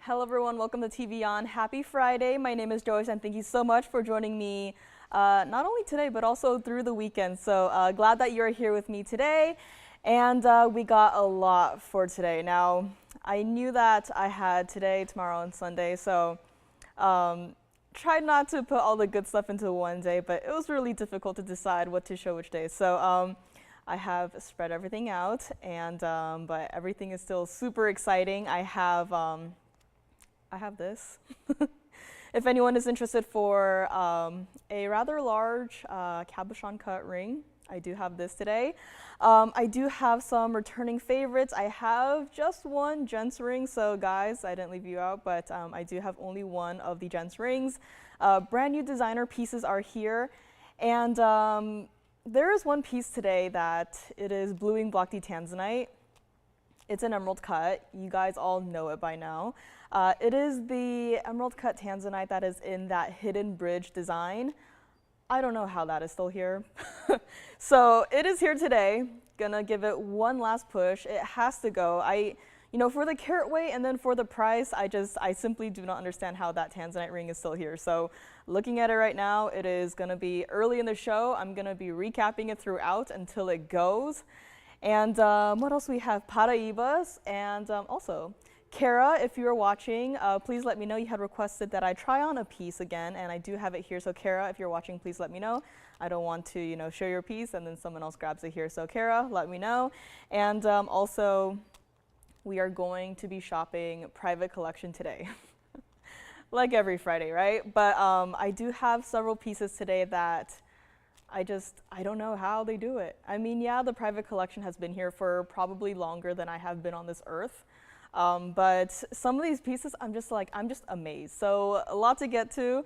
Hello everyone, welcome to TVON. Happy Friday. My name is Joyce and thank you so much for joining me not only today but also through the weekend. So glad that you're here with me today, and we got a lot for today. Now, I knew that I had today, tomorrow, and Sunday, so tried not to put all the good stuff into one day, but it was really difficult to decide what to show which day. So I have spread everything out, and but everything is still super exciting. I have this. If anyone is interested for a rather large cabochon cut ring, I do have this today. I do have some returning favorites. I have just one gents ring, so guys, I didn't leave you out, but I do have only one of the gents rings. Brand new designer pieces are here, and there is one piece today that it is bluing block D tanzanite. It's an emerald cut. You guys all know it by now. It is the emerald cut tanzanite that is in that hidden bridge design. I don't know how that is still here. So it is here today. Gonna give it one last push. It has to go. For the carat weight and then for the price, I simply do not understand how that tanzanite ring is still here. So looking at it right now, it is gonna be early in the show. I'm gonna be recapping it throughout until it goes. And what else we have? Paraibas, and also Kara, if you are watching, please let me know. You had requested that I try on a piece again, and I do have it here. So Kara, if you're watching, please let me know. I don't want to, share your piece and then someone else grabs it here. So Kara, let me know. And also, we are going to be shopping private collection today. Like every Friday, right? But I do have several pieces today that I don't know how they do it. I mean, yeah, the private collection has been here for probably longer than I have been on this earth. But some of these pieces, I'm just amazed. So a lot to get to,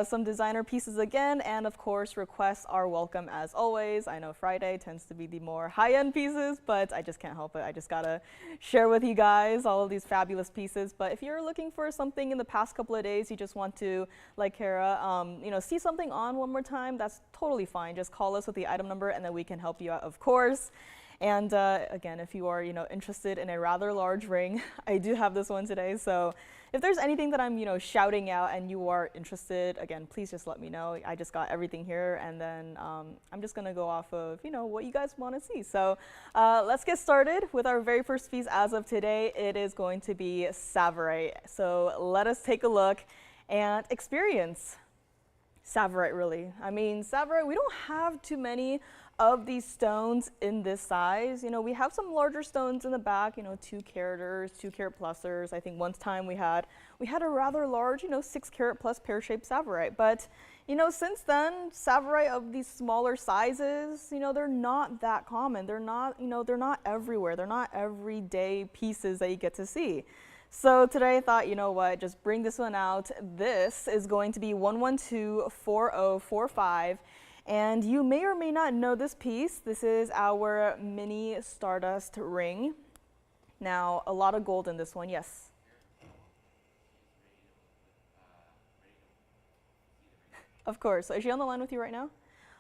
some designer pieces again, and of course, requests are welcome as always. I know Friday tends to be the more high-end pieces, but I just can't help it. I just gotta share with you guys all of these fabulous pieces. But if you're looking for something in the past couple of days, you just want to, like Kara, see something on one more time, that's totally fine. Just call us with the item number and then we can help you out, of course. And again, if you are, interested in a rather large ring, I do have this one today. So if there's anything that I'm, shouting out and you are interested, again, please just let me know. I just got everything here, and then I'm just gonna go off of, what you guys want to see. So let's get started with our very first piece as of today. It is going to be Tsavorite. So let us take a look and experience Tsavorite, really. I mean, Tsavorite, we don't have too many of these stones in this size. We have some larger stones in the back, 2 caraters, 2 carat plusers. I think one time we had a rather large, 6 carat plus pear-shaped Tsavorite. But, since then, Tsavorite of these smaller sizes, they're not that common. They're not, they're not everywhere. They're not everyday pieces that you get to see. So today I thought, what, just bring this one out. This is going to be 1124045. And you may or may not know this piece. This is our mini Stardust ring. Now, a lot of gold in this one, yes. Of course. So is she on the line with you right now?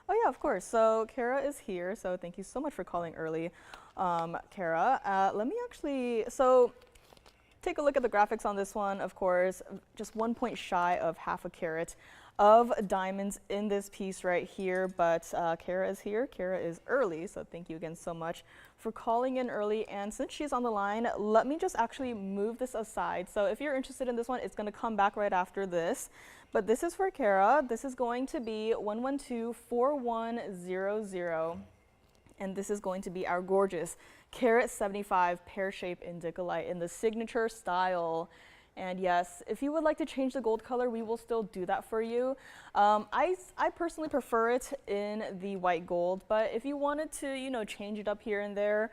Oh yeah, of course. So Kara is here. So thank you so much for calling early, Kara. Let me actually, so take a look at the graphics on this one. Of course, just 1 point shy of half a carat of diamonds in this piece right here, but Kara is here. Kara is early, so thank you again so much for calling in early. And since she's on the line, let me just actually move this aside. So if you're interested in this one, it's gonna come back right after this. But this is for Kara. This is going to be 1124100. And this is going to be our gorgeous carat 75 pear-shaped indicolite in the signature style. And yes, if you would like to change the gold color, we will still do that for you. I personally prefer it in the white gold, but if you wanted to, change it up here and there,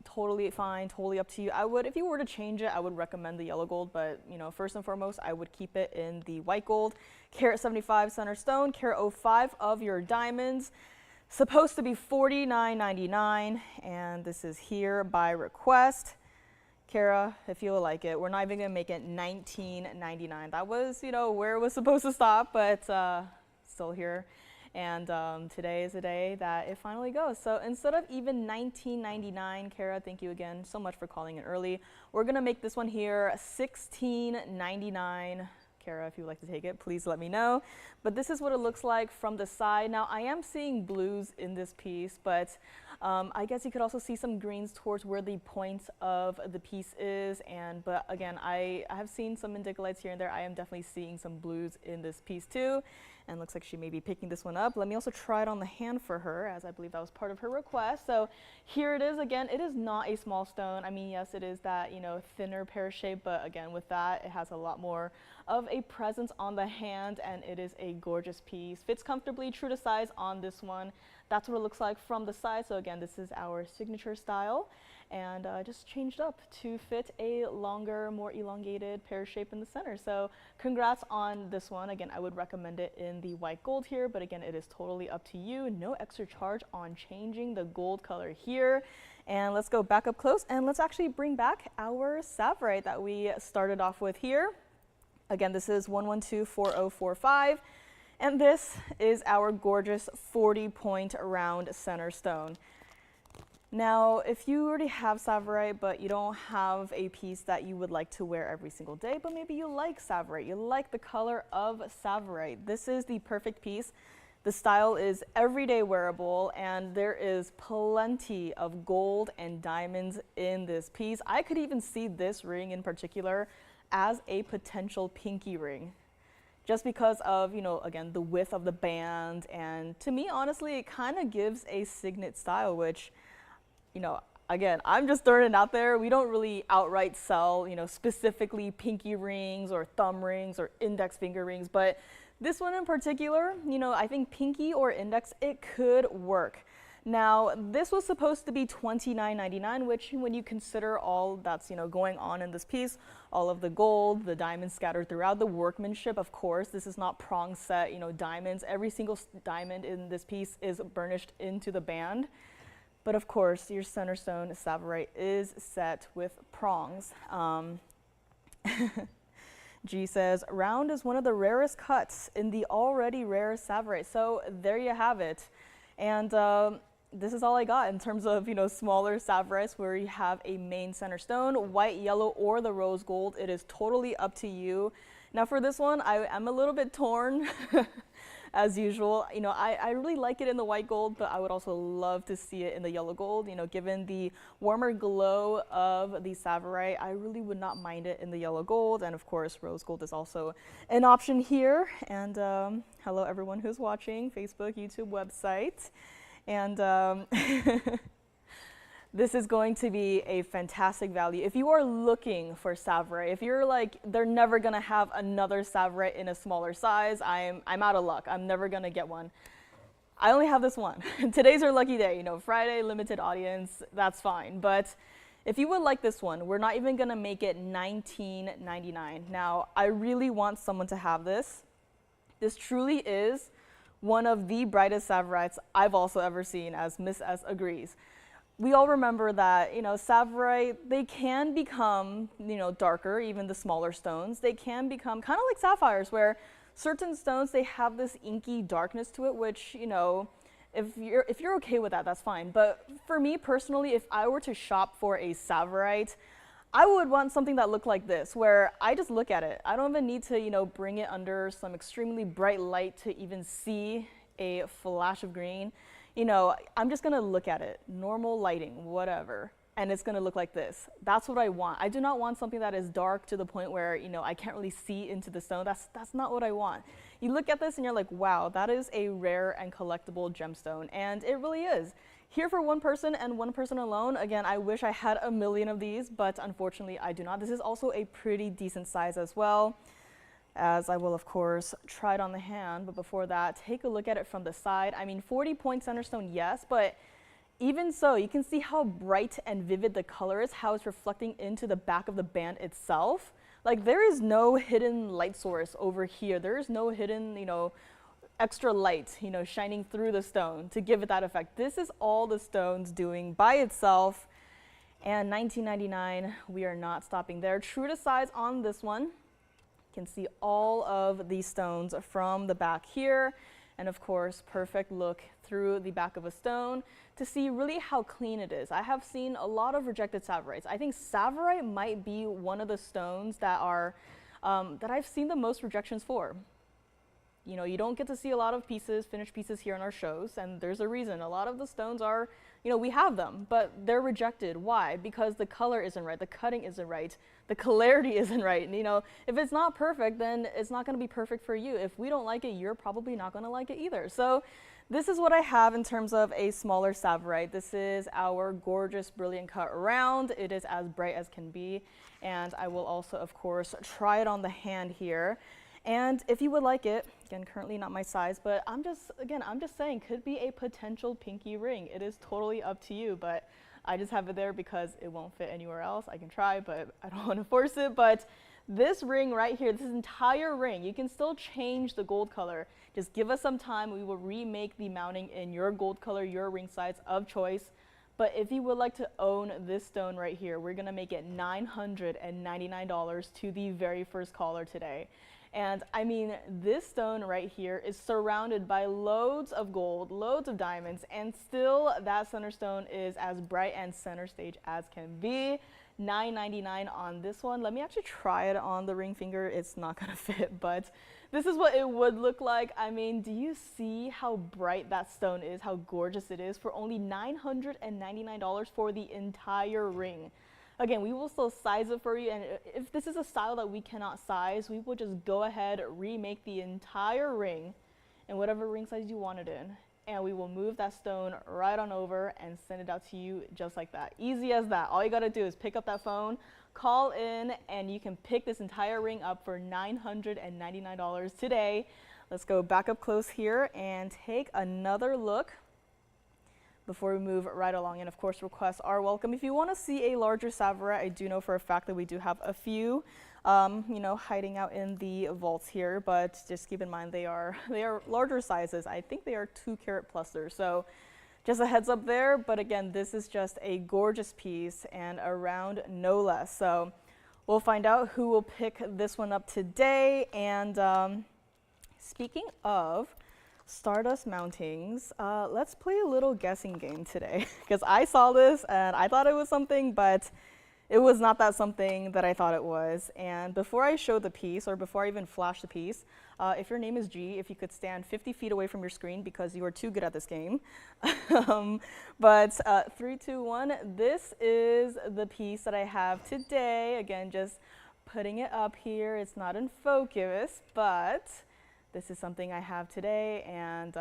totally fine, totally up to you. If you were to change it, I would recommend the yellow gold, but first and foremost, I would keep it in the white gold. Carat 75 center stone, carat 05 of your diamonds. Supposed to be $49.99, and this is here by request. Kara, if you like it, we're not even gonna make it $19.99. That was, where it was supposed to stop, but still here. And today is the day that it finally goes. So instead of even $19.99, Kara, thank you again so much for calling in early. We're gonna make this one here $16.99. Kara, if you would like to take it, please let me know. But this is what it looks like from the side. Now, I am seeing blues in this piece, but I guess you could also see some greens towards where the point of the piece is. But again, I have seen some indigo lights here and there. I am definitely seeing some blues in this piece too. And looks like she may be picking this one up. Let me also try it on the hand for her, as I believe that was part of her request. So here it is again. It is not a small stone. I mean, yes, it is that, thinner pear shape, but again, with that, it has a lot more of a presence on the hand, and it is a gorgeous piece. Fits comfortably, true to size on this one. That's what it looks like from the side. So again, this is our signature style, and just changed up to fit a longer, more elongated pear shape in the center. So congrats on this one. Again, I would recommend it in the white gold here, but again, it is totally up to you. No extra charge on changing the gold color here. And let's go back up close, and let's actually bring back our Tsavorite that we started off with here. Again, this is 1124045, and this is our gorgeous 40-point round center stone. Now, if you already have Tsavorite, but you don't have a piece that you would like to wear every single day, but maybe you like Tsavorite, you like the color of Tsavorite, this is the perfect piece. The style is everyday wearable, and there is plenty of gold and diamonds in this piece. I could even see this ring in particular as a potential pinky ring, just because of, again, the width of the band. And to me, honestly, it kind of gives a signet style, which, again, I'm just throwing it out there. We don't really outright sell, specifically pinky rings or thumb rings or index finger rings, but this one in particular, I think pinky or index, it could work. Now, this was supposed to be $29.99, which when you consider all that's, going on in this piece, all of the gold, the diamonds scattered throughout, the workmanship, of course, this is not prong set, diamonds. Every single diamond in this piece is burnished into the band. But of course, your center stone Tsavorite is set with prongs. G says, round is one of the rarest cuts in the already rare Tsavorite. So there you have it. And this is all I got in terms of, smaller Tsavorites where you have a main center stone, white, yellow, or the rose gold. It is totally up to you. Now for this one, I am a little bit torn as usual. I really like it in the white gold, but I would also love to see it in the yellow gold. Given the warmer glow of the Tsavorite, I really would not mind it in the yellow gold. And of course, rose gold is also an option here. And hello everyone who's watching, Facebook, YouTube, website. And this is going to be a fantastic value. If you are looking for Tsavorite, if you're like, they're never gonna have another Tsavorite in a smaller size, I'm out of luck. I'm never gonna get one. I only have this one. Today's our lucky day, Friday, limited audience, that's fine. But if you would like this one, we're not even gonna make it $19.99. Now, I really want someone to have this. This truly is one of the brightest Tsavorites I've also ever seen, as Miss S agrees. We all remember that, Tsavorite, they can become, darker, even the smaller stones. They can become kind of like sapphires, where certain stones, they have this inky darkness to it, which, if you're okay with that, that's fine. But for me personally, if I were to shop for a Tsavorite, I would want something that looked like this, where I just look at it. I don't even need to, bring it under some extremely bright light to even see a flash of green. I'm just gonna look at it, normal lighting, whatever, and it's gonna look like this. That's what I want. I do not want something that is dark to the point where, I can't really see into the stone. That's not what I want. You look at this and you're like, wow, that is a rare and collectible gemstone, and it really is. Here for one person and one person alone. Again, I wish I had a million of these, but unfortunately I do not. This is also a pretty decent size as well, as I will of course try it on the hand. But before that, take a look at it from the side. I mean, 40-point center stone, yes, but even so, you can see how bright and vivid the color is, how it's reflecting into the back of the band itself. Like, there is no hidden light source over here. There is no hidden, extra light, shining through the stone to give it that effect. This is all the stone's doing by itself. And $19.99, we are not stopping there. True to size on this one. You can see all of these stones from the back here. and of course, perfect look through the back of a stone to see really how clean it is. I have seen a lot of rejected Tsavorite. I think Tsavorite might be one of the stones that are that I've seen the most rejections for. You know, you don't get to see a lot of pieces, finished pieces here in our shows, and there's a reason. A lot of the stones are, you know, we have them, but they're rejected. Why? Because the color isn't right, the cutting isn't right, the clarity isn't right. And, you know, if it's not perfect, then it's not going to be perfect for you. If we don't like it, you're probably not going to like it either. So this is what I have in terms of a smaller Tsavorite. This is our gorgeous brilliant cut round. It is as bright as can be, and I will also, of course, try it on the hand here. And if you would like it, again, currently not my size, but I'm just saying, could be a potential pinky ring. It is totally up to you, but I just have it there because it won't fit anywhere else. I can try, but I don't want to force it. But this ring right here, this entire ring, you can still change the gold color. Just give us some time. We will remake the mounting in your gold color, your ring size of choice. But if you would like to own this stone right here, we're going to make it $999 to the very first caller today. And I mean, this stone right here is surrounded by loads of gold, loads of diamonds, and still that center stone is as bright and center stage as can be. $9.99 on this one. Let me actually try it on the ring finger. It's not gonna fit, but this is what it would look like. I mean, do you see how bright that stone is, how gorgeous it is for only $999 for the entire ring? Again, we will still size it for you, and if this is a style that we cannot size, we will just go ahead, remake the entire ring in whatever ring size you want it in, and we will move that stone right on over and send it out to you just like that. Easy as that. All you gotta do is pick up that phone, call in, and you can pick this entire ring up for $999 today. Let's go back up close here and take another look before we move right along. And of course, requests are welcome. If you want to see a larger Tsavorite, I do know for a fact that we do have a few, you know, hiding out in the vaults here, but just keep in mind they are larger sizes. I think they are 2 carat pluses. So just a heads up there. But again, this is just a gorgeous piece and a round no less. So we'll find out who will pick this one up today. And speaking of Stardust mountings, let's play a little guessing game today because I saw this and I thought it was something, but it was not that something that I thought it was. And before I show the piece, or before I even flash the piece, if your name is G, if you could stand 50 feet away from your screen because you are too good at this game. But 3, 2, 1, this is the piece that I have today. Again, just putting it up here. It's not in focus, but this is something I have today, and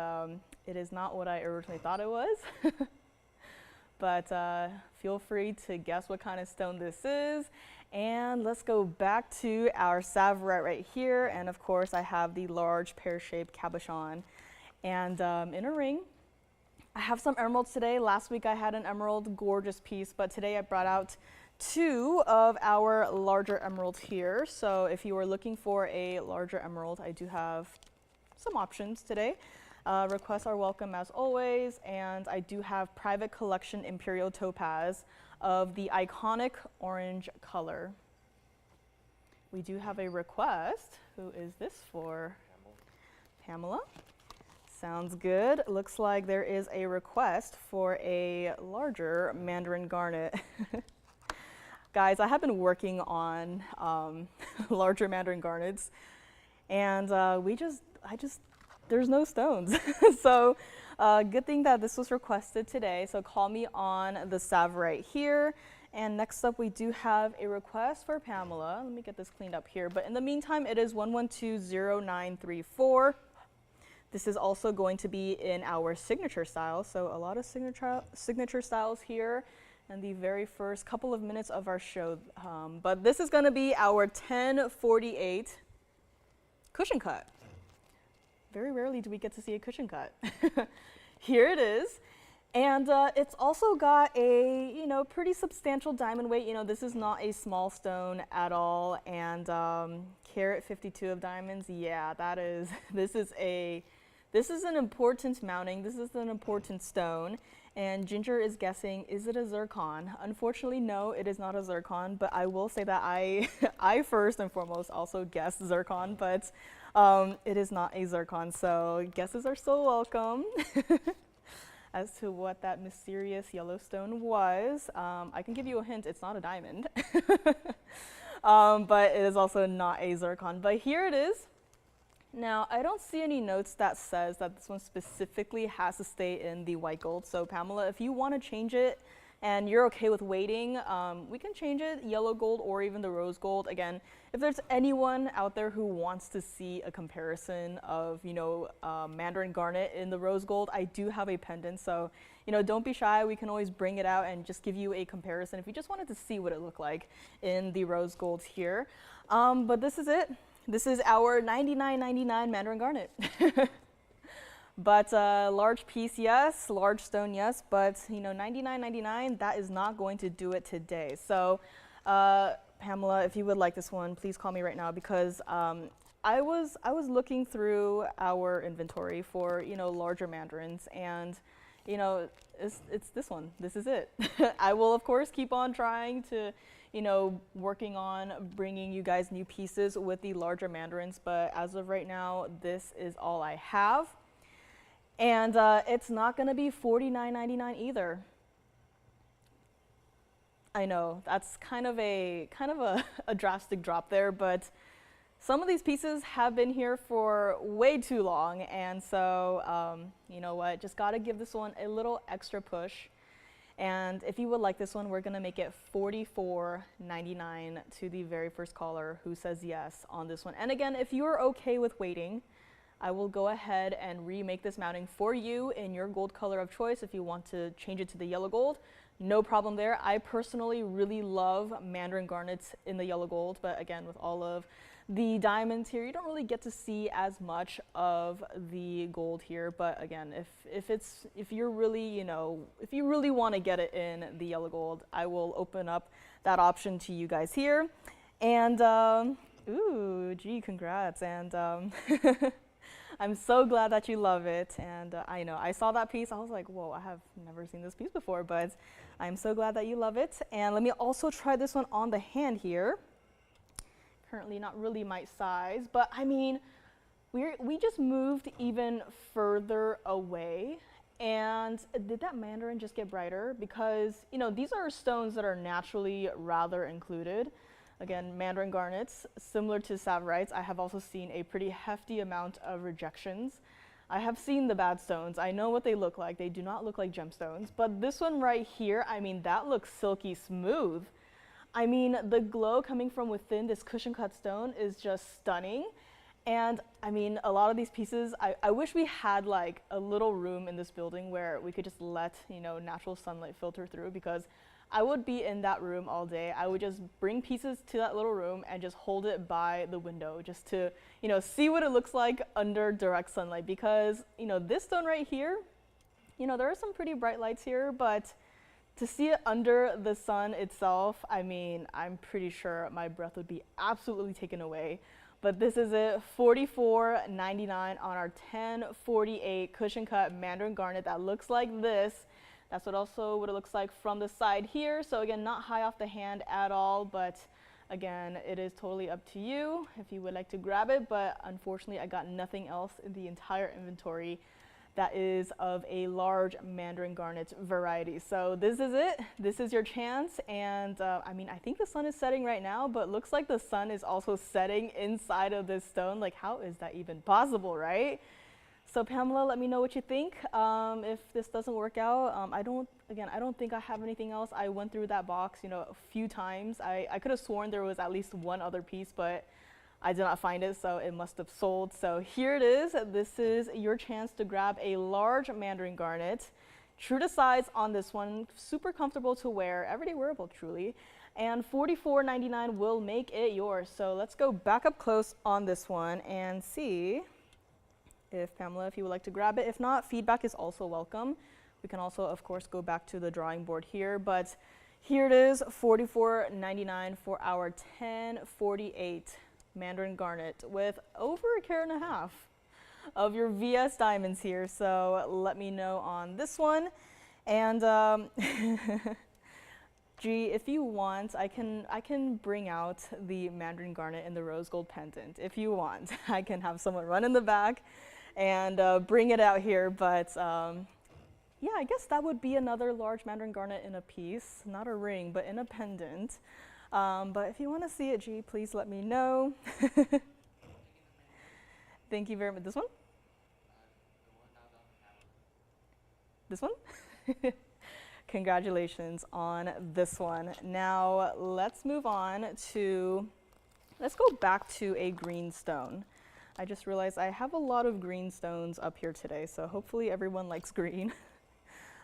it is not what I originally thought it was. But feel free to guess what kind of stone this is. And let's go back to our Tsavorite right here. And of course, I have the large pear-shaped cabochon. And in a ring, I have some emeralds today. Last week I had an emerald, gorgeous piece, but today I brought out 2 of our larger emeralds here. So if you are looking for a larger emerald, I do have some options today. Requests are welcome as always, and I do have private collection Imperial Topaz of the iconic orange color. We do have a request. Who is this for? Pamela. Sounds good. Looks like there is a request for a larger mandarin garnet. Guys, I have been working on larger mandarin garnets, and there's no stones. So good thing that this was requested today. So call me on the Tsavorite here. And next up, we do have a request for Pamela. Let me get this cleaned up here. But in the meantime, it is 1120934. This is also going to be in our signature style. So a lot of signature styles here in the very first couple of minutes of our show. But this is going to be our 1048 cushion cut. Very rarely do we get to see a cushion cut. Here it is. And it's also got a, you know, pretty substantial diamond weight. You know, this is not a small stone at all. And carat 52 of diamonds, yeah, this is an important mounting. This is an important stone. And Ginger is guessing, is it a zircon? Unfortunately, no, it is not a zircon, but I will say that I first and foremost also guessed zircon, but it is not a zircon, so guesses are still welcome. As to what that mysterious yellow stone was. I can give you a hint, it's not a diamond. But it is also not a zircon. But here it is. Now, I don't see any notes that says that this one specifically has to stay in the white gold. So Pamela, if you want to change it and you're okay with waiting, we can change it yellow gold or even the rose gold. Again, if there's anyone out there who wants to see a comparison of, mandarin garnet in the rose gold, I do have a pendant. So, don't be shy. We can always bring it out and just give you a comparison if you just wanted to see what it looked like in the rose gold here. But this is it. This is our $99.99 mandarin garnet. But large piece, yes. Large stone, yes. But $99.99, that is not going to do it today. So Pamela, if you would like this one, please call me right now, because I was looking through our inventory for larger mandarins, and it's this one. This is it. I will of course keep on trying to working on bringing you guys new pieces with the larger mandarins, but as of right now, this is all I have. And it's not gonna be $49.99 either. I know, that's kind of a drastic drop there, but some of these pieces have been here for way too long, and so you know what, just gotta give this one a little extra push. And if you would like this one, we're gonna make it $44.99 to the very first caller who says yes on this one. And again, if you're okay with waiting, I will go ahead and remake this mounting for you in your gold color of choice. If you want to change it to the yellow gold, no problem there. I personally really love mandarin garnets in the yellow gold, but again, with all of the diamonds here, you don't really get to see as much of the gold here. But again, if you really want to get it in the yellow gold, I will open up that option to you guys here. And ooh, gee, congrats. And I'm so glad that you love it. And I know, I saw that piece, I was like, whoa, I have never seen this piece before, but I'm so glad that you love it. And let me also try this one on the hand here. Currently not really my size, but I mean, we just moved even further away. And did that mandarin just get brighter? Because these are stones that are naturally rather included. Again, mandarin garnets, similar to saverites, I have also seen a pretty hefty amount of rejections. I have seen the bad stones. I know what they look like. They do not look like gemstones. But this one right here, I mean, that looks silky smooth. I mean, the glow coming from within this cushion cut stone is just stunning. And I mean, a lot of these pieces, I wish we had like a little room in this building where we could just let, natural sunlight filter through, because I would be in that room all day. I would just bring pieces to that little room and just hold it by the window just to, see what it looks like under direct sunlight, because, this stone right here, there are some pretty bright lights here, but to see it under the sun itself, I mean, I'm pretty sure my breath would be absolutely taken away. But this is it, $44.99 on our 1048 cushion cut mandarin garnet that looks like this. That's what it looks like from the side here. So again, not high off the hand at all, but again, it is totally up to you if you would like to grab it. But unfortunately, I got nothing else in the entire inventory that is of a large mandarin garnet variety. So this is it. This is your chance. And I mean, I think the sun is setting right now, but looks like the sun is also setting inside of this stone. Like, how is that even possible, right? So Pamela, let me know what you think. If this doesn't work out, I don't think I have anything else. I went through that box, a few times. I could have sworn there was at least one other piece, but I did not find it, so it must have sold. So here it is. This is your chance to grab a large mandarin garnet. True to size on this one, super comfortable to wear, everyday wearable truly. And $44.99 will make it yours. So let's go back up close on this one and see if Pamela, if you would like to grab it. If not, feedback is also welcome. We can also, of course, go back to the drawing board here, but here it is, $44.99 for our 1048 mandarin garnet with over 1.5 carats of your VS diamonds here. So let me know on this one. And G, if you want, I can bring out the mandarin garnet and the rose gold pendant. If you want, I can have someone run in the back and bring it out here. But yeah, I guess that would be another large mandarin garnet in a piece, not a ring, but in a pendant. But if you want to see it, G, please let me know. Thank you very much. This one? This one? Congratulations on this one. Now let's move on to, let's go back to a green stone. I just realized I have a lot of green stones up here today, so hopefully everyone likes green.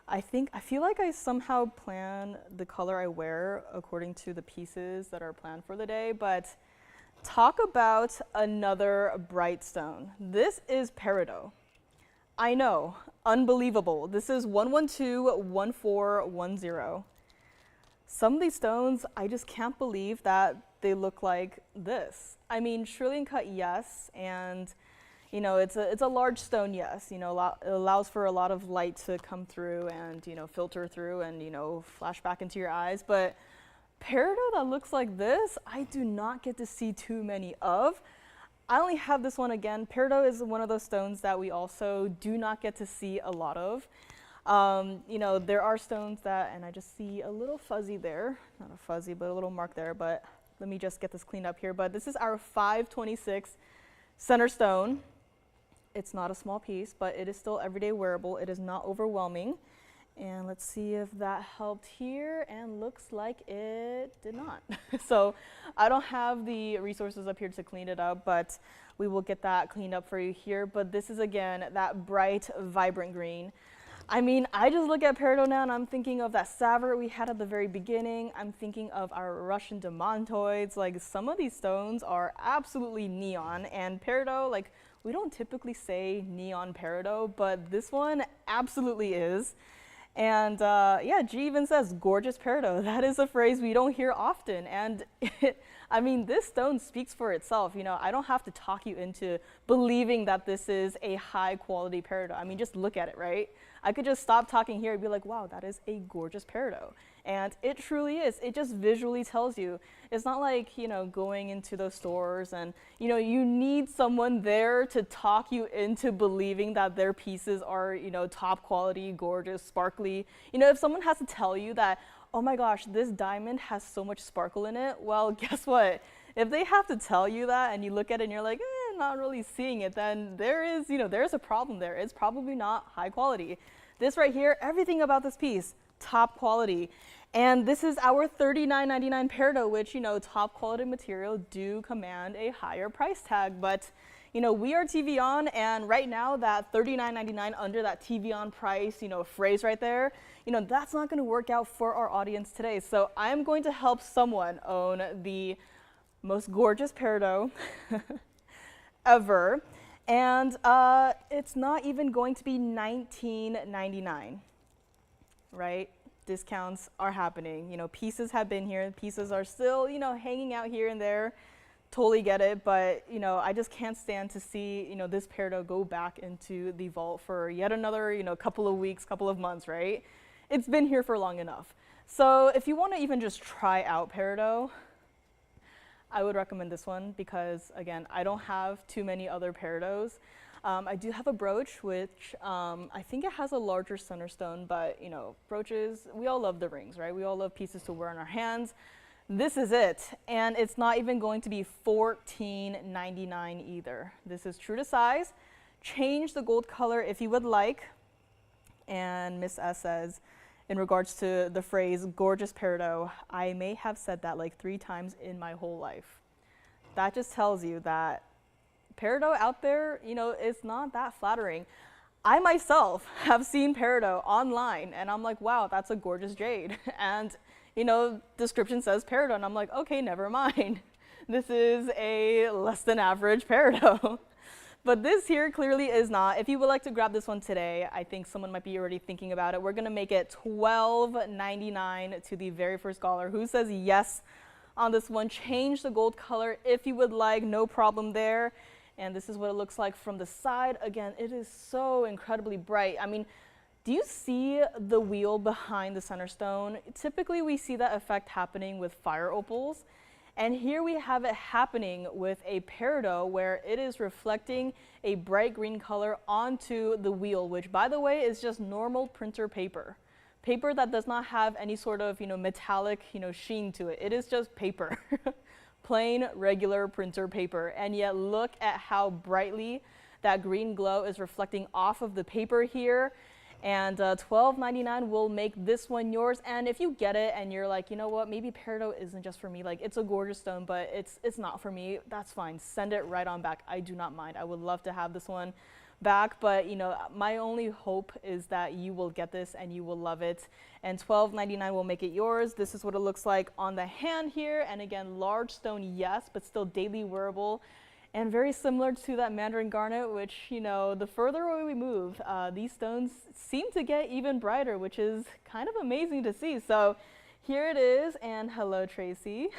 I feel like I somehow plan the color I wear according to the pieces that are planned for the day, but talk about another bright stone. This is peridot. I know, unbelievable. This is 1121410. Some of these stones, I just can't believe that they look like this. I mean, trillion cut, yes, and you know, it's a large stone, yes. You know, it allows for a lot of light to come through and, you know, filter through and, you know, flash back into your eyes. But peridot that looks like this, I do not get to see too many of. I only have this one again. Peridot is one of those stones that we also do not get to see a lot of. You know, there are stones that, and I just see a little fuzzy there, not a fuzzy, but a little mark there, but let me just get this cleaned up here. But this is our 526 center stone. It's not a small piece, but it is still everyday wearable. It is not overwhelming. And let's see if that helped here, and looks like it did not. So I don't have the resources up here to clean it up, but we will get that cleaned up for you here. But this is, again, that bright, vibrant green. I mean, I just look at peridot now and I'm thinking of that savert we had at the very beginning. I'm thinking of our Russian demontoids. Like, some of these stones are absolutely neon, and peridot, like, we don't typically say neon peridot, but this one absolutely is. And yeah, G even says gorgeous peridot. That is a phrase we don't hear often. And I mean, this stone speaks for itself. You know, I don't have to talk you into believing that this is a high quality peridot. I mean, just look at it, right? I could just stop talking here and be like, wow, that is a gorgeous peridot. And it truly is. It just visually tells you. It's not like, you know, going into those stores and, you know, you need someone there to talk you into believing that their pieces are, you know, top quality, gorgeous, sparkly. You know, if someone has to tell you that, oh my gosh, this diamond has so much sparkle in it, well, guess what? If they have to tell you that and you look at it and you're like, not really seeing it, then there is, you know, there's a problem there. It's probably not high quality. This right here, everything about this piece, top quality. And this is our $39.99 peridot, which, you know, top quality material do command a higher price tag. But, you know, we are TVON, and right now that $39.99 under that TVON price, you know, phrase right there, you know, that's not going to work out for our audience today. So I'm going to help someone own the most gorgeous peridot ever. And it's not even going to be $19.99, right? Discounts are happening. You know, pieces have been here. Pieces are still, you know, hanging out here and there. Totally get it, but, you know, I just can't stand to see, you know, this peridot go back into the vault for yet another, you know, couple of weeks, couple of months, right? It's been here for long enough. So if you want to even just try out peridot, I would recommend this one because, again, I don't have too many other peridots. I do have a brooch, which I think it has a larger center stone, but, you know, brooches, we all love the rings, right? We all love pieces to wear on our hands. This is it, and it's not even going to be $14.99 either. This is true to size. Change the gold color if you would like. And Miss S says, in regards to the phrase gorgeous peridot, I may have said that like 3 times in my whole life. That just tells you that peridot out there, you know, it's not that flattering. I myself have seen peridot online and I'm like, wow, that's a gorgeous jade. And, you know, description says peridot and I'm like, okay, never mind. This is a less than average peridot. But this here clearly is not. If you would like to grab this one today, I think someone might be already thinking about it. We're gonna make it $12.99 to the very first caller who says yes on this one. Change the gold color if you would like, no problem there. And this is what it looks like from the side. Again, it is so incredibly bright. I mean, Do you see the wheel behind the center stone? Typically we see that effect happening with fire opals. And here we have it happening with a peridot where it is reflecting a bright green color onto the wheel, which by the way is just normal printer paper. Paper that does not have any sort of, metallic, sheen to it. It is just paper. Plain, regular printer paper. And yet look at how brightly that green glow is reflecting off of the paper here. And $12.99 will make this one yours. And if you get it and you're like, you know what, maybe peridot isn't just for me, like it's a gorgeous stone, but it's not for me, that's fine. Send it right on back. I do not mind. I would love to have this one back, but my only hope is that you will get this and you will love it. And $12.99 will make it yours. This is what it looks like on the hand here. And again, large stone, yes, but still daily wearable. And very similar to that mandarin garnet, which, the further away we move, these stones seem to get even brighter, which is kind of amazing to see. So here it is, and hello, Tracy.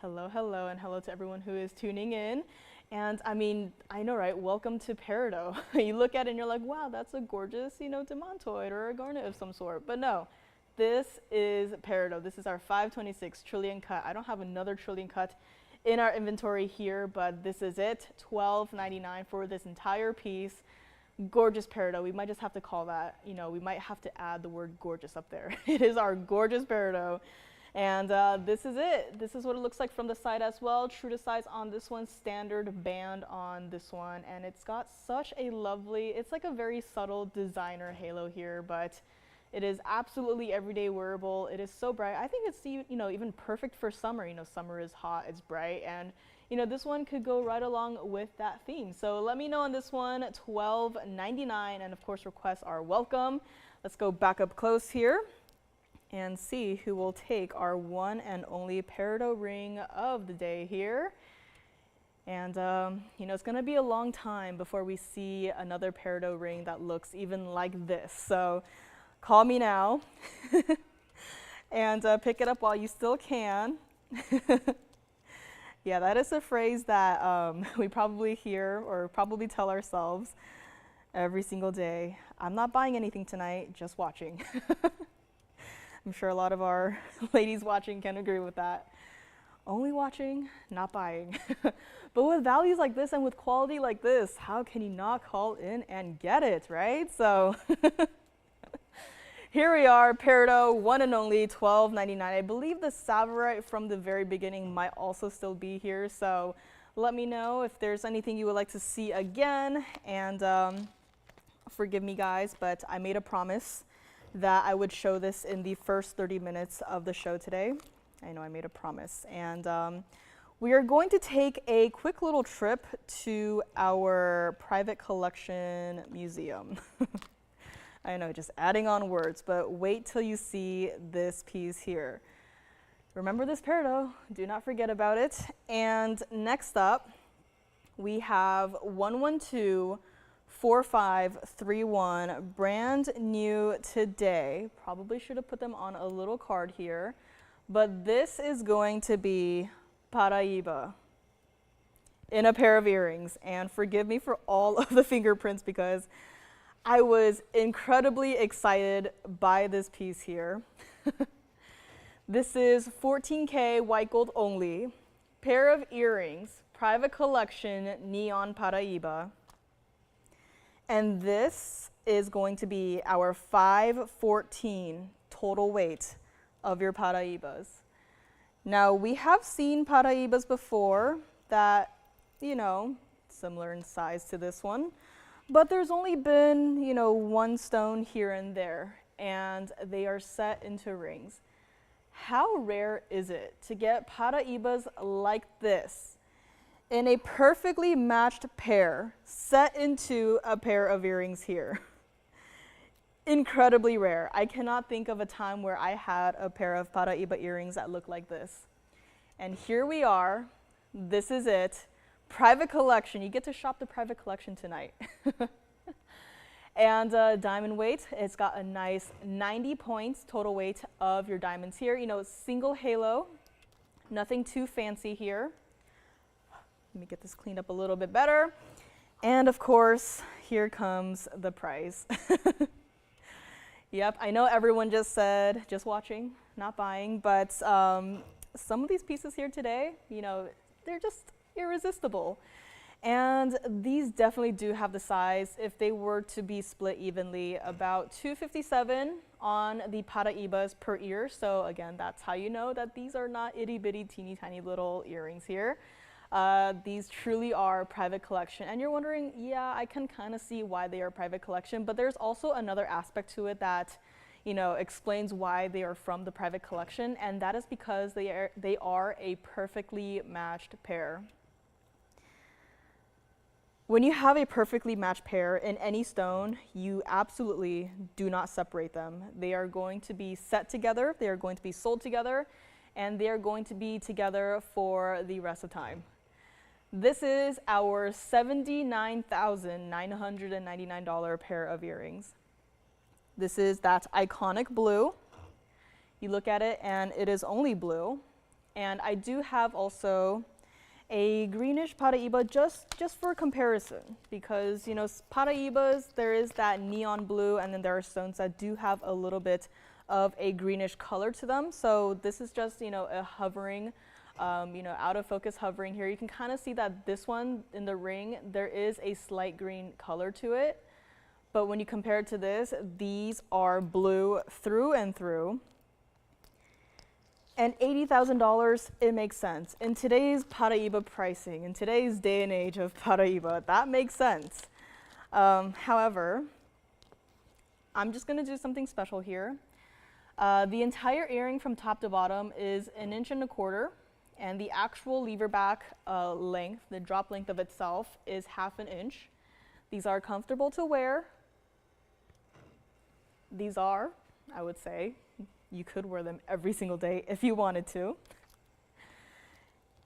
Hello, hello, and hello to everyone who is tuning in. And I mean, I know, right? Welcome to peridot. You look at it and you're like, wow, that's a gorgeous, demantoid or a garnet of some sort. But no, this is peridot. This is our 526 trillion cut. I don't have another trillion cut in our inventory here, but this is it. $12.99 for this entire piece. Gorgeous peridot. We might just have to call that, we might have to add the word gorgeous up there. It is our gorgeous peridot. And this is it. This is what it looks like from the side as well. True to size on this one, standard band on this one. And it's got such a lovely, it's like a very subtle designer halo here, but it is absolutely everyday wearable. It is so bright. I think it's even perfect for summer. Summer is hot, it's bright, and this one could go right along with that theme. So let me know on this one. $12.99, and of course requests are welcome. Let's go back up close here and see who will take our one and only peridot ring of the day here. And it's gonna be a long time before we see another peridot ring that looks even like this. So call me now and pick it up while you still can. Yeah, that is a phrase that we probably hear or probably tell ourselves every single day. I'm not buying anything tonight, just watching. I'm sure a lot of our ladies watching can agree with that. Only watching, not buying. But with values like this and with quality like this, how can you not call in and get it, right? So here we are, peridot, one and only, $12.99. I believe the Savorite from the very beginning might also still be here, so let me know if there's anything you would like to see again. And forgive me, guys, but I made a promise that I would show this in the first 30 minutes of the show today. I know I made a promise. And we are going to take a quick little trip to our private collection museum. I know, just adding on words, but wait till you see this piece here. Remember this peridot, do not forget about it. And next up, we have 1124531, brand new today. Probably should have put them on a little card here, but this is going to be Paraiba in a pair of earrings. And forgive me for all of the fingerprints because I was incredibly excited by this piece here. This is 14K white gold only, pair of earrings, private collection, neon Paraiba. And this is going to be our 514 total weight of your Paraibas. Now, we have seen Paraibas before that, similar in size to this one. But there's only been, one stone here and there, and they are set into rings. How rare is it to get Paraibas like this in a perfectly matched pair set into a pair of earrings here? Incredibly rare. I cannot think of a time where I had a pair of Paraiba earrings that look like this. And here we are. This is it. Private collection. You get to shop the private collection tonight. And diamond weight, it's got a nice 90 points total weight of your diamonds here. Single halo, nothing too fancy here. Let me get this cleaned up a little bit better. And of course, here comes the price. Yep, I know everyone just said, just watching, not buying, but some of these pieces here today, you know, they're just irresistible. And these definitely do have the size, if they were to be split evenly, about 257 on the Paraibas per ear. So again, that's how you know that these are not itty bitty teeny tiny little earrings here. These truly are private collection. And you're wondering, yeah, I can kind of see why they are private collection, but there's also another aspect to it that, you know, explains why they are from the private collection, and that is because they are a perfectly matched pair. When you have a perfectly matched pair in any stone, you absolutely do not separate them. They are going to be set together, they are going to be sold together, and they are going to be together for the rest of time. This is our $79,999 pair of earrings. This is that iconic blue. You look at it and it is only blue. And I do have also a greenish Paraiba just for comparison, because you know Paraibas, there is that neon blue, and then there are stones that do have a little bit of a greenish color to them. So this is just, you know, a hovering, you know, out of focus hovering here. You can kind of see that this one in the ring, there is a slight green color to it. But when you compare it to this, these are blue through and through. And $80,000, it makes sense. In today's Paraiba pricing, in today's day and age of Paraiba, that makes sense. However, I'm just going to do something special here. The entire earring from top to bottom is 1.25 inches, and the actual lever back length, the drop length of itself, is 1/2 inch. These are comfortable to wear. These are, I would say, you could wear them every single day if you wanted to.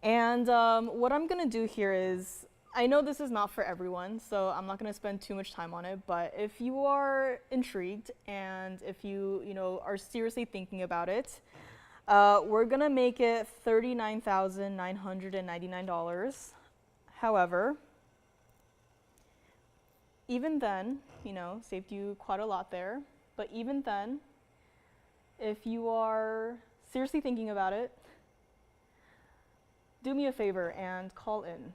And what I'm going to do here is, I know this is not for everyone, so I'm not going to spend too much time on it, but if you are intrigued and if you know, are seriously thinking about it, we're going to make it $39,999. However, even then, you know, saved you quite a lot there, but even then, if you are seriously thinking about it, do me a favor and call in.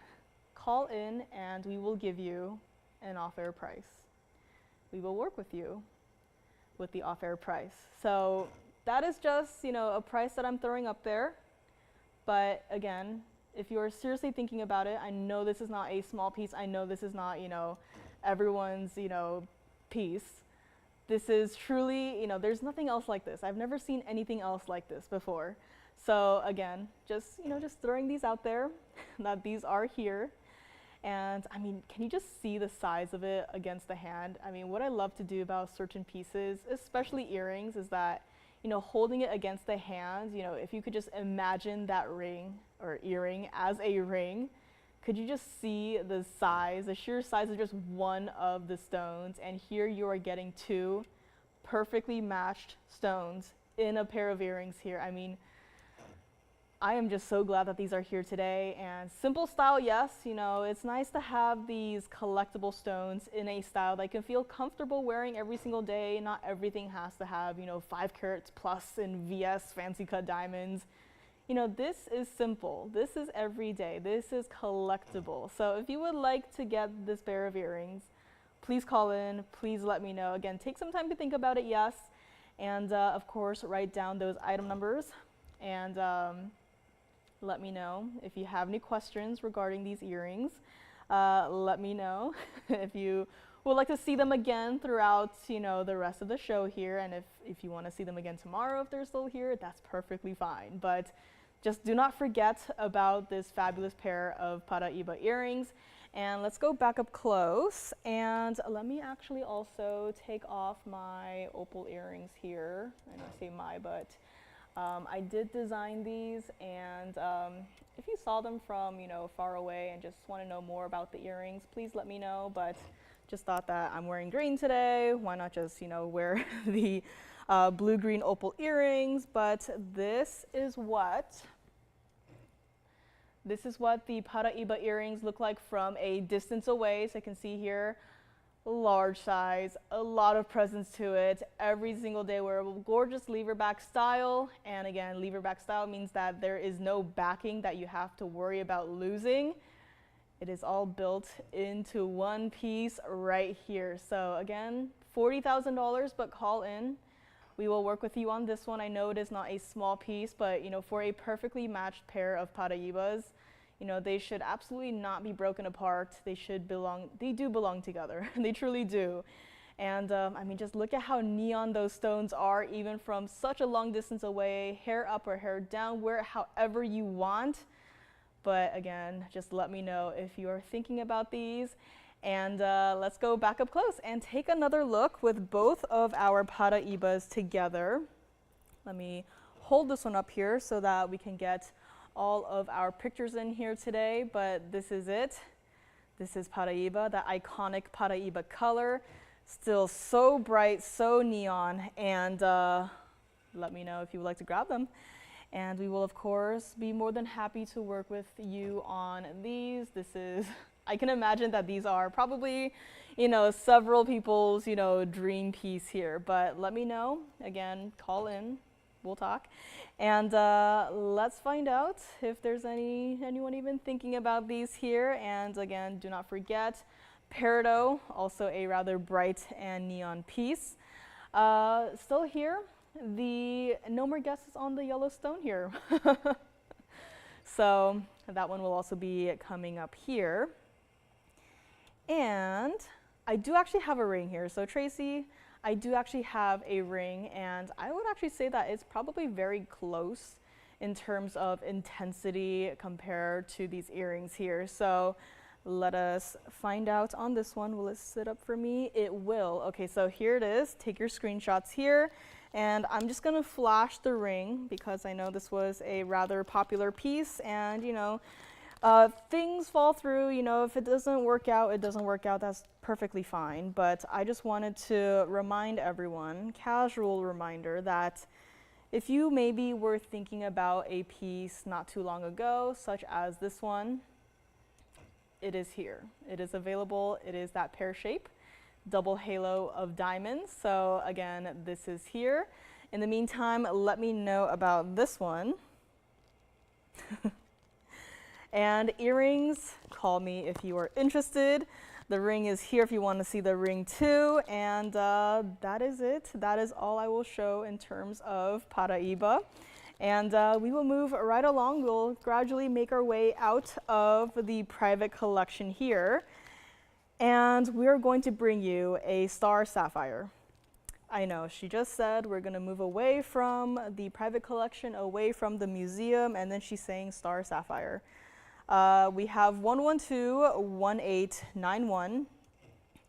Call in and we will give you an off-air price. We will work with you with the off-air price. So that is just, you know, a price that I'm throwing up there. But again, if you are seriously thinking about it, I know this is not a small piece. I know this is not, you know, everyone's, you know, piece. This is truly, you know, there's nothing else like this. I've never seen anything else like this before. So again, just, you know, just throwing these out there that these are here. And I mean, can you just see the size of it against the hand? I mean, what I love to do about certain pieces, especially earrings, is that, you know, holding it against the hand, you know, if you could just imagine that ring or earring as a ring, could you just see the size, the sheer size of just one of the stones? And here you are getting two perfectly matched stones in a pair of earrings here. I mean, I am just so glad that these are here today. And simple style, yes, you know, it's nice to have these collectible stones in a style that you can feel comfortable wearing every single day. Not everything has to have, you know, 5 carats plus in VS fancy cut diamonds. You know, this is simple. This is everyday. This is collectible. So if you would like to get this pair of earrings, please call in. Please let me know. Again, take some time to think about it, yes. And of course, write down those item numbers. And let me know if you have any questions regarding these earrings. Let me know if you would like to see them again throughout, you know, the rest of the show here. And if you want to see them again tomorrow, if they're still here, that's perfectly fine. But just do not forget about this fabulous pair of Paraiba earrings. And let's go back up close. And let me actually also take off my opal earrings here. I know I say my, but I did design these. And if you saw them from, you know, far away and just want to know more about the earrings, please let me know. But just thought that I'm wearing green today. Why not just, you know, wear the blue-green opal earrings? But this is what This is what the Paraiba earrings look like from a distance away. So you can see here, large size, a lot of presence to it, every single day wearable, gorgeous lever back style. And again, lever back style means that there is no backing that you have to worry about losing. It is all built into one piece right here. So again, $40,000, but call in. We will work with you on this one. I know it is not a small piece, but for a perfectly matched pair of Paraibas, they should absolutely not be broken apart. They do belong together. They truly do. And I mean, just look at how neon those stones are, even from such a long distance away, hair up or hair down, wear it however you want. But again, just let me know if you are thinking about these. And let's go back up close and take another look with both of our Paraibas together. Let me hold this one up here so that we can get all of our pictures in here today, but this is it. This is Paraiba, the iconic Paraiba color. Still so bright, so neon, and let me know if you would like to grab them. And we will, of course, be more than happy to work with you on these. I can imagine that these are probably, several people's, dream piece here. But let me know. Again, call in. We'll talk. And let's find out if there's anyone even thinking about these here. And again, do not forget, Peridot, also a rather bright and neon piece. Still here. No more guesses on the yellow stone here. So that one will also be coming up here. And I do actually have a ring here. So Tracy, I do actually have a ring, and I would actually say that it's probably very close in terms of intensity compared to these earrings here. So let us find out on this one. Will it sit up for me? It will. Okay, so here it is. Take your screenshots here. And I'm just going to flash the ring because I know this was a rather popular piece, and things fall through. If it doesn't work out, it doesn't work out. That's perfectly fine. But I just wanted to remind everyone, casual reminder, that if you maybe were thinking about a piece not too long ago, such as this one, it is here. It is available. It is that pear shape, double halo of diamonds. So again, this is here. In the meantime, let me know about this one. And earrings, call me if you are interested. The ring is here if you want to see the ring too. And that is it. That is all I will show in terms of Paraiba. And we will move right along. We'll gradually make our way out of the private collection here. And we're going to bring you a star sapphire. I know, she just said we're going to move away from the private collection, away from the museum, and then she's saying star sapphire. We have 112-1891,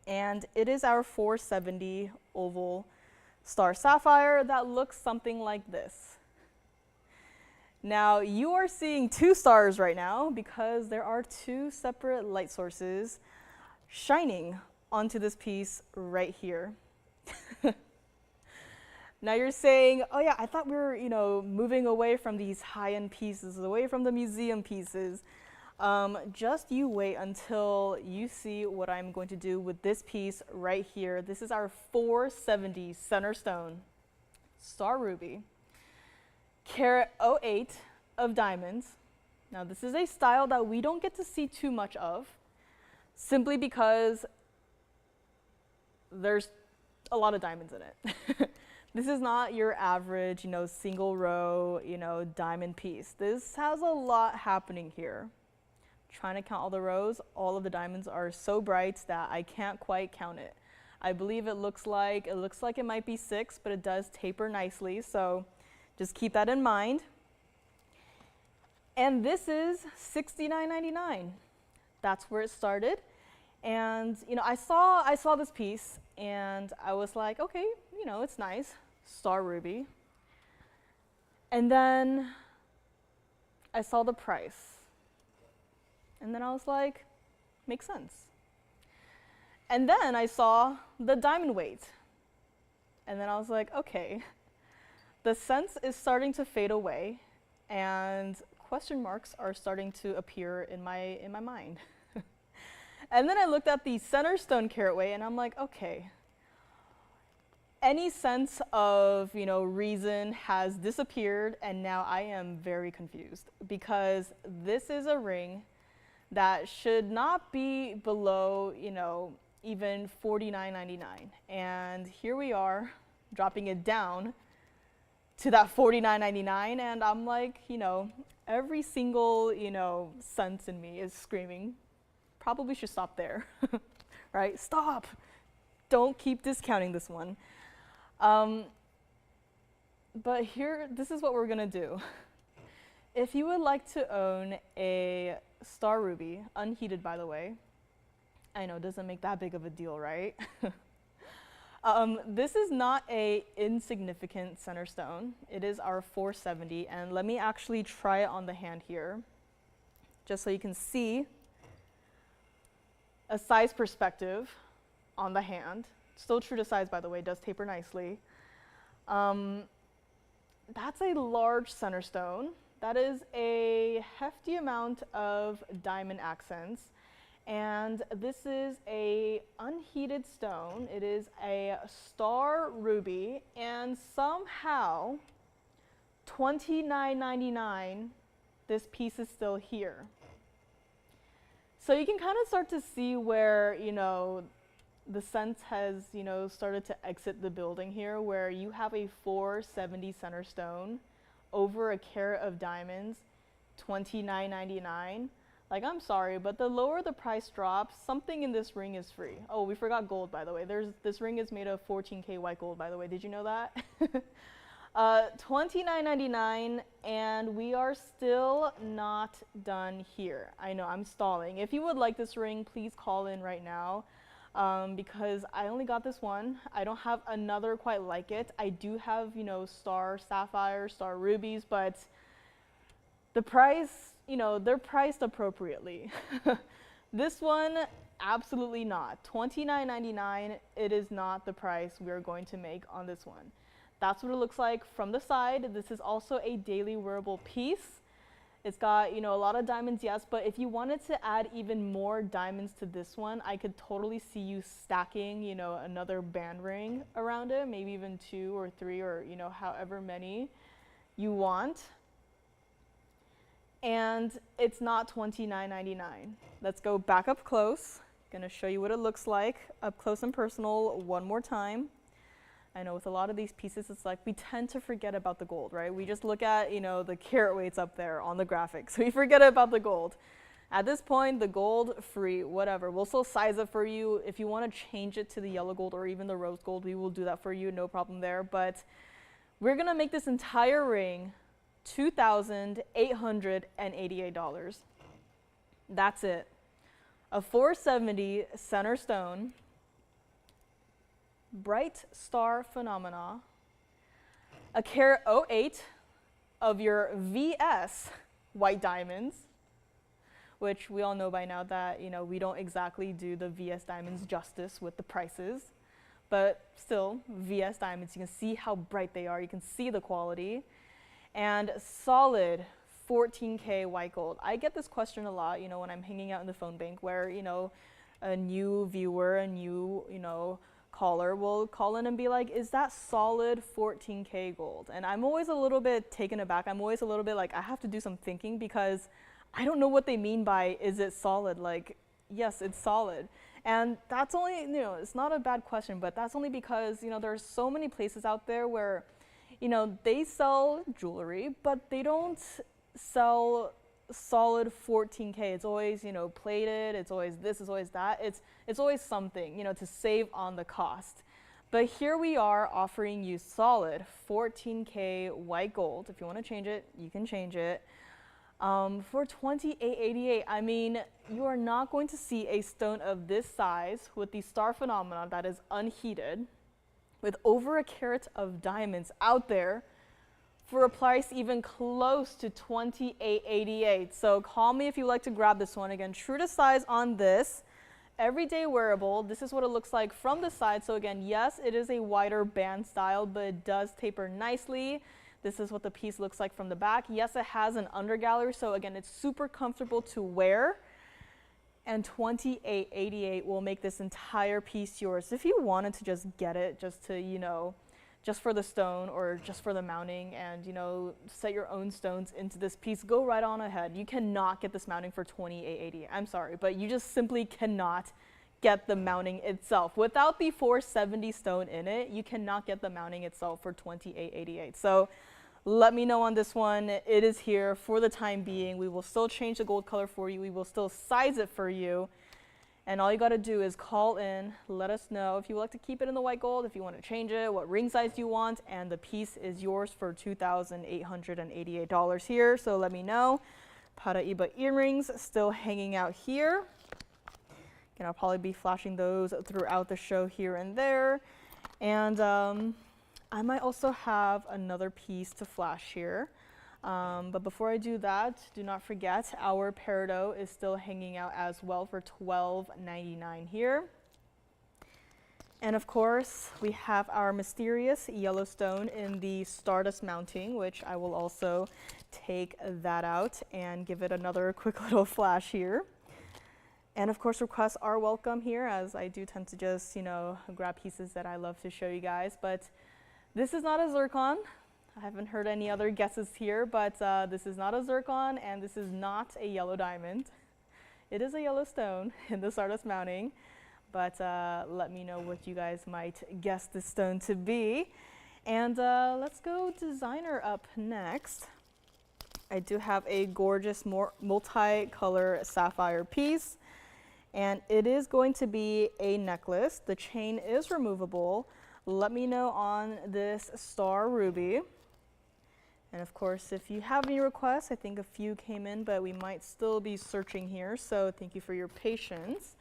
and it is our 470 oval star sapphire that looks something like this. Now, you are seeing two stars right now because there are two separate light sources shining onto this piece right here. Now you're saying, oh yeah, I thought we were, moving away from these high-end pieces, away from the museum pieces. Just you wait until you see what I'm going to do with this piece right here. This is our 470 center stone, star ruby, carat 08 of diamonds. Now this is a style that we don't get to see too much of, simply because there's a lot of diamonds in it. This is not your average, single row, diamond piece. This has a lot happening here. Trying to count all the rows, all of the diamonds are so bright that I can't quite count it. I believe it looks like it might be 6, but it does taper nicely, so just keep that in mind. And this is $69.99. That's where it started. And I saw this piece and I was like, okay, it's nice, star ruby. And then I saw the price. And then I was like, makes sense. And then I saw the diamond weight. And then I was like, okay, the sense is starting to fade away. And question marks are starting to appear in my mind. And then I looked at the center stone carat weight, and I'm like, okay, any sense of, reason has disappeared, and now I am very confused because this is a ring that should not be below, even $49.99. And here we are dropping it down to that $49.99, and I'm like, every single, sense in me is screaming, probably should stop there, right? Stop. Don't keep discounting this one. But here, this is what we're gonna do. If you would like to own a star ruby, unheated by the way, I know it doesn't make that big of a deal, right? This is not a insignificant center stone. It is our 470, and let me actually try it on the hand here, just so you can see a size perspective on the hand. Still true to size, by the way, does taper nicely. That's a large center stone. That is a hefty amount of diamond accents. And this is a unheated stone. It is a star ruby, and somehow $29.99, this piece is still here. So you can kind of start to see where, the sense has, started to exit the building here, where you have a 470 center stone over a carat of diamonds, $29.99. Like, I'm sorry, but the lower the price drops, something in this ring is free. Oh, we forgot gold, by the way. This ring is made of 14K white gold, by the way. Did you know that? $29.99, and we are still not done here. I know, I'm stalling. If you would like this ring, please call in right now, because I only got this one. I don't have another quite like it. I do have, star sapphire, star rubies, but the price, they're priced appropriately. This one, absolutely not. $29.99, it is not the price we are going to make on this one. That's what it looks like from the side. This is also a daily wearable piece. It's got, a lot of diamonds, yes, but if you wanted to add even more diamonds to this one, I could totally see you stacking, another band ring around it, maybe even 2 or 3 or, however many you want. And it's not $29.99. Let's go back up close. Gonna show you what it looks like up close and personal one more time. I know with a lot of these pieces, it's like we tend to forget about the gold, right? We just look at, the carat weights up there on the graphic, so we forget about the gold. At this point, the gold, free, whatever. We'll still size it for you. If you want to change it to the yellow gold or even the rose gold, we will do that for you, no problem there. But we're gonna make this entire ring $2,888. That's it. A 470 center stone, bright star phenomena, a carat 08 of your VS white diamonds, which we all know by now that, we don't exactly do the VS diamonds justice with the prices, but still, VS diamonds, you can see how bright they are, you can see the quality, and solid 14K white gold. I get this question a lot, when I'm hanging out in the phone bank where, a new viewer, a new, caller will call in and be like, is that solid 14K gold? And I'm always a little bit taken aback. I'm always a little bit like, I have to do some thinking because I don't know what they mean by, is it solid? Like, yes, it's solid. And that's only, it's not a bad question, but that's only because, there's so many places out there where, they sell jewelry, but they don't sell solid 14K. It's always, plated, it's always this, it's always that. It's always something, to save on the cost. But here we are offering you solid 14K white gold. If you want to change it, you can change it. For $28.88, I mean, you are not going to see a stone of this size with the star phenomenon that is unheated, with over a carat of diamonds out there for a price even close to $28.88. So call me if you like to grab this one. Again, true to size on this. Everyday wearable. This is what it looks like from the side. So again, yes, it is a wider band style, but it does taper nicely. This is what the piece looks like from the back. Yes, it has an undergallery, so again, it's super comfortable to wear. And $28.88 will make this entire piece yours. If you wanted to just get it, just to, you know, just for the stone or just for the mounting and, you know, set your own stones into this piece, go right on ahead. You cannot get this mounting for $28.88. I'm sorry, but you just simply cannot get the mounting itself. Without the 470 stone in it, you cannot get the mounting itself for $28.88. So let me know on this one. It is here for the time being. We will still change the gold color for you. We will still size it for you. And all you got to do is call in, let us know if you would like to keep it in the white gold, if you want to change it, what ring size you want, and the piece is yours for $2,888 here. So let me know. Paraiba earrings still hanging out here. And I'll probably be flashing those throughout the show here and there. And I might also have another piece to flash here. But before I do that, do not forget our peridot is still hanging out as well for $12.99 here. And of course, we have our mysterious yellow stone in the Stardust mounting, which I will also take that out and give it another quick little flash here. And of course, requests are welcome here, as I do tend to just, you know, grab pieces that I love to show you guys. But this is not a zircon. I haven't heard any other guesses here, but this is not a zircon, and this is not a yellow diamond. It is a yellow stone in the Stardust mounting, but let me know what you guys might guess this stone to be. And let's go designer up next. I do have a gorgeous multi-color sapphire piece, and it is going to be a necklace. The chain is removable. Let me know on this star ruby. And of course, if you have any requests, I think a few came in, but we might still be searching here, so thank you for your patience.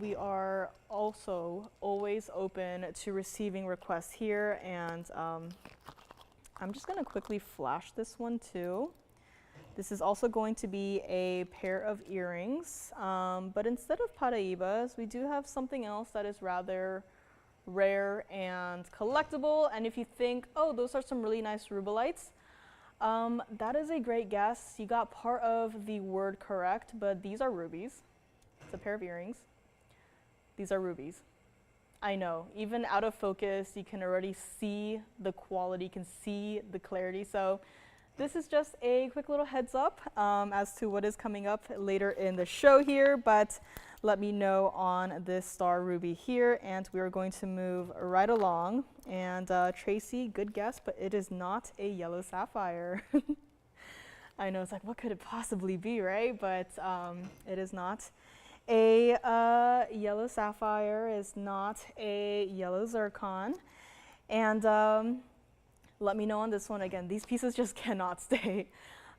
We are also always open to receiving requests here, and I'm just going to quickly flash this one too. This is also going to be a pair of earrings, but instead of paraibas, we do have something else that is rather rare and collectible. And if you think, oh, those are some really nice rubelites, that is a great guess. You got part of the word correct, but these are rubies. It's a pair of earrings. These are rubies. I know, even out of focus, you can already see the quality, you can see the clarity. So this is just a quick little heads up as to what is coming up later in the show here, but let me know on this star ruby here, and we are going to move right along. And Tracy, good guess, but it is not a yellow sapphire. I know, it's like, what could it possibly be, right? But it is not a yellow sapphire, is not a yellow zircon. And let me know on this one. Again, these pieces just cannot stay.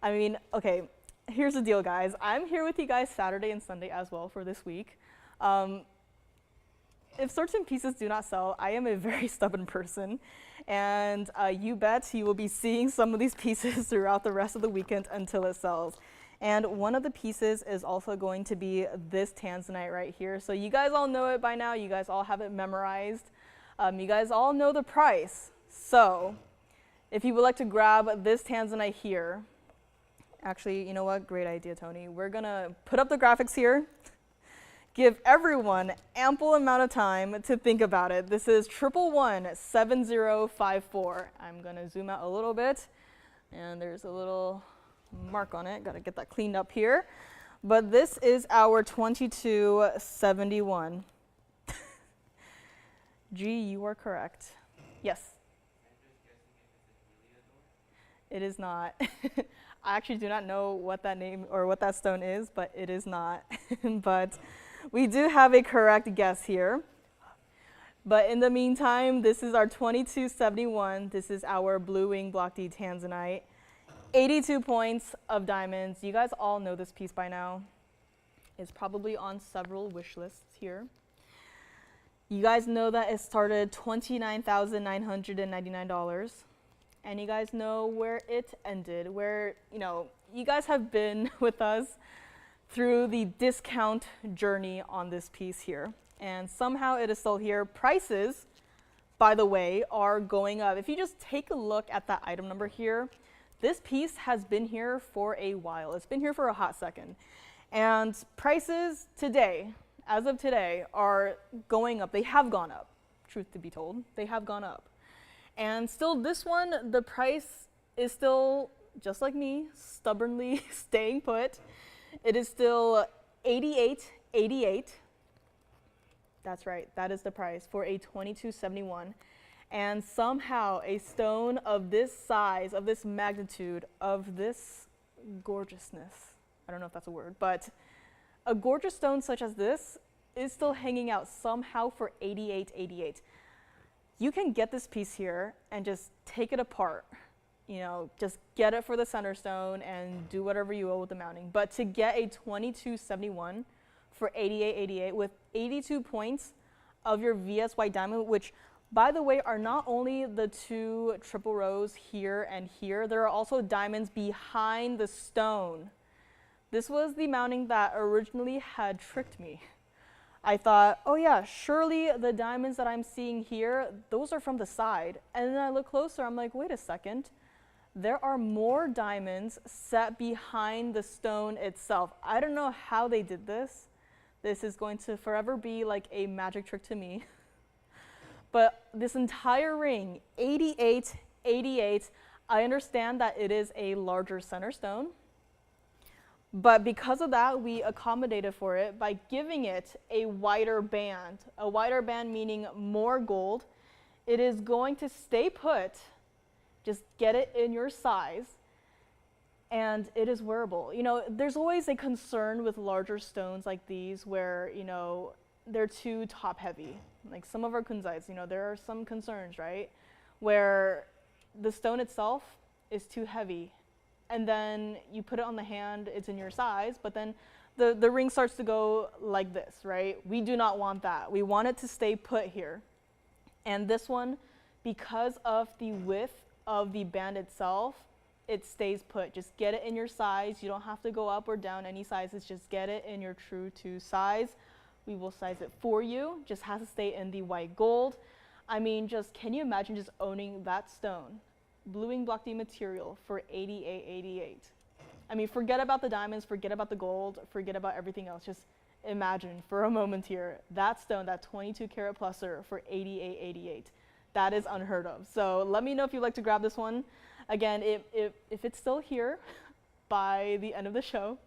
I mean, okay, here's the deal, guys. I'm here with you guys Saturday and Sunday as well for this week. If certain pieces do not sell, I am a very stubborn person. And you bet you will be seeing some of these pieces throughout the rest of the weekend until it sells. And one of the pieces is also going to be this tanzanite right here. So you guys all know it by now. You guys all have it memorized. You guys all know the price. So if you would like to grab this tanzanite here, actually, you know what? Great idea, Tony. We're going to put up the graphics here. Give everyone ample amount of time to think about it. This is 1117054. I'm going to zoom out a little bit, and there's a little mark on it. Got to get that cleaned up here. But this is our 2271. G, you are correct. Yes. It is not. I actually do not know what that name or what that stone is, but it is not. But we do have a correct guess here. But in the meantime, this is our 2271. This is our Blue Wing Block D Tanzanite. 82 points of diamonds. You guys all know this piece by now. It's probably on several wish lists here. You guys know that it started $29,999. And you guys know where it ended, where, you know, you guys have been with us through the discount journey on this piece here. And somehow it is still here. Prices by the way, are going up. If you just take a look at that item number here, this piece has been here for a while. It's been here for a hot second. And prices today, as of today, are going up. They have gone up, truth to be told. They have gone up. And still this one, the price is still, just like me, stubbornly staying put. It is still $88.88. That's right, that is the price for a 2271. And somehow a stone of this size, of this magnitude, of this gorgeousness, I don't know if that's a word, but a gorgeous stone such as this is still hanging out somehow for $88.88. You can get this piece here and just take it apart, you know, just get it for the center stone and do whatever you will with the mounting. But to get a 2271 for $88.88 with 82 points of your VS white diamond, which by the way are not only the two triple rows here and here, there are also diamonds behind the stone. This was the mounting that originally had tricked me. I thought, oh yeah, surely the diamonds that I'm seeing here, those are from the side. And then I look closer, I'm like, wait a second. There are more diamonds set behind the stone itself. I don't know how they did this. This is going to forever be like a magic trick to me. But this entire ring, $88.88, I understand that it is a larger center stone. But because of that, we accommodated for it by giving it a wider band. A wider band meaning more gold. It is going to stay put. Just get it in your size. And it is wearable. You know, there's always a concern with larger stones like these where, you know, they're too top heavy. Like some of our kunzais, you know, there are some concerns, right? Where the stone itself is too heavy. And then you put it on the hand, it's in your size, but then the ring starts to go like this, right? We do not want that. We want it to stay put here. And this one, because of the width of the band itself, it stays put. Just get it in your size. You don't have to go up or down any sizes. Just get it in your true to size. We will size it for you. Just has to stay in the white gold. I mean, just can you imagine just owning that stone, bluing block D material for $88.88? I mean, forget about the diamonds, forget about the gold, forget about everything else. Just imagine for a moment here, that stone, that 22 karat pluser for $88.88. That is unheard of. So let me know if you'd like to grab this one. Again, if it's still here by the end of the show,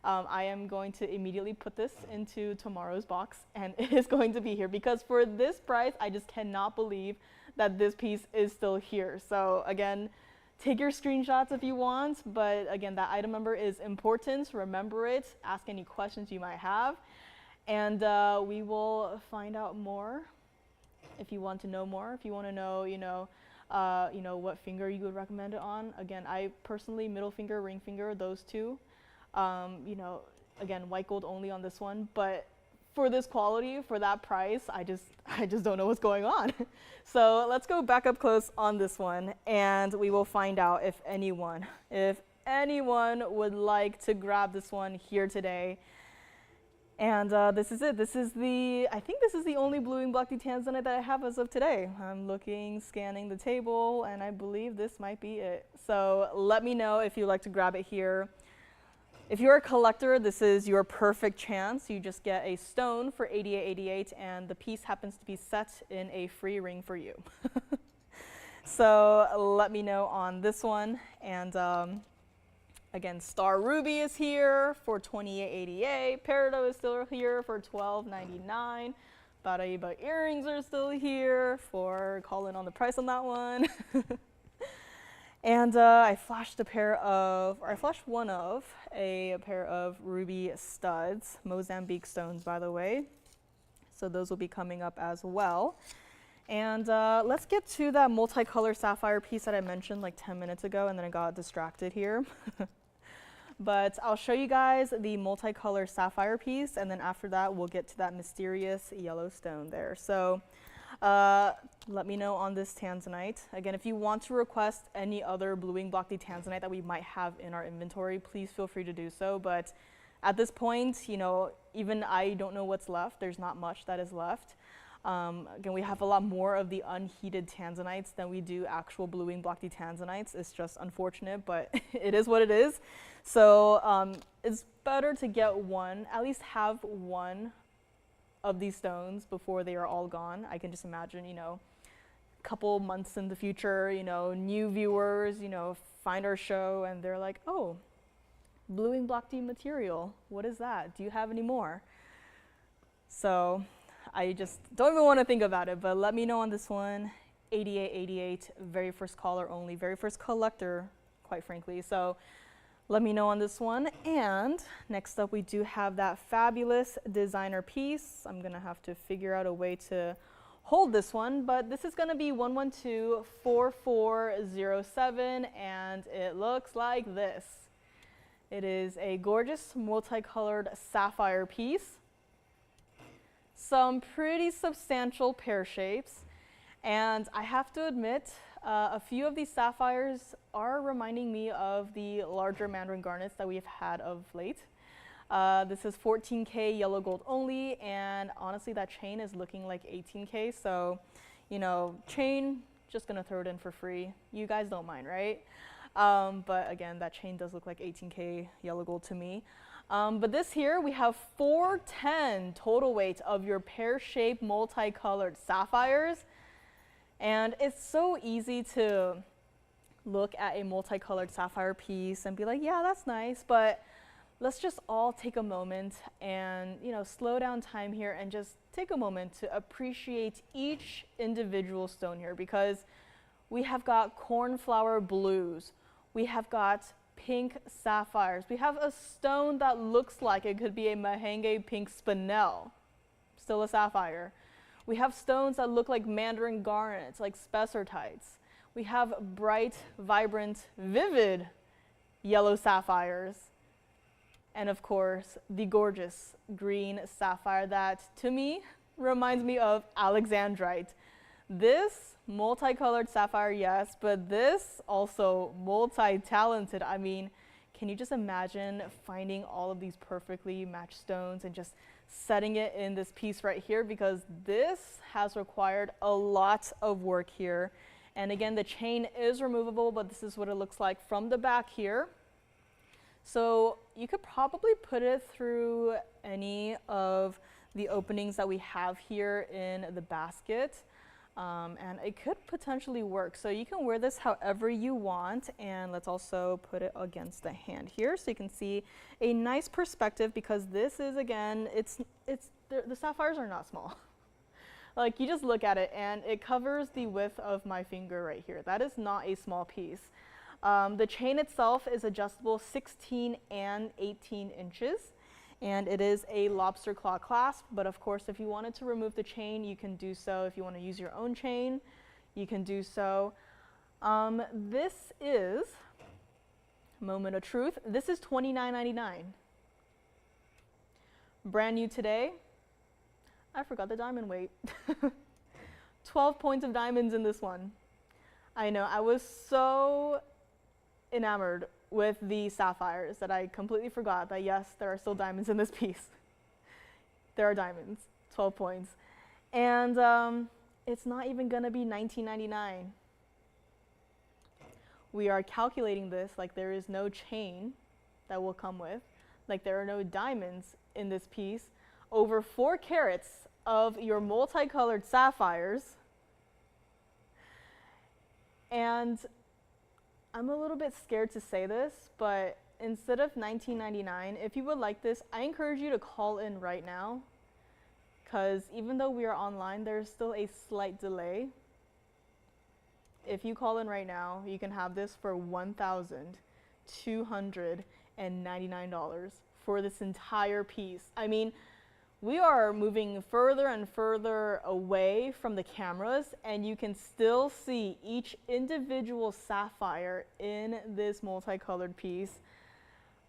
I am going to immediately put this into tomorrow's box, and it is going to be here because for this price, I just cannot believe that this piece is still here. So again, take your screenshots if you want, but again, that item number is important. Remember it, ask any questions you might have, and we will find out more if you want to know more. If you want to know, you know, what finger you would recommend it on. Again, I personally, middle finger, ring finger, those two. You know, again, white gold only on this one, but for this quality, for that price, I just don't know what's going on. So let's go back up close on this one, and we will find out if anyone would like to grab this one here today. And this is it. I think this is the only bluing block D tanzanite that I have as of today. I'm looking, scanning the table, and I believe this might be it. So let me know if you'd like to grab it here. If you're a collector, this is your perfect chance. You just get a stone for $88.88, and the piece happens to be set in a free ring for you. So let me know on this one. And again, Star Ruby is here for $28.88. Peridot is still here for $12.99. Paraiba earrings are still here for calling on the price on that one. And I flashed one of a pair of ruby studs, Mozambique stones, by the way. So those will be coming up as well. And let's get to that multicolor sapphire piece that I mentioned like 10 minutes ago, and then I got distracted here. But I'll show you guys the multicolor sapphire piece, and then after that, we'll get to that mysterious yellow stone there. So let me know on this tanzanite. Again, if you want to request any other bluing block D tanzanite that we might have in our inventory, please feel free to do so. But at this point, you know, even I don't know what's left. There's not much that is left. Again, we have a lot more of the unheated tanzanites than we do actual blue wing block D tanzanites. It's just unfortunate, but it is what it is. So it's better to get one, at least have one of these stones before they are all gone. I can just imagine, a couple months in the future, new viewers, find our show and they're like, oh, blue wing block D material, what is that? Do you have any more? So I just don't even want to think about it, but let me know on this one. 8888, very first caller only, very first collector, quite frankly. So let me know on this one. And next up, we do have that fabulous designer piece. I'm gonna have to figure out a way to hold this one, but this is gonna be 1124407, and it looks like this. It is a gorgeous multicolored sapphire piece. Some pretty substantial pear shapes, and I have to admit, a few of these sapphires are reminding me of the larger mandarin garnets that we have had of late. This is 14K yellow gold only, and honestly that chain is looking like 18K, so chain, just gonna throw it in for free. You guys don't mind, right? But again, that chain does look like 18K yellow gold to me. But this here, we have 410 total weight of your pear-shaped multicolored sapphires. And it's so easy to look at a multicolored sapphire piece and be like, yeah, that's nice, but let's just all take a moment and slow down time here and just take a moment to appreciate each individual stone here, because we have got cornflower blues, we have got pink sapphires, we have a stone that looks like it could be a Mahenge pink spinel, still a sapphire. We have stones that look like mandarin garnets, like spessartites. We have bright, vibrant, vivid yellow sapphires. And of course, the gorgeous green sapphire that, to me, reminds me of alexandrite. This multicolored sapphire, yes, but this also multi-talented. I mean, can you just imagine finding all of these perfectly matched stones and just setting it in this piece right here, because this has required a lot of work here. And again, the chain is removable, but this is what it looks like from the back here. So you could probably put it through any of the openings that we have here in the basket. And it could potentially work. So you can wear this however you want, and let's also put it against the hand here so you can see a nice perspective, because this is, again, the sapphires are not small. Like, you just look at it and it covers the width of my finger right here. That is not a small piece. The chain itself is adjustable 16 and 18 inches. And it is a lobster claw clasp, but of course, if you wanted to remove the chain, you can do so. If you want to use your own chain, you can do so. This is, moment of truth, this is $29.99. Brand new today. I forgot the diamond weight. 12 points of diamonds in this one. I know, I was so enamored with the sapphires that I completely forgot that yes, there are still diamonds in this piece. There are diamonds, 12 points. And it's not even gonna be $19.99. We are calculating this like there is no chain that will come with, like there are no diamonds in this piece. Over 4 carats of your multicolored sapphires. And I'm a little bit scared to say this, but instead of $19.99, if you would like this, I encourage you to call in right now, because even though we are online, there's still a slight delay. If you call in right now, you can have this for $1,299 for this entire piece. I mean, we are moving further and further away from the cameras, and you can still see each individual sapphire in this multicolored piece.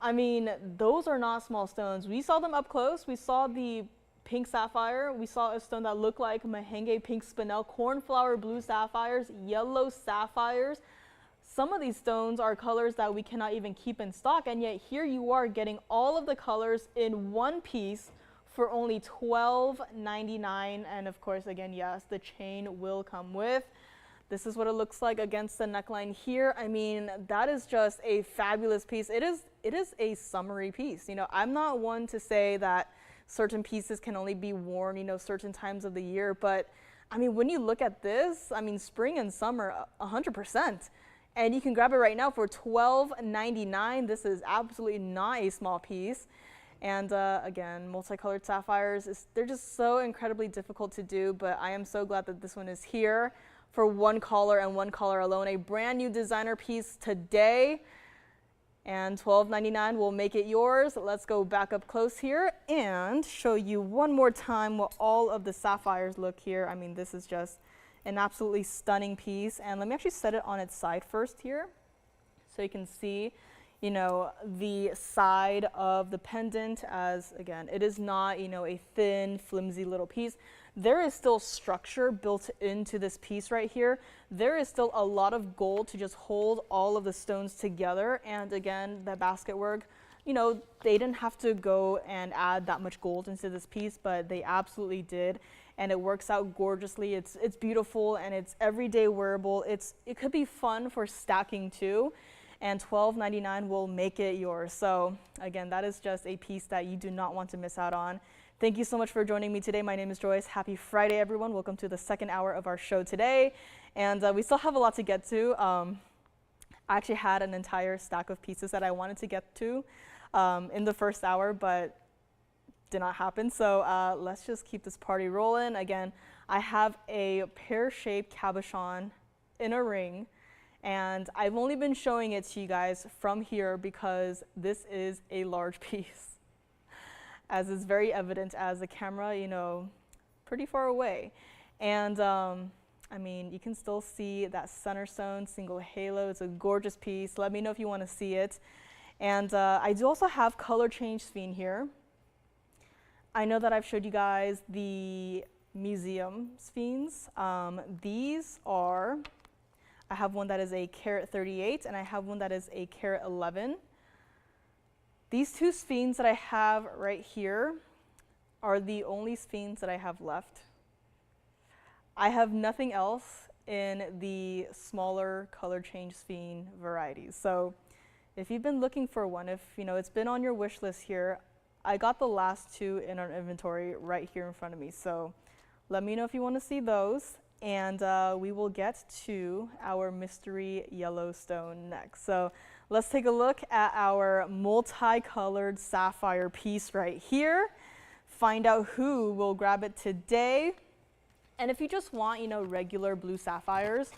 I mean, those are not small stones. We saw them up close. We saw the pink sapphire. We saw a stone that looked like Mahenge pink spinel, cornflower blue sapphires, yellow sapphires. Some of these stones are colors that we cannot even keep in stock, and yet here you are getting all of the colors in one piece for only $12.99. And of course, again, yes, the chain will come with. This is what it looks like against the neckline here. I mean, that is just a fabulous piece. It is a summery piece. You know, I'm not one to say that certain pieces can only be worn, you know, certain times of the year, but I mean, when you look at this, I mean, spring and summer, 100%. And you can grab it right now for $12.99. This is absolutely not a small piece. And again, multicolored sapphires, they're just so incredibly difficult to do, but I am so glad that this one is here for one color and one color alone. A brand new designer piece today, and $12.99 will make it yours. Let's go back up close here and show you one more time what all of the sapphires look here. I mean, this is just an absolutely stunning piece. And let me actually set it on its side first here so you can see, you know, the side of the pendant, as again, it is not, you know, a thin, flimsy little piece. There is still structure built into this piece right here. There is still a lot of gold to just hold all of the stones together. And again, the basket work, you know, they didn't have to go and add that much gold into this piece, but they absolutely did. And it works out gorgeously. It's beautiful and it's everyday wearable. It could be fun for stacking too. And $12.99 will make it yours. So again, that is just a piece that you do not want to miss out on. Thank you so much for joining me today. My name is Joyce. Happy Friday, everyone. Welcome to the second hour of our show today. And we still have a lot to get to. I actually had an entire stack of pieces that I wanted to get to in the first hour, but did not happen. So let's just keep this party rolling. Again, I have a pear-shaped cabochon in a ring. And I've only been showing it to you guys from here because this is a large piece, as is very evident as the camera, you know, pretty far away. And I mean, you can still see that center stone, single halo. It's a gorgeous piece. Let me know if you want to see it. And I do also have color change sphere here. I know that I've showed you guys the museum spheres. These are, I have one that is a carat 38 and I have one that is a carat 11. These two spheres that I have right here are the only spheres that I have left. I have nothing else in the smaller color change sphere varieties. So if you've been looking for one, if you know it's been on your wish list here, I got the last two in our inventory right here in front of me. So let me know if you want to see those. And we will get to our mystery yellow stone next. So let's take a look at our multicolored sapphire piece right here. Find out who will grab it today. And if you just want, you know, regular blue sapphires,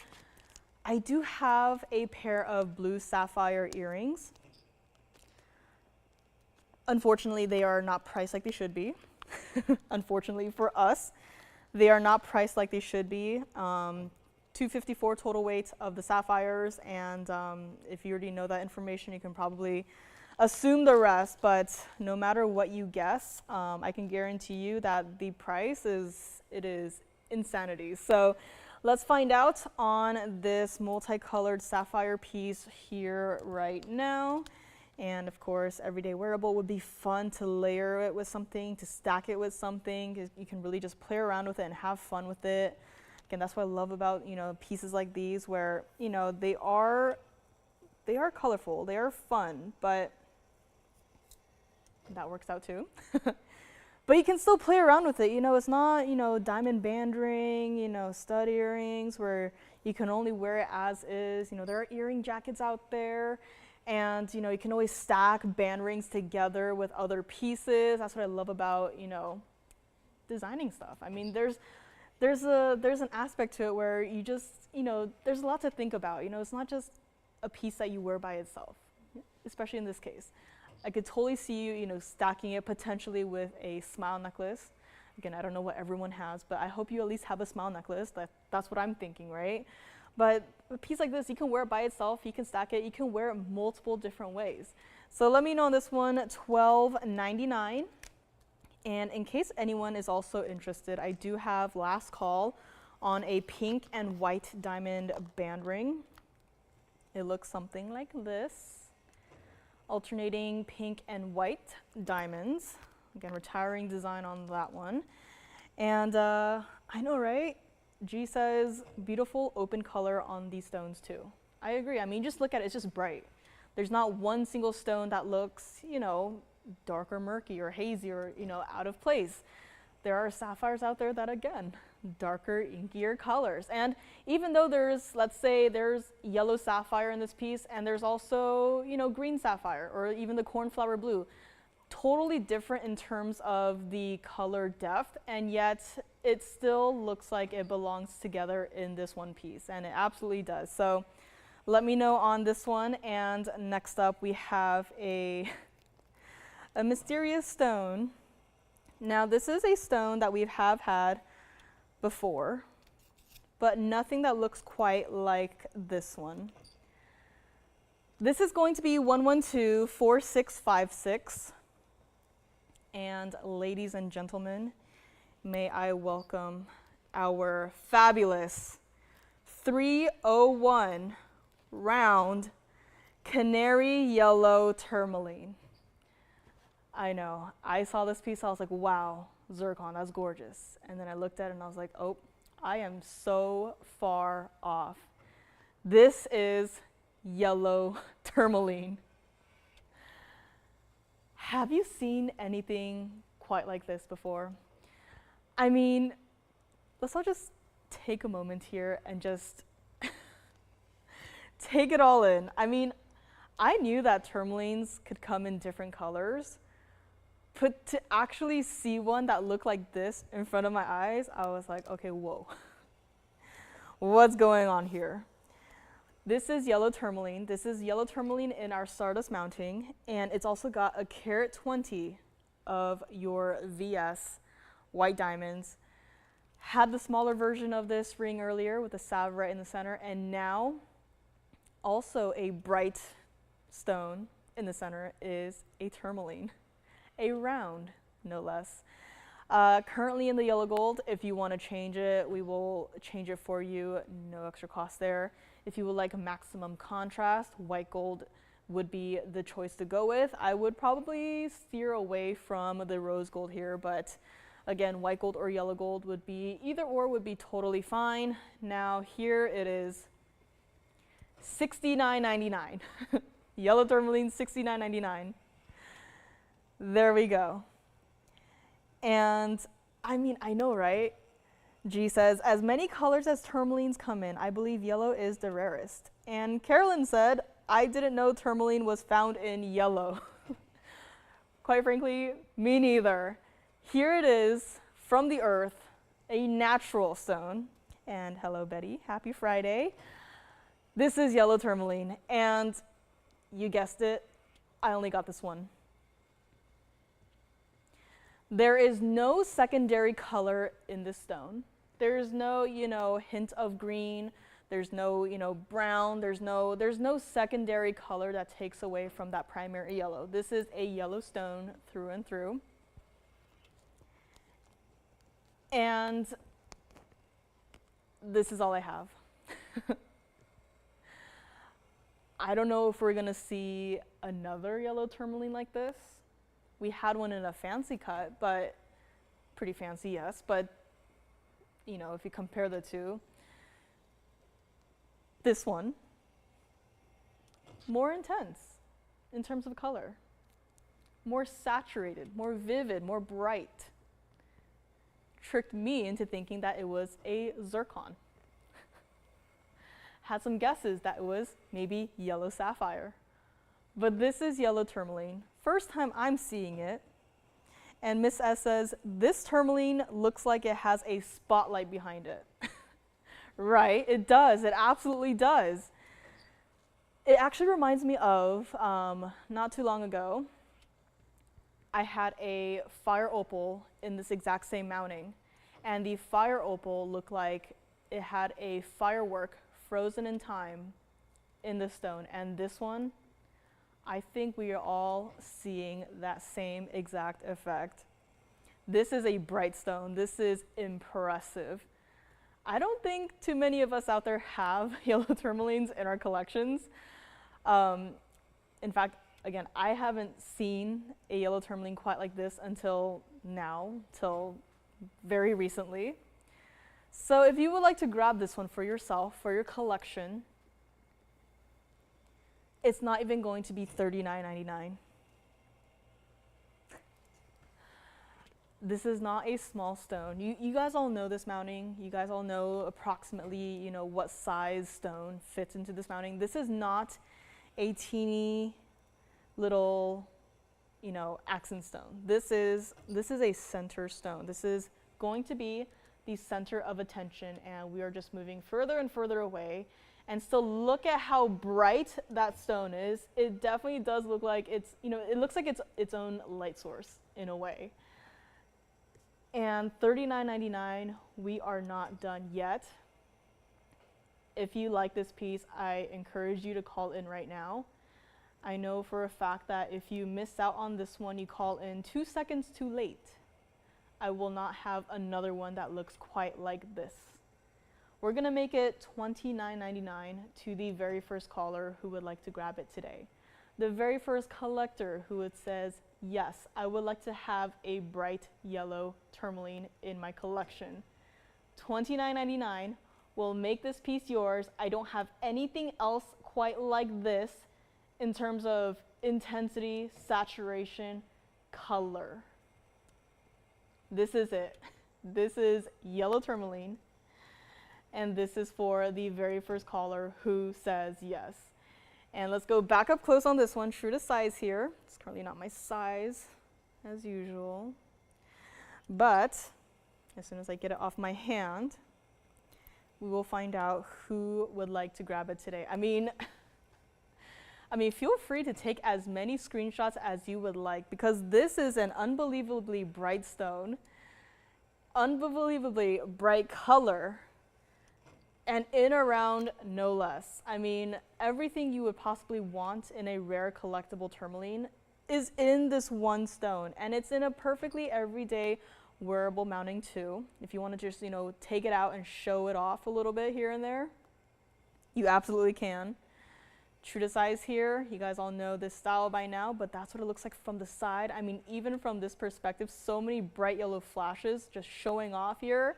I do have a pair of blue sapphire earrings. Unfortunately, they are not priced like they should be. Unfortunately for us. They are not priced like they should be. $254 total weight of the sapphires, and if you already know that information, you can probably assume the rest, but no matter what you guess, I can guarantee you that the price is insanity. So let's find out on this multicolored sapphire piece here right now. And of course, everyday wearable would be fun to layer it with something, to stack it with something. You can really just play around with it and have fun with it. Again, that's what I love about, you know, pieces like these where, you know, they are colorful, they are fun, but that works out too. But you can still play around with it. You know, it's not, you know, diamond band ring, you know, stud earrings where you can only wear it as is. You know, there are earring jackets out there. And, you know, you can always stack band rings together with other pieces. That's what I love about, you know, designing stuff. I mean, there's an aspect to it where you just, you know, there's a lot to think about. You know, it's not just a piece that you wear by itself, especially in this case. I could totally see you, you know, stacking it potentially with a smile necklace. Again, I don't know what everyone has, but I hope you at least have a smile necklace. That's what I'm thinking, right? But a piece like this, you can wear it by itself, you can stack it, you can wear it multiple different ways. So let me know on this one, $12.99. And in case anyone is also interested, I do have last call on a pink and white diamond band ring. It looks something like this. Alternating pink and white diamonds. Again, retiring design on that one. And I know, right? G says beautiful open color on these stones too. I agree. I mean, just look at it, it's just bright. There's not one single stone that looks, you know, dark or murky or hazy or, you know, out of place. There are sapphires out there that, again, darker, inkier colors. And even though there's, let's say there's yellow sapphire in this piece and there's also, you know, green sapphire or even the cornflower blue, totally different in terms of the color depth, and yet it still looks like it belongs together in this one piece, and it absolutely does. So let me know on this one. And next up we have a mysterious stone. Now this is a stone that we have had before, but nothing that looks quite like this one. This is going to be 1124656. And ladies and gentlemen, may I welcome our fabulous 301 round canary yellow tourmaline. I know, I saw this piece, I was like, wow, zircon, that's gorgeous. And then I looked at it and I was like, oh, I am so far off. This is yellow tourmaline. Have you seen anything quite like this before? I mean, let's all just take a moment here and just take it all in. I mean, I knew that tourmalines could come in different colors, but to actually see one that looked like this in front of my eyes, I was like, okay, whoa. What's going on here? This is yellow tourmaline. This is yellow tourmaline in our Stardust mounting, and it's also got a carat 20 of your VS white diamonds. Had the smaller version of this ring earlier with the salve right in the center, and now also a bright stone in the center is a tourmaline, a round, no less. Currently in the yellow gold. If you want to change it, we will change it for you, no extra cost there. If you would like maximum contrast, white gold would be the choice to go with. I would probably steer away from the rose gold here, but again, white gold or yellow gold would be, either or would be totally fine. Now here it is $69.99. Yellow tourmaline, $69.99. There we go. And I mean, I know, right? G says, as many colors as tourmalines come in, I believe yellow is the rarest. And Carolyn said, I didn't know tourmaline was found in yellow. Quite frankly, me neither. Here it is from the earth, a natural stone. And hello, Betty, happy Friday. This is yellow tourmaline, and you guessed it, I only got this one. There is no secondary color in this stone. There's no, hint of green. There's no, brown. There's no secondary color that takes away from that primary yellow. This is a yellow stone through and through. And this is all I have. I don't know if we're gonna see another yellow tourmaline like this. We had one in a fancy cut, but pretty fancy, yes. But if you compare the two, this one, more intense in terms of color, more saturated, more vivid, more bright. Tricked me into thinking that it was a zircon. Had some guesses that it was maybe yellow sapphire. But this is yellow tourmaline. First time I'm seeing it. And Miss S says, this tourmaline looks like it has a spotlight behind it. Right, it does, it absolutely does. It actually reminds me of, not too long ago, I had a fire opal in this exact same mounting. And the fire opal looked like it had a firework frozen in time in the stone. And this one, I think we are all seeing that same exact effect. This is a bright stone. This is impressive. I don't think too many of us out there have yellow tourmalines in our collections. In fact, Again, I haven't seen a yellow tourmaline quite like this until now, till very recently. So if you would like to grab this one for yourself, for your collection, it's not even going to be $39.99. This is not a small stone. You guys all know this mounting. You guys all know approximately, you know, what size stone fits into this mounting. This is not a teeny little, you know, accent stone. This is a center stone. This is going to be the center of attention, and we are just moving further and further away. And still look at how bright that stone is. It definitely does look like it's, you know, it looks like it's its own light source in a way. And $39.99, we are not done yet. If you like this piece, I encourage you to call in right now. I know for a fact that if you miss out on this one, you call in 2 seconds too late, I will not have another one that looks quite like this. We're gonna make it $29.99 to the very first caller who would like to grab it today. The very first collector who it says, yes, I would like to have a bright yellow tourmaline in my collection. $29.99 will make this piece yours. I don't have anything else quite like this in terms of intensity, saturation, color. This is it. This is yellow tourmaline, and this is for the very first caller who says yes. And let's go back up close on this one, true to size here. It's currently not my size, as usual. But as soon as I get it off my hand, we will find out who would like to grab it today. I mean, feel free to take as many screenshots as you would like, because this is an unbelievably bright stone, unbelievably bright color, and in around no less. I mean, everything you would possibly want in a rare collectible tourmaline is in this one stone, and it's in a perfectly everyday wearable mounting too. If you want to just, you know, take it out and show it off a little bit here and there, you absolutely can. True to size here, you guys all know this style by now, but that's what it looks like from the side. I mean, even from this perspective, so many bright yellow flashes just showing off here.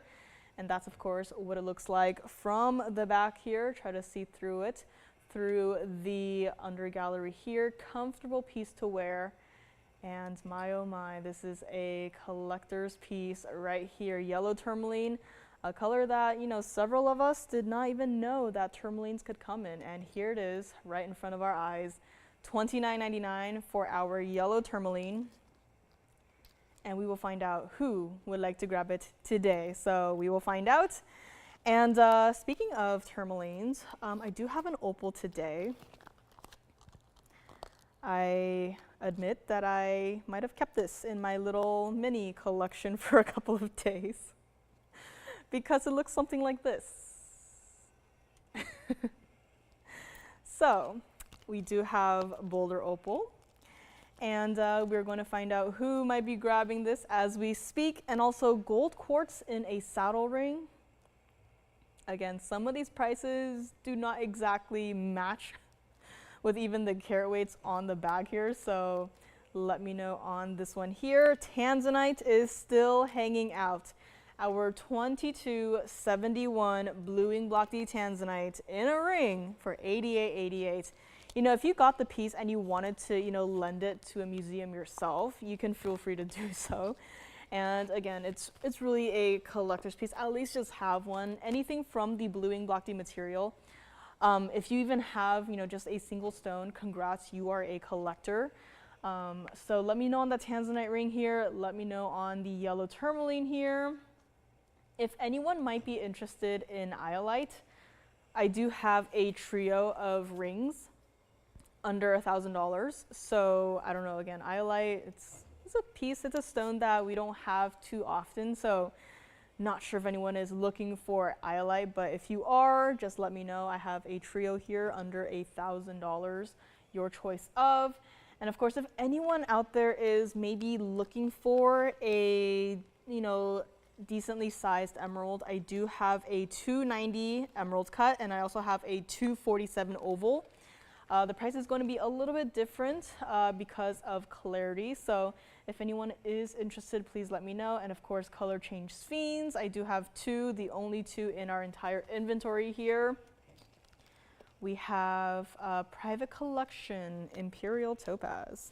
And that's, of course, what it looks like from the back here. Try to see through it, through the under gallery here. Comfortable piece to wear. And my, oh my, this is a collector's piece right here. Yellow tourmaline, a color that, you know, several of us did not even know that tourmalines could come in. And here it is, right in front of our eyes. $29.99 for our yellow tourmaline. And we will find out who would like to grab it today. So we will find out. And speaking of tourmalines, I do have an opal today. I admit that I might have kept this in my little mini collection for a couple of days because it looks something like this. So we do have Boulder Opal. And we're going to find out who might be grabbing this as we speak. And also gold quartz in a saddle ring. Again, some of these prices do not exactly match with even the carat weights on the bag here. So let me know on this one here. Tanzanite is still hanging out. Our 2271 Blue Wing Block D Tanzanite in a ring for $88.88. You know, if you got the piece and you wanted to, you know, lend it to a museum yourself, you can feel free to do so. And again, it's really a collector's piece. At least just have one. Anything from the Blue Wing Block D material. If you even have, you know, just a single stone, congrats, you are a collector. So let me know on the Tanzanite ring here. Let me know on the yellow tourmaline here. If anyone might be interested in iolite, I do have a trio of rings under $1,000. So I don't know, again, iolite, it's a piece, it's a stone that we don't have too often. So not sure if anyone is looking for iolite, but if you are, just let me know. I have a trio here under $1,000, your choice of. And of course, if anyone out there is maybe looking for a, you know, decently sized emerald, I do have a 290 emerald cut, and I also have a 247 oval. The price is going to be a little bit different because of clarity. So if anyone is interested, please let me know. And of course, color change sphenes. I do have two, the only two in our entire inventory here. We have Private Collection Imperial Topaz.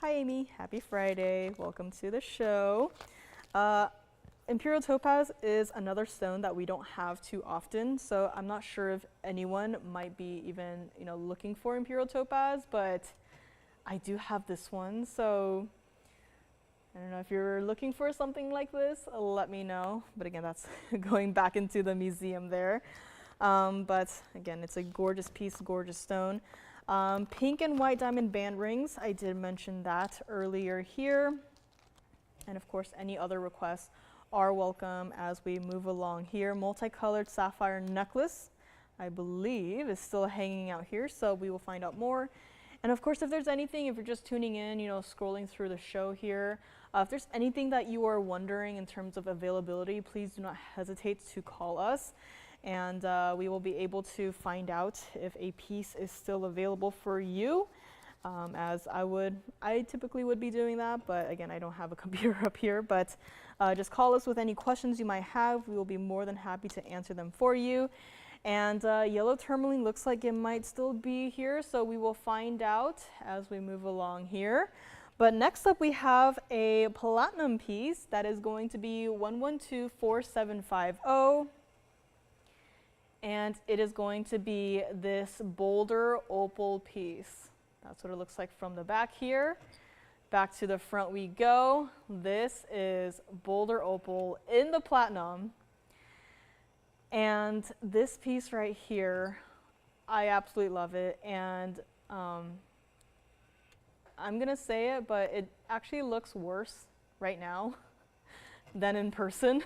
Hi, Amy. Happy Friday. Welcome to the show. Imperial Topaz is another stone that we don't have too often, so I'm not sure if anyone might be even, looking for Imperial Topaz, but I do have this one, so I don't know if you're looking for something like this, let me know. But again, that's going back into the museum there. But again, it's a gorgeous piece, gorgeous stone. Pink and white diamond band rings, I did mention that earlier here. And of course, any other requests are welcome as we move along here. Multicolored sapphire necklace, I believe, is still hanging out here, so we will find out more. And of course, if there's anything, if you're just tuning in, scrolling through the show here, if there's anything that you are wondering in terms of availability, please do not hesitate to call us. And we will be able to find out if a piece is still available for you. As I typically would be doing that, but again, I don't have a computer up here, but just call us with any questions you might have. We will be more than happy to answer them for you. And yellow tourmaline looks like it might still be here, so we will find out as we move along here. But next up, we have a platinum piece that is going to be 1124750. And it is going to be this boulder opal piece. That's what it looks like from the back here. Back to the front we go. This is boulder opal in the platinum. And this piece right here, I absolutely love it. And I'm gonna say it, but it actually looks worse right now than in person.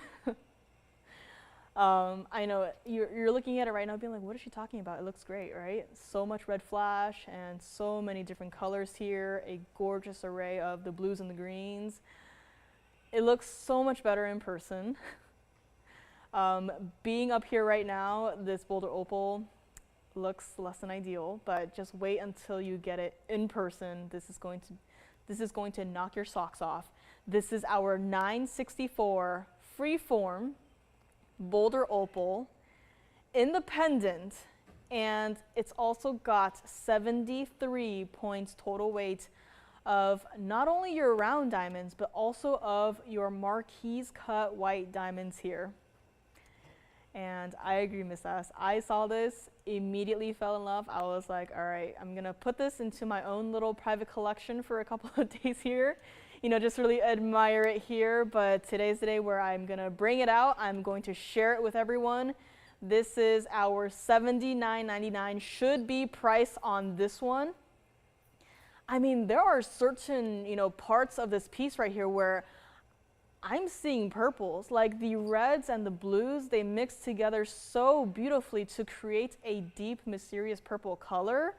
I know you're looking at it right now being like, what is she talking about? It looks great, right? So much red flash and so many different colors here, a gorgeous array of the blues and the greens. It looks so much better in person. Being up here right now, this boulder opal looks less than ideal, but just wait until you get it in person. This is going to knock your socks off. This is our 964 freeform boulder opal in the pendant, and it's also got 73 points total weight of not only your round diamonds, but also of your marquise cut white diamonds here. And I agree, Miss S. I saw this, immediately fell in love. I was like, all right, I'm gonna put this into my own little private collection for a couple of days here. Just really admire it here, but today's the day where I'm gonna bring it out. I'm going to share it with everyone. This is our $79.99 should be price on this one. I mean, there are certain, parts of this piece right here where I'm seeing purples, like the reds and the blues, they mix together so beautifully to create a deep, mysterious purple color.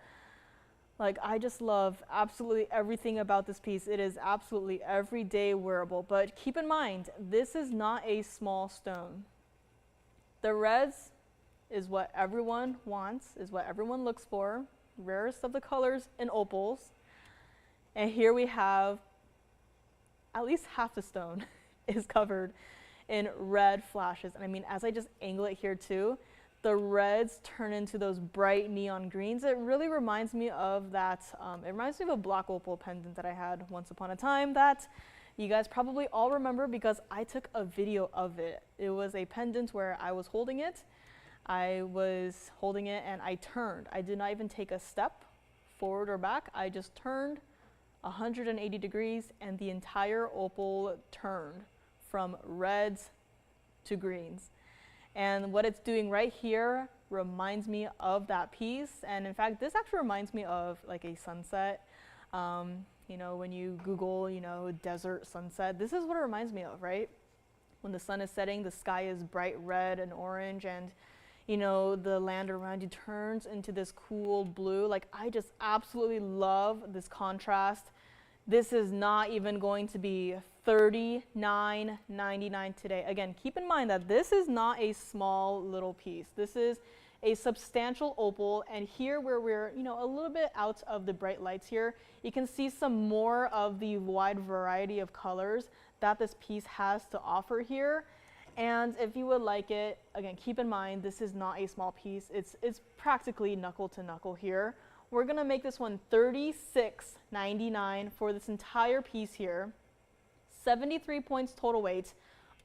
Like, I just love absolutely everything about this piece. It is absolutely everyday wearable, but keep in mind, this is not a small stone. The reds is what everyone wants, is what everyone looks for, rarest of the colors in opals. And here we have at least half the stone is covered in red flashes. And I mean, as I just angle it here too, the reds turn into those bright neon greens. It really reminds me of that, it reminds me of a black opal pendant that I had once upon a time that you guys probably all remember because I took a video of it. It was a pendant where I was holding it. I was holding it and I turned. I did not even take a step forward or back. I just turned 180 degrees and the entire opal turned from reds to greens. And what it's doing right here reminds me of that piece. And in fact, this actually reminds me of like a sunset. When you Google, desert sunset, this is what it reminds me of, right? When the sun is setting, the sky is bright red and orange, and the land around you turns into this cool blue. Like, I just absolutely love this contrast. This is not even going to be $39.99 today. Again, keep in mind that this is not a small little piece. This is a substantial opal. And here where we're, a little bit out of the bright lights here, you can see some more of the wide variety of colors that this piece has to offer here. And if you would like it, again, keep in mind, this is not a small piece. It's practically knuckle to knuckle here. We're gonna make this one $36.99 for this entire piece here. 73 points total weight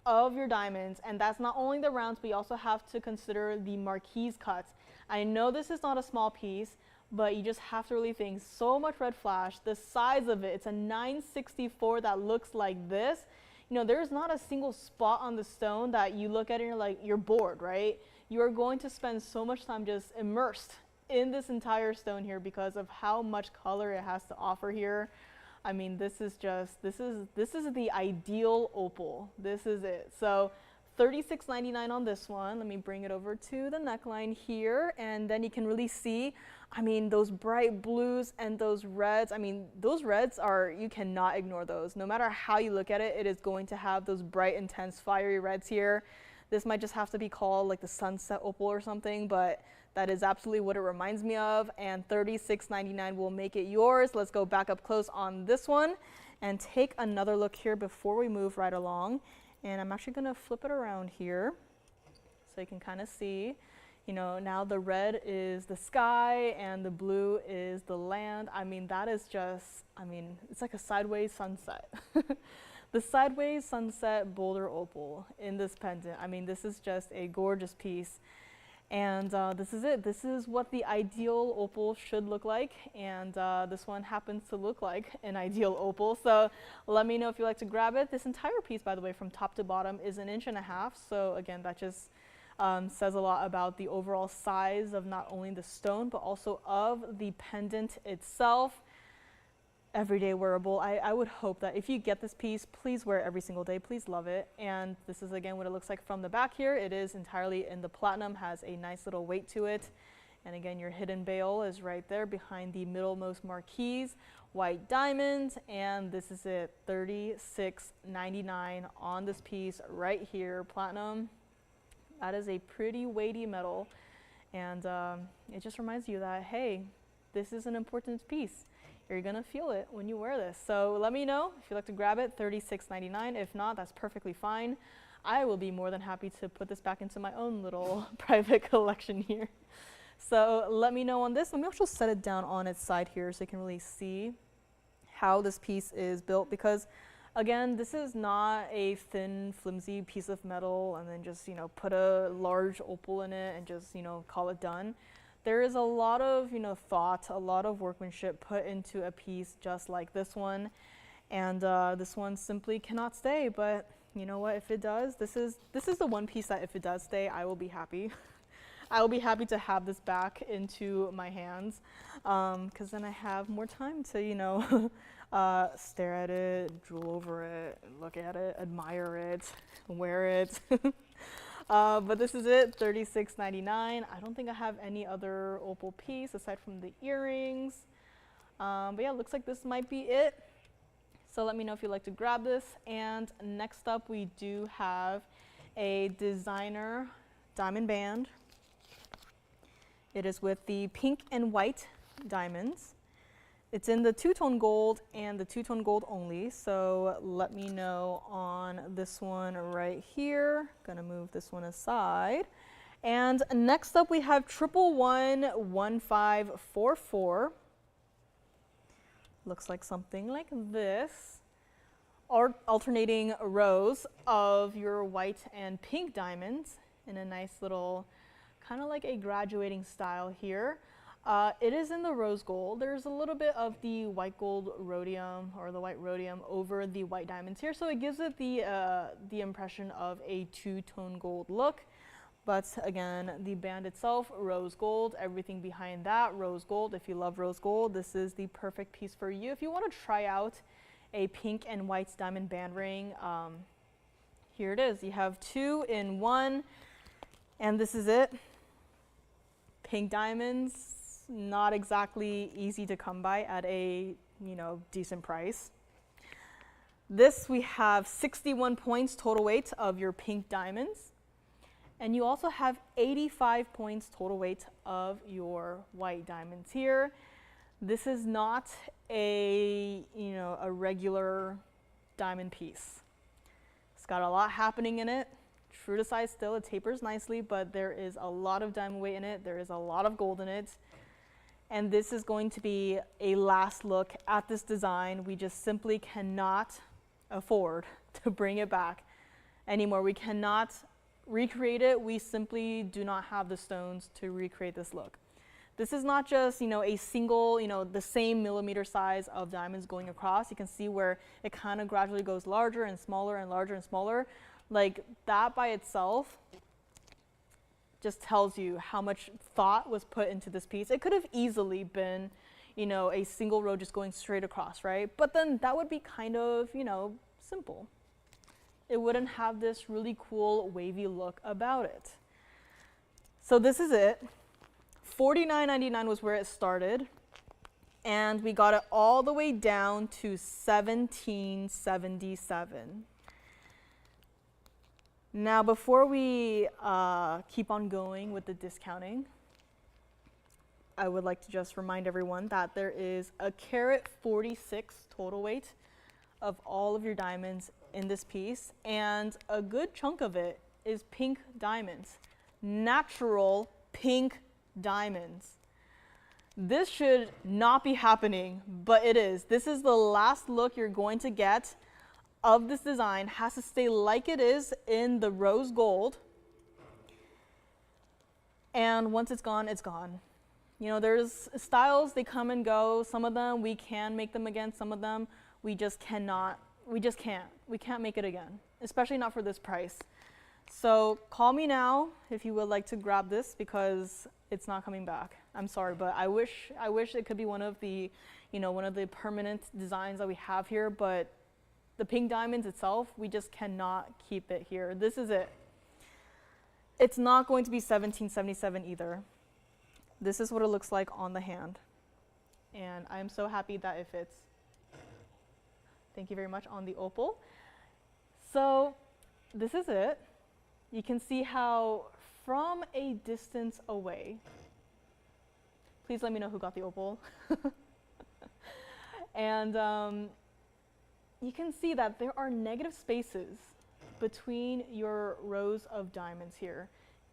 of your diamonds, and that's not only the rounds, we also have to consider the marquise cuts. I know this is not a small piece, but you just have to really think, so much red flash, the size of it, it's a 964 that looks like this. There's not a single spot on the stone that you look at it and you're like, you're bored, right? You are going to spend so much time just immersed in this entire stone here because of how much color it has to offer here. I mean, this is the ideal opal. This is it. So $36.99 on this one. Let me bring it over to the neckline here, and then you can really see, I mean, those bright blues and those reds. I mean, those reds you cannot ignore those. No matter how you look at it, it is going to have those bright, intense, fiery reds here. This might just have to be called like the sunset opal or something, but that is absolutely what it reminds me of, and $36.99 will make it yours. Let's go back up close on this one and take another look here before we move right along. And I'm actually gonna flip it around here so you can kind of see, now the red is the sky and the blue is the land. I mean, that is just, it's like a sideways sunset. The sideways sunset boulder opal in this pendant. I mean, this is just a gorgeous piece. And this is it. This is what the ideal opal should look like, and this one happens to look like an ideal opal. So let me know if you like to grab it. This entire piece, by the way, from top to bottom is 1.5 inches. So again, that just says a lot about the overall size of not only the stone, but also of the pendant itself. Everyday wearable. I would hope that if you get this piece, please wear it every single day. Please love it. And this is again what it looks like from the back here. It is entirely in the platinum, has a nice little weight to it. And again, your hidden bail is right there behind the middlemost marquise, white diamonds. And this is it, $36.99 on this piece right here, platinum. That is a pretty weighty metal. And it just reminds you that, hey, this is an important piece. You're gonna feel it when you wear this. So let me know if you'd like to grab it, $36.99. If not, that's perfectly fine. I will be more than happy to put this back into my own little private collection here. So let me know on this. Let me also set it down on its side here so you can really see how this piece is built, because again, this is not a thin, flimsy piece of metal and then just, put a large opal in it and just, call it done. There is a lot of, thought, a lot of workmanship put into a piece just like this one. And this one simply cannot stay, but you know what, if it does, this is the one piece that if it does stay, I will be happy. I will be happy to have this back into my hands, because then I have more time to, stare at it, drool over it, look at it, admire it, wear it. But this is it, $36.99. I don't think I have any other opal piece aside from the earrings. But yeah, looks like this might be it. So let me know if you'd like to grab this. And next up, we do have a designer diamond band. It is with the pink and white diamonds. It's in the two-tone gold and the two-tone gold only, so let me know on this one right here. Gonna move this one aside. And next up we have 1111544. Looks like something like this. Alternating rows of your white and pink diamonds in a nice little, kind of like a graduating style here. It is in the rose gold. There's a little bit of the white gold rhodium or the white rhodium over the white diamonds here, so it gives it the impression of a two-tone gold look. But again, the band itself, rose gold, everything behind that, rose gold. If you love rose gold, this is the perfect piece for you. If you want to try out a pink and white diamond band ring, here it is. You have 2 in 1, and this is it. Pink diamonds. Not exactly easy to come by at a, decent price. This we have 61 points total weight of your pink diamonds. And you also have 85 points total weight of your white diamonds here. This is not a regular diamond piece. It's got a lot happening in it. True to size still, it tapers nicely, but there is a lot of diamond weight in it. There is a lot of gold in it. And this is going to be a last look at this design. We just simply cannot afford to bring it back anymore. We cannot recreate it. We simply do not have the stones to recreate this look. This is not just, a single, the same millimeter size of diamonds going across. You can see where it kind of gradually goes larger and smaller and larger and smaller. Like that by itself just tells you how much thought was put into this piece. It could have easily been, a single row just going straight across, right? But then that would be kind of, simple. It wouldn't have this really cool wavy look about it. So this is it. $49.99 was where it started, and we got it all the way down to $17.77. Now, before we keep on going with the discounting, I would like to just remind everyone that there is a carat 46 total weight of all of your diamonds in this piece, and a good chunk of it is pink diamonds, natural pink diamonds. This should not be happening, but it is. This is the last look you're going to get of this design. Has to stay like it is in the rose gold. And once it's gone, it's gone. There's styles, they come and go. Some of them we can make them again. Some of them we just cannot. We just can't. We can't make it again, especially not for this price. So call me now if you would like to grab this, because it's not coming back. I'm sorry, but I wish it could be one of the, one of the permanent designs that we have here, but the pink diamonds itself, we just cannot keep it here. This is it. It's not going to be $17.77 either. This is what it looks like on the hand. And I'm so happy that it fits. Thank you very much on the opal. So this is it. You can see how from a distance away, please let me know who got the opal. And you can see that there are negative spaces between your rows of diamonds here,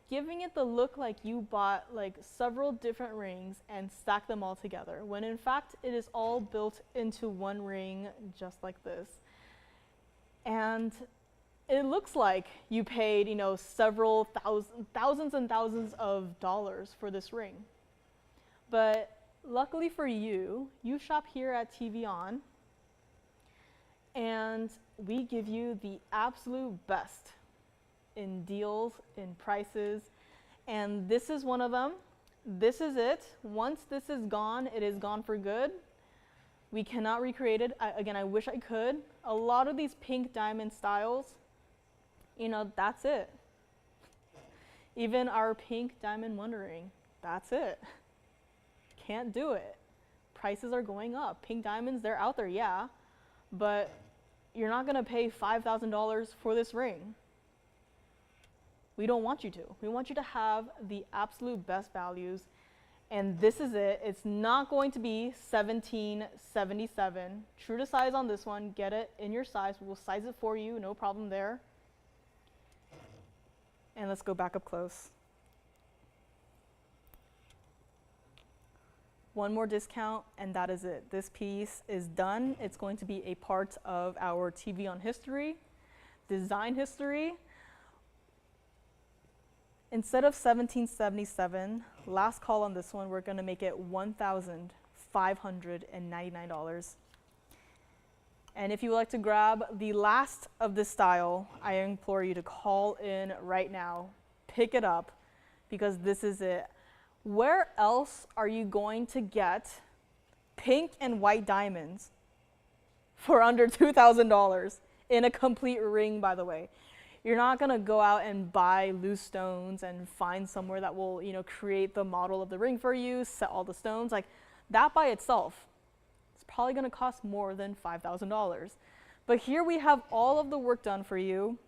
giving it the look like you bought like several different rings and stacked them all together, when in fact it is all built into one ring just like this. And it looks like you paid, several thousands and thousands of dollars for this ring. But luckily for you, you shop here at TVON, and we give you the absolute best in deals, in prices, and this is one of them. This is it. Once this is gone, it is gone for good. We cannot recreate it. Again, I wish I could. A lot of these pink diamond styles, that's it. Even our pink diamond wonder ring, that's it. Can't do it. Prices are going up. Pink diamonds, they're out there, yeah, but you're not gonna pay $5,000 for this ring. We don't want you to. We want you to have the absolute best values, and this is it. It's not going to be $17.77. True to size on this one. Get it in your size. We'll size it for you, no problem there. And let's go back up close. One more discount, and that is it. This piece is done. It's going to be a part of our TVON history, design history. Instead of $17.77, last call on this one, we're going to make it $1,599. And if you would like to grab the last of this style, I implore you to call in right now. Pick it up, because this is it. Where else are you going to get pink and white diamonds for under $2,000 in a complete ring, by the way? You're not going to go out and buy loose stones and find somewhere that will, create the model of the ring for you, set all the stones. Like that by itself, it's probably going to cost more than $5,000. But here we have all of the work done for you.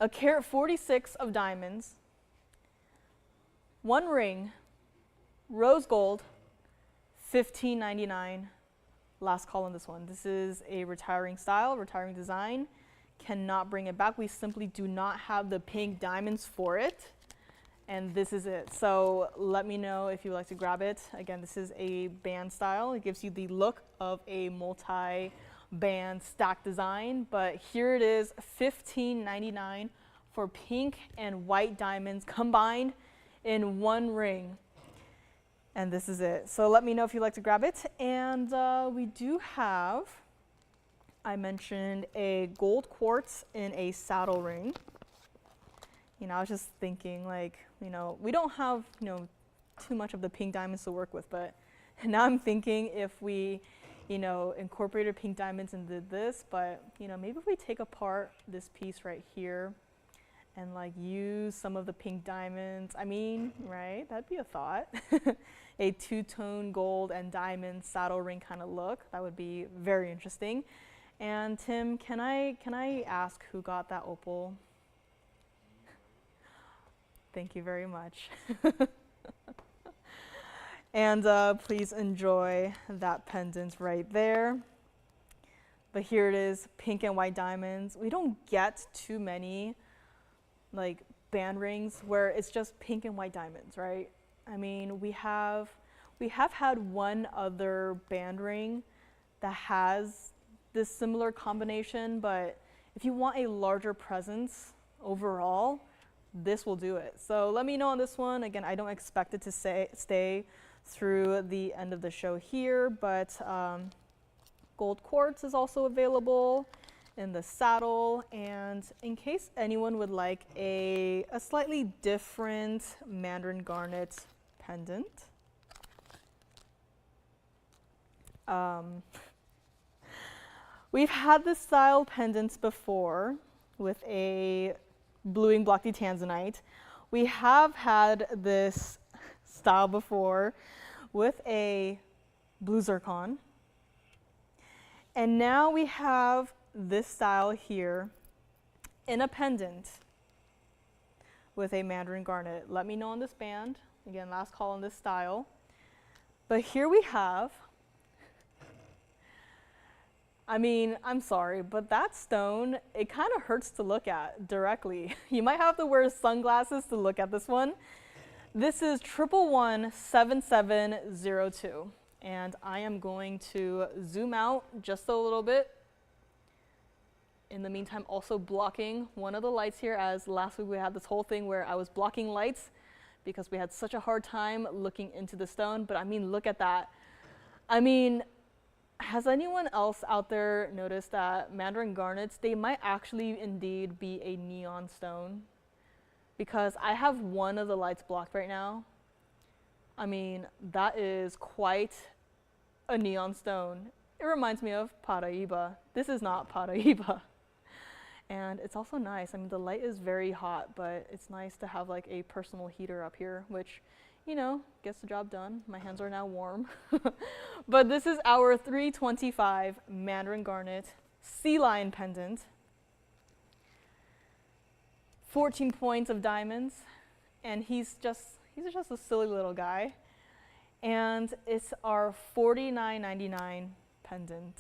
a carat 46 of diamonds, 1 ring, rose gold, $15.99. Last call on this one. This is a retiring style, retiring design. Cannot bring it back. We simply do not have the pink diamonds for it. And this is it. So let me know if you would like to grab it. Again, this is a band style. It gives you the look of a multi-band stack design. But here it is, $15.99 for pink and white diamonds combined in 1 ring. And this is it. So let me know if you'd like to grab it. And we do have, I mentioned, a gold quartz in a saddle ring. You know, I was just thinking, like, you know, we don't have, you know, too much of the pink diamonds to work with, but now I'm thinking if we, you know, incorporated pink diamonds and did this, but, you know, maybe if we take apart this piece right here and like use some of the pink diamonds, I mean, right, that'd be a thought. A two-tone gold and diamond saddle ring kind of look. That would be very interesting. And Tim, can I ask who got that opal? Thank you very much. And please enjoy that pendant right there. But here it is, pink and white diamonds. We don't get too many like band rings where it's just pink and white diamonds, right? I mean, we have had one other band ring that has this similar combination, but if you want a larger presence overall, this will do it. So let me know on this one. Again, I don't expect it to stay through the end of the show here, but gold quartz is also available in the saddle. And in case anyone would like a slightly different mandarin garnet pendant, we've had this style pendants before with a bluing block tanzanite. We have had this style before with a blue zircon. And now we have this style here in a pendant with a mandarin garnet. Let me know on this band. Again, last call on this style. But here we have, I mean, I'm sorry, but that stone, it kind of hurts to look at directly. You might have to wear sunglasses to look at this one. This is 1117702. And I am going to zoom out just a little bit. In the meantime, also blocking one of the lights here, as last week we had this whole thing where I was blocking lights because we had such a hard time looking into the stone. But I mean, look at that. I mean, has anyone else out there noticed that mandarin garnets, they might actually indeed be a neon stone? Because I have one of the lights blocked right now. I mean, that is quite a neon stone. It reminds me of Paraíba. This is not Paraíba. And it's also nice. I mean, the light is very hot, but it's nice to have like a personal heater up here, which, you know, gets the job done. My hands are now warm. But this is our 325 mandarin garnet sea lion pendant. 14 points of diamonds, and he's just a silly little guy. And it's our $49.99 pendant.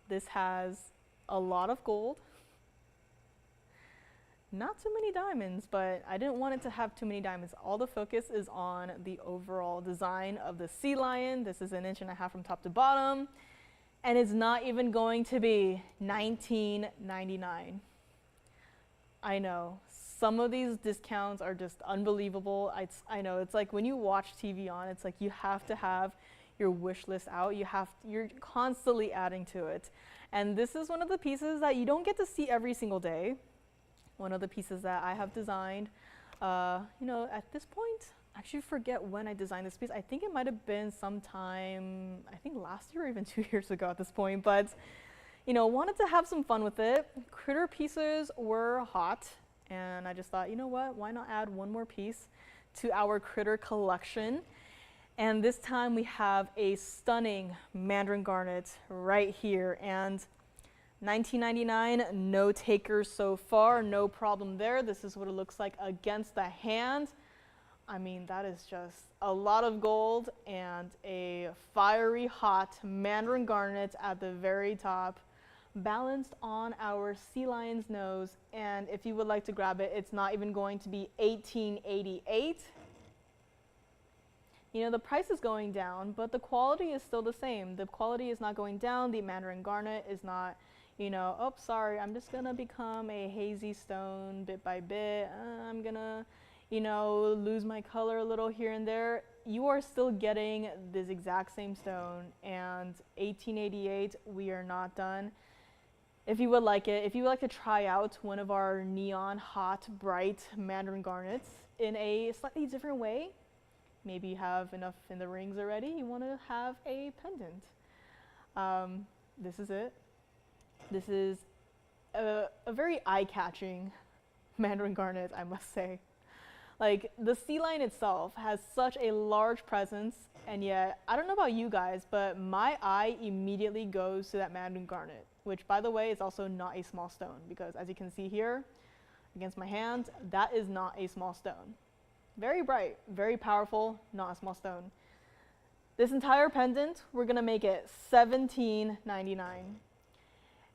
This has a lot of gold. Not too many diamonds, but I didn't want it to have too many diamonds. All the focus is on the overall design of the sea lion. This is 1.5 inches from top to bottom. And it's not even going to be $19.99. I know, some of these discounts are just unbelievable. I know, it's like when you watch TVON, it's like you have to have your wish list out. You're constantly adding to it. And this is one of the pieces that you don't get to see every single day. One of the pieces that I have designed, you know, at this point, I actually forget when I designed this piece. I think it might have been sometime, I think last year or even 2 years ago at this point, but, you know, wanted to have some fun with it. Critter pieces were hot, and I just thought, you know what, why not add one more piece to our critter collection? And this time we have a stunning mandarin garnet right here. And $19.99, no takers so far, no problem there. This is what it looks like against the hand. I mean, that is just a lot of gold and a fiery hot mandarin garnet at the very top, balanced on our sea lion's nose. And if you would like to grab it, it's not even going to be $18.88. You know, the price is going down, but the quality is still the same. The quality is not going down. The mandarin garnet is not, you know, oh, sorry, I'm just gonna become a hazy stone bit by bit. I'm gonna, you know, lose my color a little here and there. You are still getting this exact same stone, and $18.88, we are not done. If you would like it, if you would like to try out one of our neon, hot, bright mandarin garnets in a slightly different way, maybe you have enough in the rings already, you want to have a pendant. This is it. This is a very eye-catching mandarin garnet, I must say. Like, the sea lion itself has such a large presence, and yet, I don't know about you guys, but my eye immediately goes to that mandarin garnet, which, by the way, is also not a small stone, because as you can see here, against my hand, that is not a small stone. Very bright, very powerful, not a small stone. This entire pendant, we're gonna make it $17.99.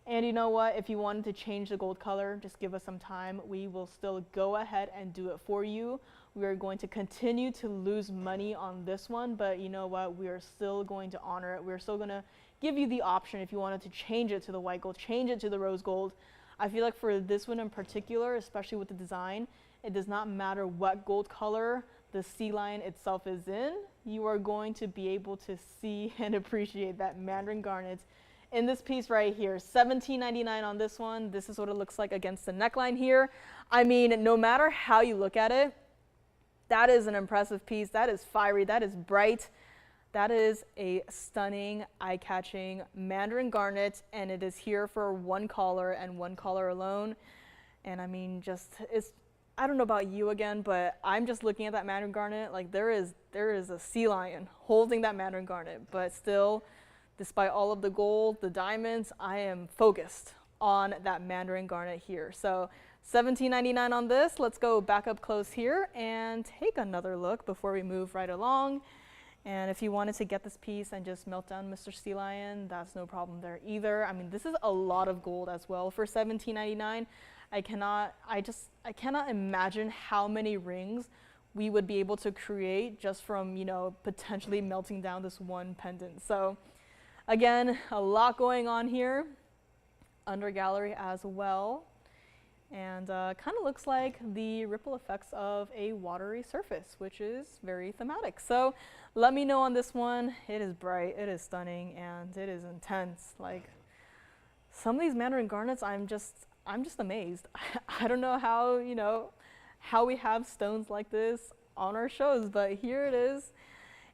And you know what, if you wanted to change the gold color, just give us some time. We will still go ahead and do it for you. We are going to continue to lose money on this one, but you know what, we are still going to honor it. We're still gonna give you the option if you wanted to change it to the white gold, change it to the rose gold. I feel like for this one in particular, especially with the design, it does not matter what gold color the sea lion itself is in, you are going to be able to see and appreciate that mandarin garnet in this piece right here. $17.99 on this one. This is what it looks like against the neckline here. I mean, no matter how you look at it, that is an impressive piece. That is fiery, that is bright. That is a stunning, eye-catching mandarin garnet, and it is here for one color and one color alone. And I mean, just, it's, I don't know about you again, but I'm just looking at that mandarin garnet, like there is a sea lion holding that mandarin garnet, but still, despite all of the gold, the diamonds, I am focused on that mandarin garnet here. So $17.99 on this. Let's go back up close here and take another look before we move right along. And if you wanted to get this piece and just melt down Mr. Sea Lion, that's no problem there either. I mean, this is a lot of gold as well for $17.99. I cannot imagine how many rings we would be able to create just from, you know, potentially melting down this one pendant. So again, a lot going on here, under gallery as well. And kind of looks like the ripple effects of a watery surface, which is very thematic. So let me know on this one. It is bright, it is stunning, and it is intense. Like, some of these mandarin garnets, I'm just amazed. I don't know how, you know, how we have stones like this on our shows, but here it is.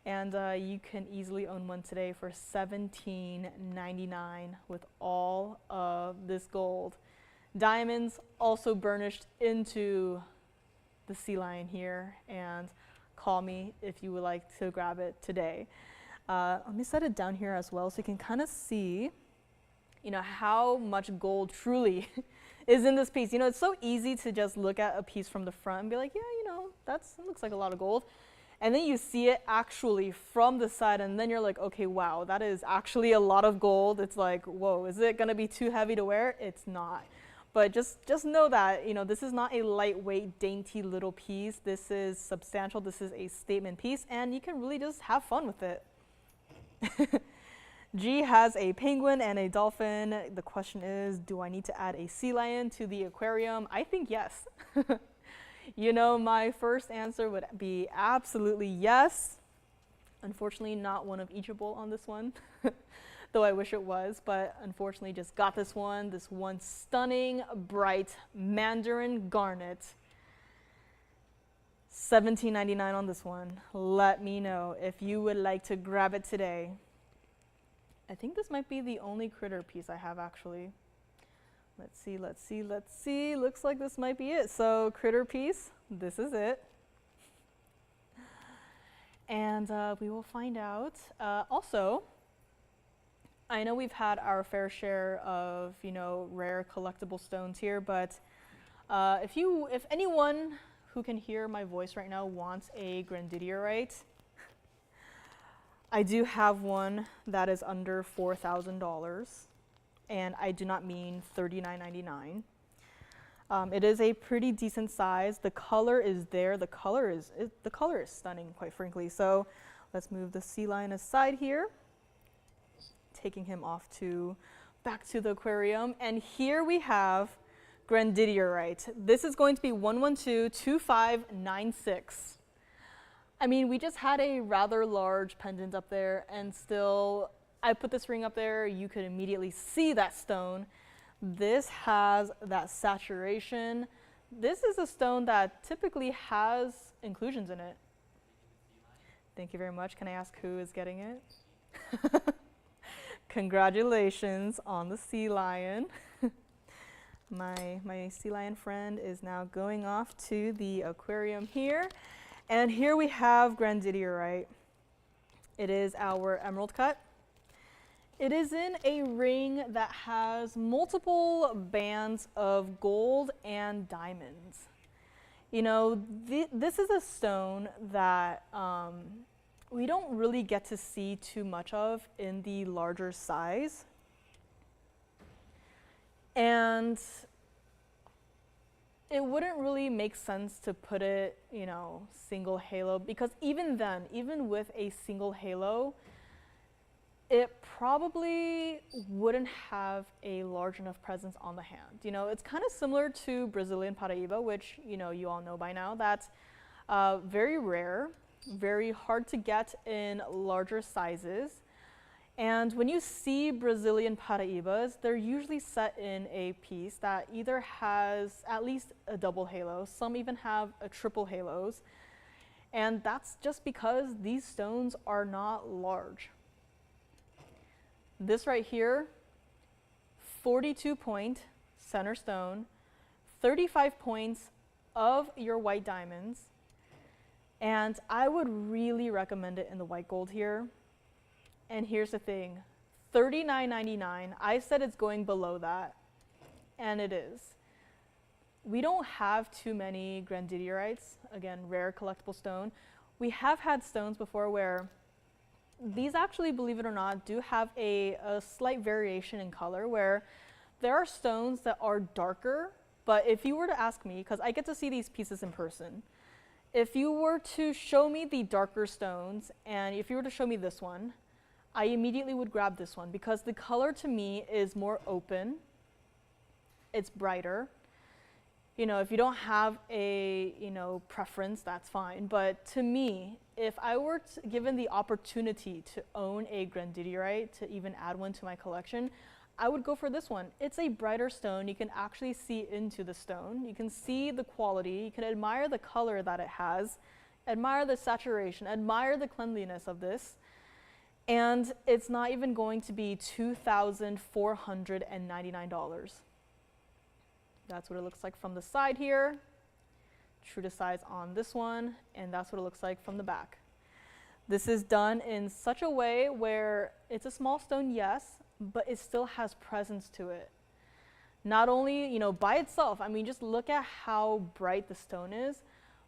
And you can easily own one today for $17.99 with all of this gold. Diamonds also burnished into the sea lion here, and call me if you would like to grab it today. Let me set it down here as well so you can kind of see, you know, how much gold truly is in this piece. You know, it's so easy to just look at a piece from the front and be like, yeah, you know, that looks like a lot of gold. And then you see it actually from the side, and then you're like, okay, wow, that is actually a lot of gold. It's like, whoa, is it gonna be too heavy to wear? It's not. But just know that, you know, this is not a lightweight, dainty little piece. This is substantial. This is a statement piece, and you can really just have fun with it. G has a penguin and a dolphin. The question is, do I need to add a sea lion to the aquarium? I think yes. You know, my first answer would be absolutely yes. Unfortunately, not one of eachable on this one. Though I wish it was, but unfortunately just got this one stunning, bright mandarin garnet. $17.99 on this one. Let me know if you would like to grab it today. I think this might be the only critter piece I have actually. Let's see, let's see, let's see. Looks like this might be it. So critter piece, this is it. And we will find out. Also, I know we've had our fair share of, rare collectible stones here, but if anyone who can hear my voice right now wants a grandidierite, I do have one that is under $4,000, and I do not mean $39.99. It is a pretty decent size. The color is there. The color is stunning, quite frankly. So let's move the sea lion aside here, taking him back to the aquarium. And here we have grandidierite. This is going to be 1122596. I mean, we just had a rather large pendant up there, and still, I put this ring up there, you could immediately see that stone. This has that saturation. This is a stone that typically has inclusions in it. Thank you very much. Can I ask who is getting it? Congratulations on the sea lion. My sea lion friend is now going off to the aquarium here. And here we have grandidierite. It is our emerald cut. It is in a ring that has multiple bands of gold and diamonds. This is a stone that we don't really get to see too much of in the larger size. And it wouldn't really make sense to put it, single halo, because even then, even with a single halo, it probably wouldn't have a large enough presence on the hand. It's kind of similar to Brazilian Paraíba, which, you all know by now. That's very rare, very hard to get in larger sizes. And when you see Brazilian Paraíbas, they're usually set in a piece that either has at least a double halo. Some even have a triple halos. And that's just because these stones are not large. This right here, 42-point center stone, 35 points of your white diamonds. And I would really recommend it in the white gold here. And here's the thing, $39.99. I said it's going below that, and it is. We don't have too many grandidierites, again, rare collectible stone. We have had stones before where these actually, believe it or not, do have a slight variation in color, where there are stones that are darker, but if you were to ask me, because I get to see these pieces in person, if you were to show me the darker stones, and if you were to show me this one, I immediately would grab this one because the color to me is more open. It's brighter. If you don't have a, preference, that's fine. But to me, if I were given the opportunity to own a grandidierite, to even add one to my collection, I would go for this one. It's a brighter stone. You can actually see into the stone. You can see the quality. You can admire the color that it has, admire the saturation, admire the cleanliness of this. And it's not even going to be $2,499. That's what it looks like from the side here, true to size on this one, and that's what it looks like from the back. This is done in such a way where it's a small stone, yes, but it still has presence to it. Not only, by itself, I mean, just look at how bright the stone is,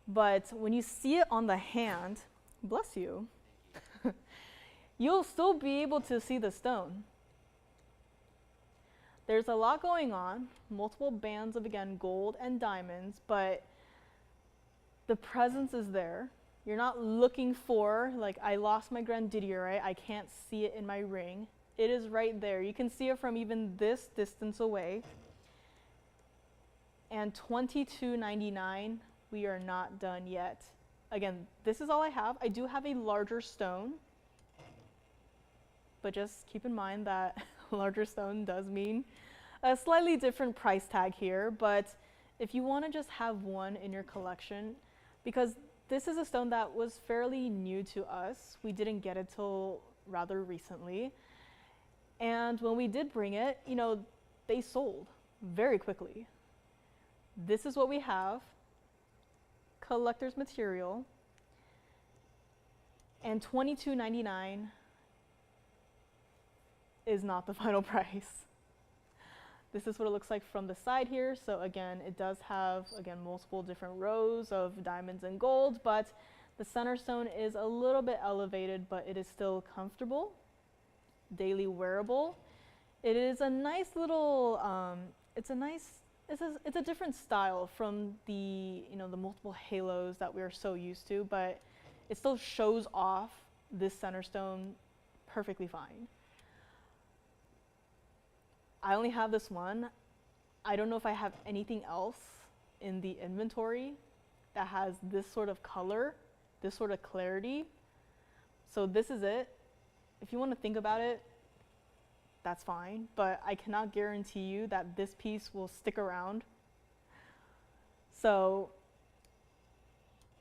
but when you see it on the hand, bless you, you'll still be able to see the stone. There's a lot going on, multiple bands of, again, gold and diamonds, but the presence is there. You're not looking for, like, I lost my grandidierite, I can't see it in my ring. It is right there. You can see it from even this distance away. And $22.99, we are not done yet. Again, this is all I have. I do have a larger stone, but just keep in mind that larger stone does mean a slightly different price tag here. But if you want to just have one in your collection, because this is a stone that was fairly new to us, we didn't get it till rather recently. And when we did bring it, they sold very quickly. This is what we have, collector's material, and $22.99. is not the final price. This is what it looks like from the side here. So again, it does have, again, multiple different rows of diamonds and gold, but the center stone is a little bit elevated, but it is still comfortable, daily wearable. It is a nice little, it's a different style from the, the multiple halos that we are so used to, but it still shows off this center stone perfectly fine. I only have this one. I don't know if I have anything else in the inventory that has this sort of color, this sort of clarity. So this is it. If you want to think about it, that's fine, but I cannot guarantee you that this piece will stick around. So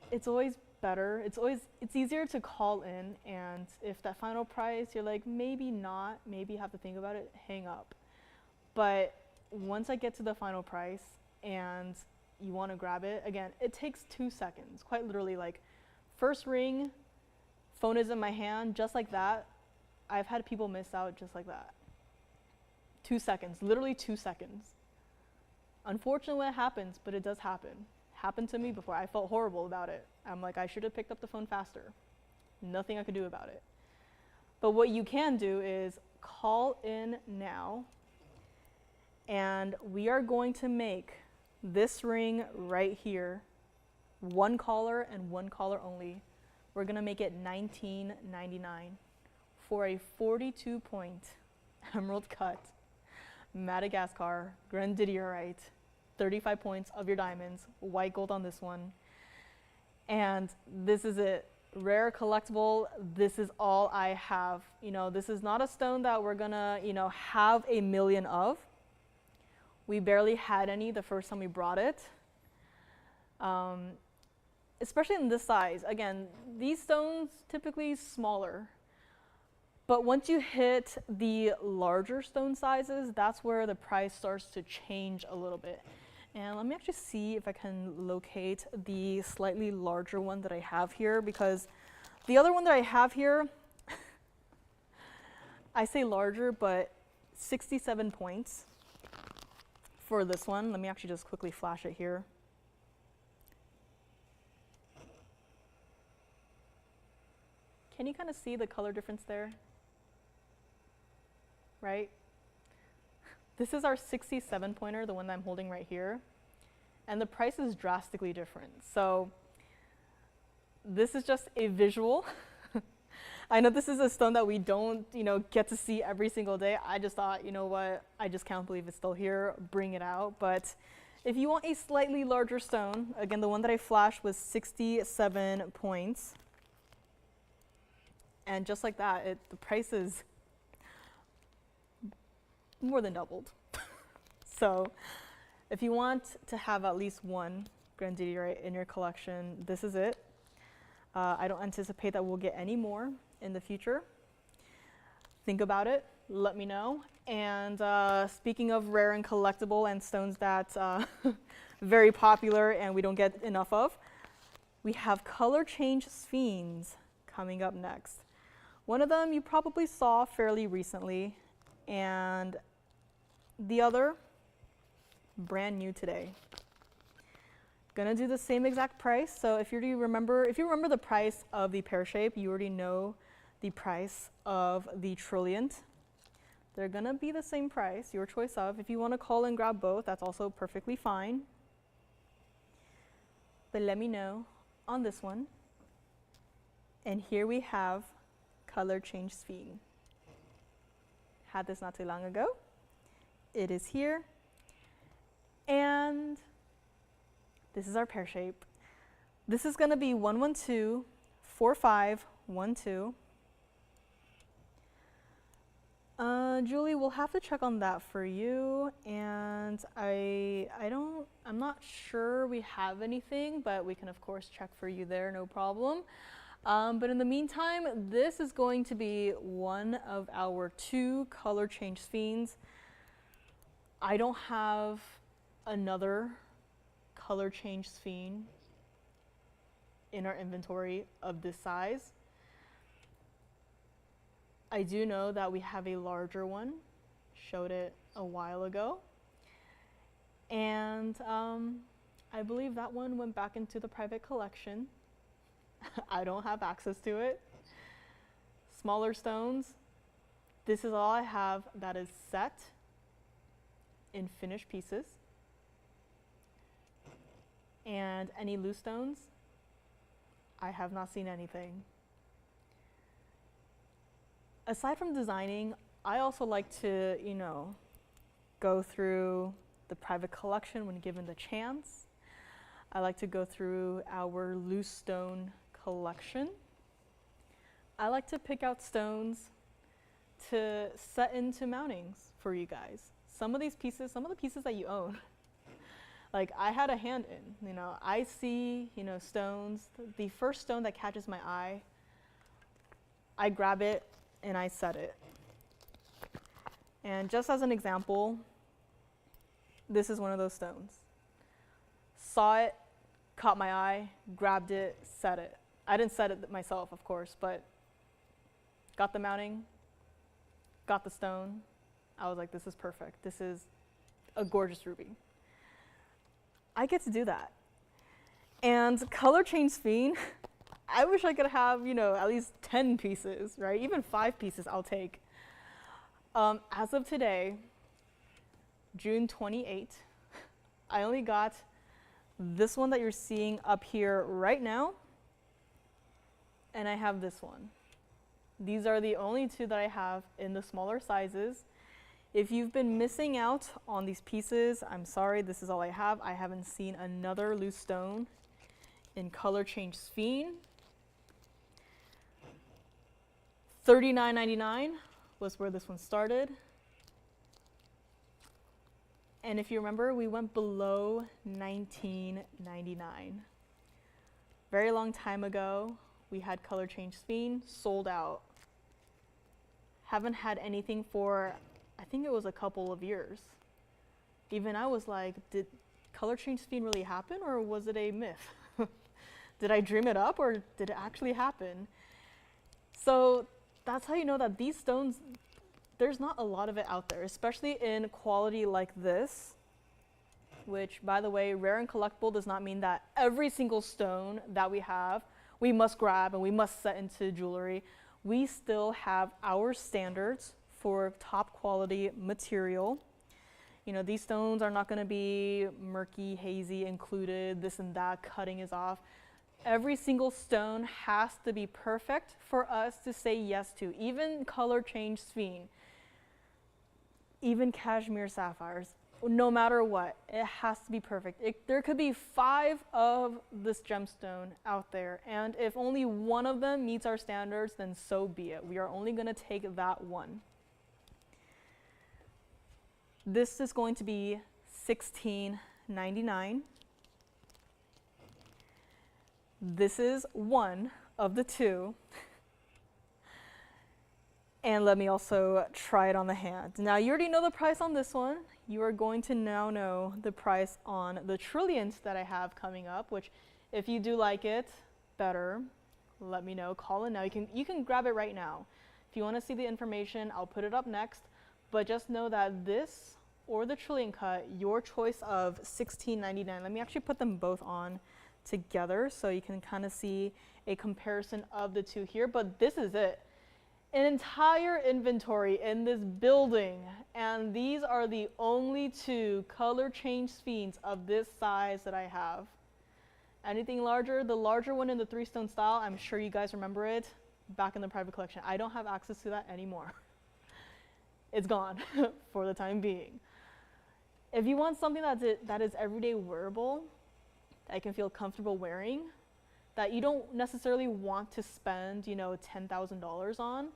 it's always better. It's easier to call in, and if that final price, you're like, maybe not, maybe you have to think about it, hang up. But once I get to the final price and you want to grab it, again, it takes 2 seconds, quite literally, like first ring, phone is in my hand, just like that. I've had people miss out just like that. 2 seconds, literally 2 seconds. Unfortunately, it happens, but it does happen. Happened to me before. I felt horrible about it. I'm like, I should have picked up the phone faster. Nothing I could do about it. But what you can do is call in now, and we are going to make this ring right here, one caller and one caller only. We're gonna make it $19.99 for a 42-point emerald cut Madagascar grandidierite, 35 points of your diamonds, white gold on this one. And this is it. Rare, collectible, this is all I have. This is not a stone that we're gonna, have a million of. We barely had any the first time we brought it. Especially in this size. Again, these stones typically smaller. But once you hit the larger stone sizes, that's where the price starts to change a little bit. And let me actually see if I can locate the slightly larger one that I have here, because the other one that I have here, I say larger, but 67 points for this one. Let me actually just quickly flash it here. Can you kind of see the color difference there? Right? This is our 67 pointer, the one that I'm holding right here. And the price is drastically different. So this is just a visual. I know this is a stone that we don't, get to see every single day. I just thought, you know what, I just can't believe it's still here, bring it out. But if you want a slightly larger stone, again, the one that I flashed was 67 points. And just like that, the price is more than doubled. So if you want to have at least one grandidierite in your collection, this is it. I don't anticipate that we'll get any more in the future. Think about it, let me know. And speaking of rare and collectible and stones that very popular and we don't get enough of, we have color change sphenes coming up next. One of them you probably saw fairly recently, and the other brand new today. Gonna do the same exact price. So if you remember the price of the pear shape, you already know the price of the trilliant. They're gonna be the same price, your choice of. If you want to call and grab both, that's also perfectly fine. But let me know on this one. And here we have color change sphene. Had this not too long ago. It is here. And this is our pear shape. This is going to be 112, 4512. Julie, we'll have to check on that for you. And I'm not sure we have anything, but we can of course check for you there, no problem. But in the meantime, this is going to be one of our 2 color change sphenes. I don't have another color change sphene in our inventory of this size. I do know that we have a larger one, showed it a while ago. And I believe that one went back into the private collection. I don't have access to it. Smaller stones, this is all I have that is set in finished pieces. And any loose stones, I have not seen anything. Aside from designing, I also like to, go through the private collection when given the chance. I like to go through our loose stone collection. I like to pick out stones to set into mountings for you guys. Some of the pieces that you own, like I had a hand in, I see, stones. The first stone that catches my eye, I grab it and I set it. And just as an example, this is one of those stones. Saw it, caught my eye, grabbed it, set it. I didn't set it myself, of course, but got the mounting, got the stone. I was like, this is perfect. This is a gorgeous ruby. I get to do that. And color change sphin, I wish I could have, at least 10 pieces, right? Even 5 pieces I'll take. As of today, June 28th, I only got this one that you're seeing up here right now, and I have this one. These are the only 2 that I have in the smaller sizes. If you've been missing out on these pieces, I'm sorry, this is all I have. I haven't seen another loose stone in color change sphin. $39.99 was where this one started. And if you remember, we went below $19.99. Very long time ago, we had color change sphin, sold out. Haven't had anything for, I think it was a couple of years. Even I was like, did color change sphin really happen, or was it a myth? Did I dream it up, or did it actually happen? So that's how you know that these stones, there's not a lot of it out there, especially in quality like this, which, by the way, rare and collectible does not mean that every single stone that we have, we must grab and we must set into jewelry. We still have our standards for top quality material. These stones are not going to be murky, hazy, included, this and that, cutting is off. Every single stone has to be perfect for us to say yes to, even color change sphin, even cashmere sapphires. No matter what, it has to be perfect. There could be 5 of this gemstone out there, and if only one of them meets our standards, then so be it. We are only going to take that one. This is going to be $16.99. This is one of the 2. And let me also try it on the hand. Now, you already know the price on this one. You are going to now know the price on the trillions that I have coming up, which if you do like it better, let me know. Call in now. You can grab it right now. If you want to see the information, I'll put it up next. But just know that this or the trillion cut, your choice of $16.99. Let me actually put them both on together so you can kind of see a comparison of the 2 here. But this is it. An entire inventory in this building, and these are the only 2 color change spins of this size that I have. Anything larger, the larger one in the 3-stone style, I'm sure you guys remember it, back in the private collection. I don't have access to that anymore. It's gone for the time being. If you want something that is everyday wearable, that you can feel comfortable wearing, that you don't necessarily want to spend, $10,000 on,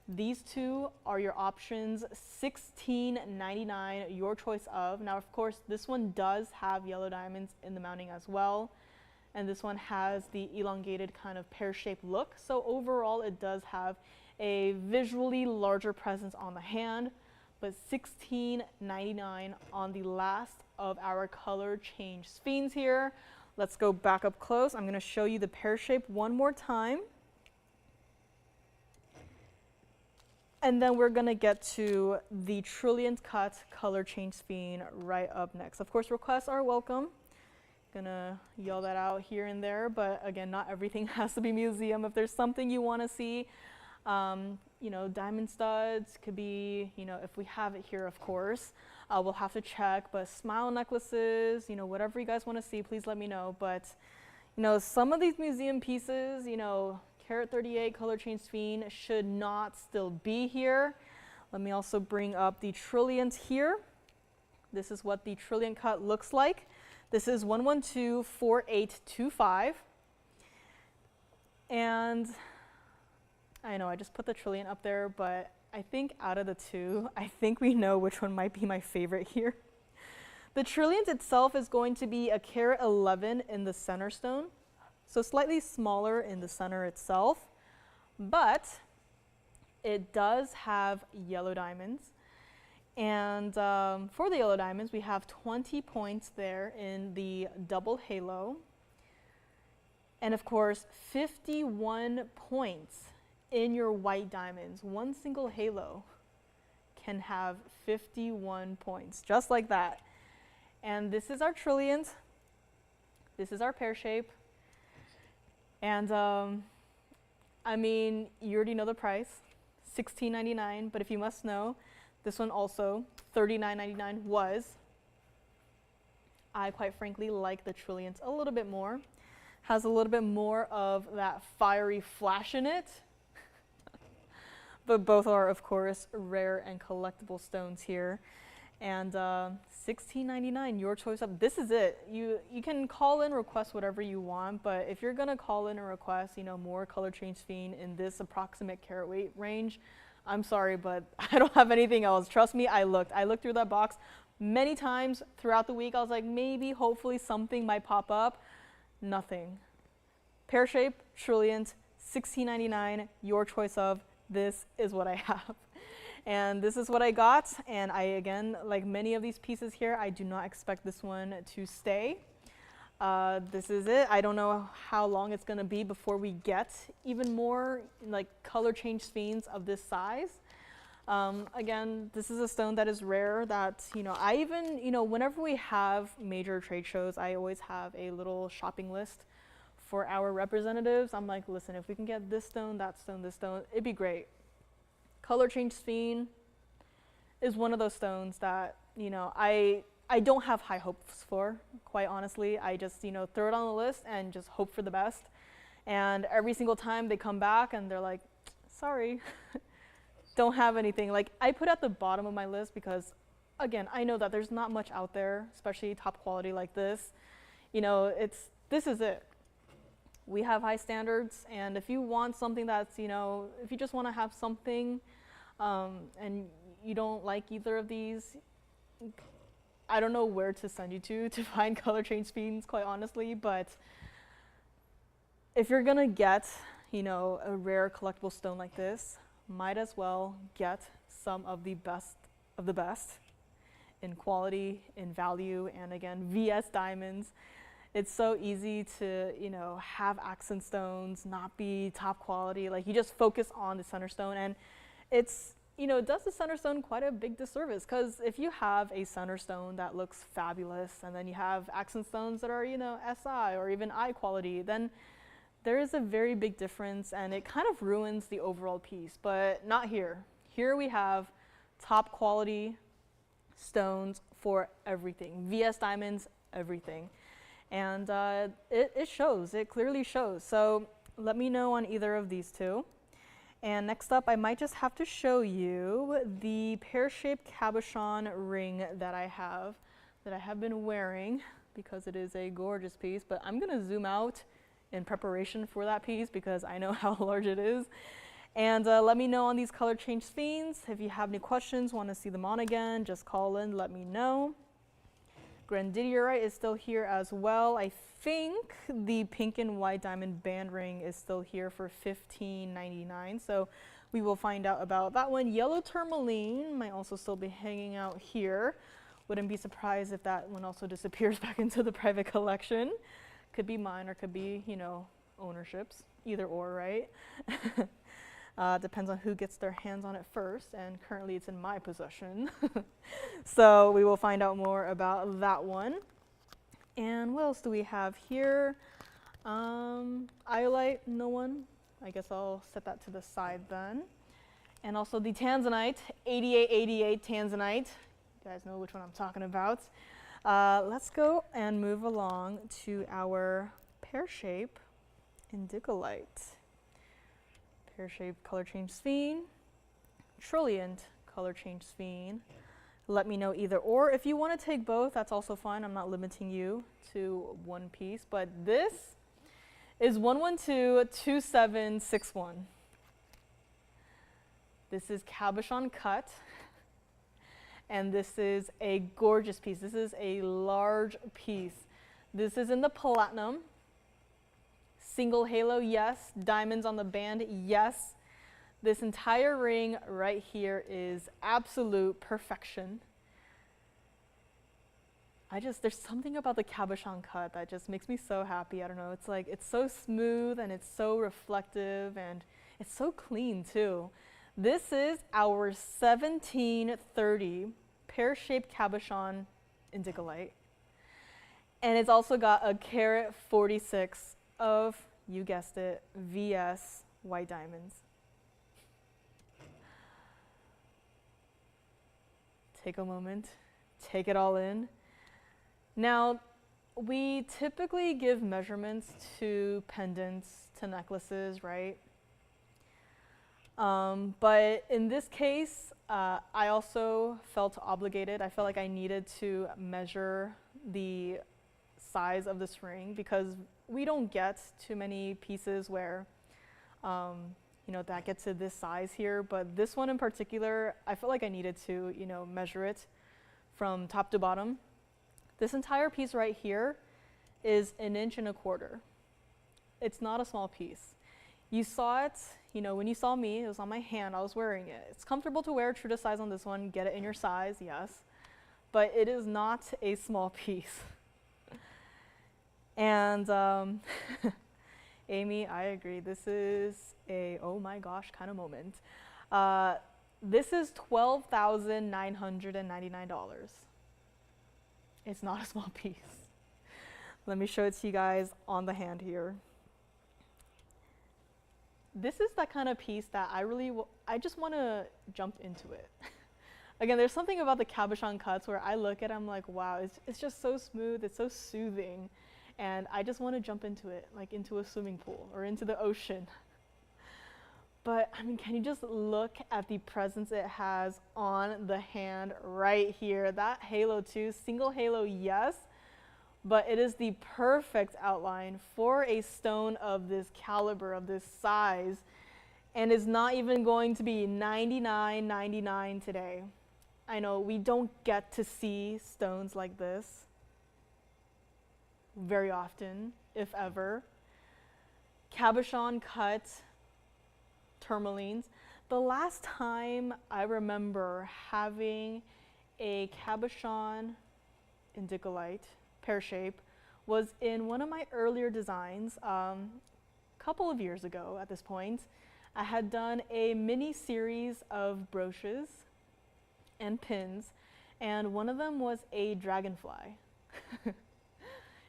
these 2 are your options. $16.99, your choice of. Now, of course, this one does have yellow diamonds in the mounting as well, and this one has the elongated kind of pear-shaped look. So overall, it does have a visually larger presence on the hand, but $16.99 on the last of our color change spins here. Let's go back up close. I'm going to show you the pear shape one more time. And then we're gonna get to the Trilliant Cut color change sphere right up next. Of course, requests are welcome. Gonna yell that out here and there, but again, not everything has to be museum. If there's something you wanna see, you know, diamond studs could be, you know, if we have it here, of course, we'll have to check, but smile necklaces, you know, whatever you guys wanna see, please let me know. But, you know, some of these museum pieces, you know, Carat 38 color change sphere should not still be here. Let me also bring up the Trilliant here. This is what the Trilliant Cut looks like. This is 1124825. And I know I just put the Trilliant up there, but I think out of the two, I think we know which one might be my favorite here. The Trilliant itself is going to be a carat 11 in the center stone. So slightly smaller in the center itself, but it does have yellow diamonds. And for the yellow diamonds, we have 20 points there in the double halo. And of course, 51 points in your white diamonds. One single halo can have 51 points, just like that. And this is our Trilliant. This is our pear shape. And I mean, you already know the price, $16.99, but if you must know, this one also, $39.99 was. I quite frankly like the Trilliant a little bit more. Has a little bit more of that fiery flash in it. But both are, of course, rare and collectible stones here. And $16.99, your choice of, this is it. You can call in, request whatever you want, but if you're gonna call in and request, you know, more color change sphere in this approximate carat weight range, I'm sorry, but I don't have anything else. Trust me, I looked through that box many times throughout the week. I was like, maybe, hopefully something might pop up. Nothing. Pear shape, Trilliant, $16.99, your choice of, this is what I have. And this is what I got, and I, again, like many of these pieces here, I do not expect this one to stay. This is it. I don't know how long it's gonna be before we get even more like color change spheres of this size. Again, this is a stone that is rare that, you know, I even, you know, whenever we have major trade shows, I always have a little shopping list for our representatives. I'm like, listen, if we can get this stone, that stone, this stone, it'd be great. Color change sphere is one of those stones that, you know, I don't have high hopes for, quite honestly. I just, you know, throw it on the list and just hope for the best. And every single time they come back and they're like, sorry, don't have anything. Like, I put at the bottom of my list because, again, I know that there's not much out there, especially top quality like this. You know, this is it. We have high standards, and if you want something that's, you know, if you just want to have something and you don't like either of these, I don't know where to send you to find color change spheres, quite honestly, but if you're gonna get, you know, a rare collectible stone like this, might as well get some of the best in quality, in value, and again, VS diamonds. It's so easy to, you know, have accent stones, not be top quality. Like, you just focus on the center stone, and it's, you know, it does the center stone quite a big disservice, because if you have a center stone that looks fabulous, and then you have accent stones that are, you know, SI or even I quality, then there is a very big difference, and it kind of ruins the overall piece, but not here. Here we have top quality stones for everything. VS diamonds, everything. And it shows, it clearly shows. So let me know on either of these two. And next up, I might just have to show you the pear-shaped cabochon ring that I have been wearing, because it is a gorgeous piece, but I'm gonna zoom out in preparation for that piece because I know how large it is. And let me know on these color change spheres. If you have any questions, want to see them on again, just call in, let me know. Grandidierite is still here as well. I think the pink and white diamond band ring is still here for $15.99, so we will find out about that one. Yellow tourmaline might also still be hanging out here. Wouldn't be surprised if that one also disappears back into the private collection. Could be mine or could be, you know, ownerships, either or, right? Depends on who gets their hands on it first, and currently it's in my possession. So we will find out more about that one. And what else do we have here? Iolite, no one. I guess I'll set that to the side then. And also the tanzanite, 8888 tanzanite. You guys know which one I'm talking about. Let's go and move along to our pear shape indicolite. Pear shape color change sphere, trilliant color change sphere. Let me know either or. If you want to take both, that's also fine. I'm not limiting you to one piece, but this is 1122761. This is cabochon cut, and this is a gorgeous piece. This is a large piece. This is in the platinum. Single halo, yes. Diamonds on the band, yes. This entire ring right here is absolute perfection. There's something about the cabochon cut that just makes me so happy. I don't know, it's like, it's so smooth and it's so reflective and it's so clean too. This is our 1730 pear-shaped cabochon indicolite. And it's also got a carat 46 of, you guessed it, VS white diamonds. Take a moment, take it all in. Now, we typically give measurements to pendants, to necklaces, right? But in this case, I also felt obligated. I felt like I needed to measure the size of this ring because we don't get too many pieces where, that get to this size here. But this one in particular, I felt like I needed to, measure it from top to bottom. This entire piece right here is 1.25 inches. It's not a small piece. You saw it, when you saw me, it was on my hand, I was wearing it. It's comfortable to wear, true to size on this one, get it in your size, yes. But it is not a small piece. And Amy, I agree, this is a oh my gosh kind of moment. This is $12,999. It's not a small piece. Let me show it to you guys on the hand here. This is that kind of piece that I just want to jump into it. Again, there's something about the cabochon cuts where I look at it, I'm like, wow, it's just so smooth, it's so soothing. And I just want to jump into it, like into a swimming pool or into the ocean. But I mean, can you just look at the presence it has on the hand right here? That halo too, single halo, yes, but it is the perfect outline for a stone of this caliber, of this size, and is not even going to be $99.99 today. I know we don't get to see stones like this very often, if ever. Cabochon cut tourmalines. The last time I remember having a cabochon indicolite pear shape was in one of my earlier designs a couple of years ago at this point. I had done a mini series of brooches and pins, and one of them was a dragonfly.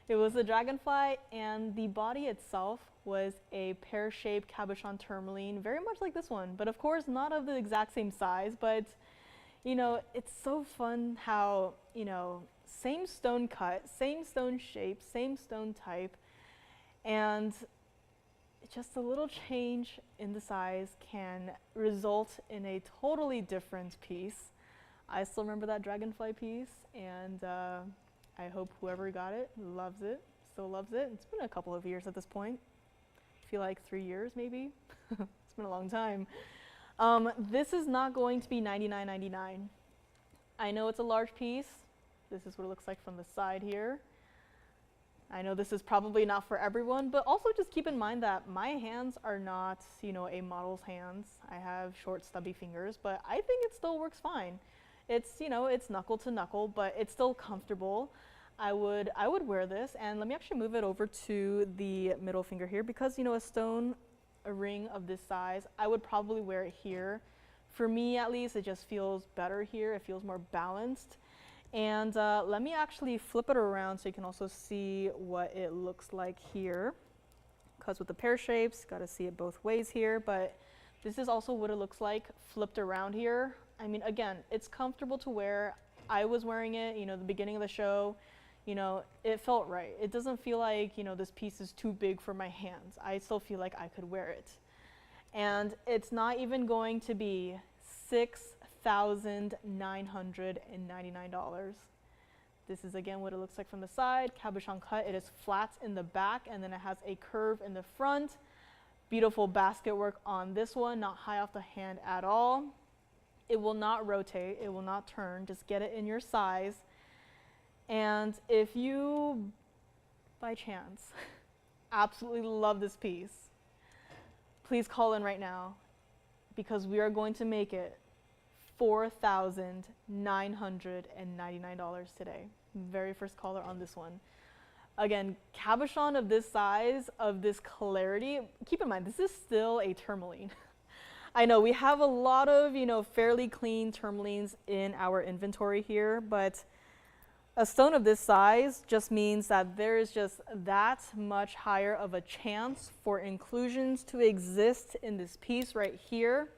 It was a dragonfly, and the body itself was a pear-shaped cabochon tourmaline, very much like this one, but of course not of the exact same size. But it's so fun how same stone cut, same stone shape, same stone type, and just a little change in the size can result in a totally different piece. I still remember that dragonfly piece, and I hope whoever got it loves it, still loves it. It's been a couple of years at this point. I feel like 3 years maybe. It's been a long time. This is not going to be $99.99. I know it's a large piece. This is what it looks like from the side here. I know this is probably not for everyone, but also just keep in mind that my hands are not, a model's hands. I have short, stubby fingers, but I think it still works fine. It's, it's knuckle to knuckle, but it's still comfortable. I would wear this, and let me actually move it over to the middle finger here because, a stone a ring of this size, I would probably wear it here. For me, at least, it just feels better here. It feels more balanced. And let me actually flip it around so you can also see what it looks like here. Because with the pear shapes, got to see it both ways here. But this is also what it looks like flipped around here. I mean, again, it's comfortable to wear. I was wearing it, you know, the beginning of the show. You know, it felt right. It doesn't feel like, you know, this piece is too big for my hands. I still feel like I could wear it. And it's not even going to be $6,999. This is again what it looks like from the side. Cabochon cut. It is flat in the back, and then it has a curve in the front. Beautiful basket work on this one, not high off the hand at all. It will not rotate. It will not turn. Just get it in your size. And if you, by chance, absolutely love this piece, please call in right now, because we are going to make it $4,999 today. Very first caller on this one. Again, cabochon of this size, of this clarity, keep in mind, this is still a tourmaline. I know we have a lot of, you know, fairly clean tourmalines in our inventory here, but a stone of this size just means that there is just that much higher of a chance for inclusions to exist in this piece right here.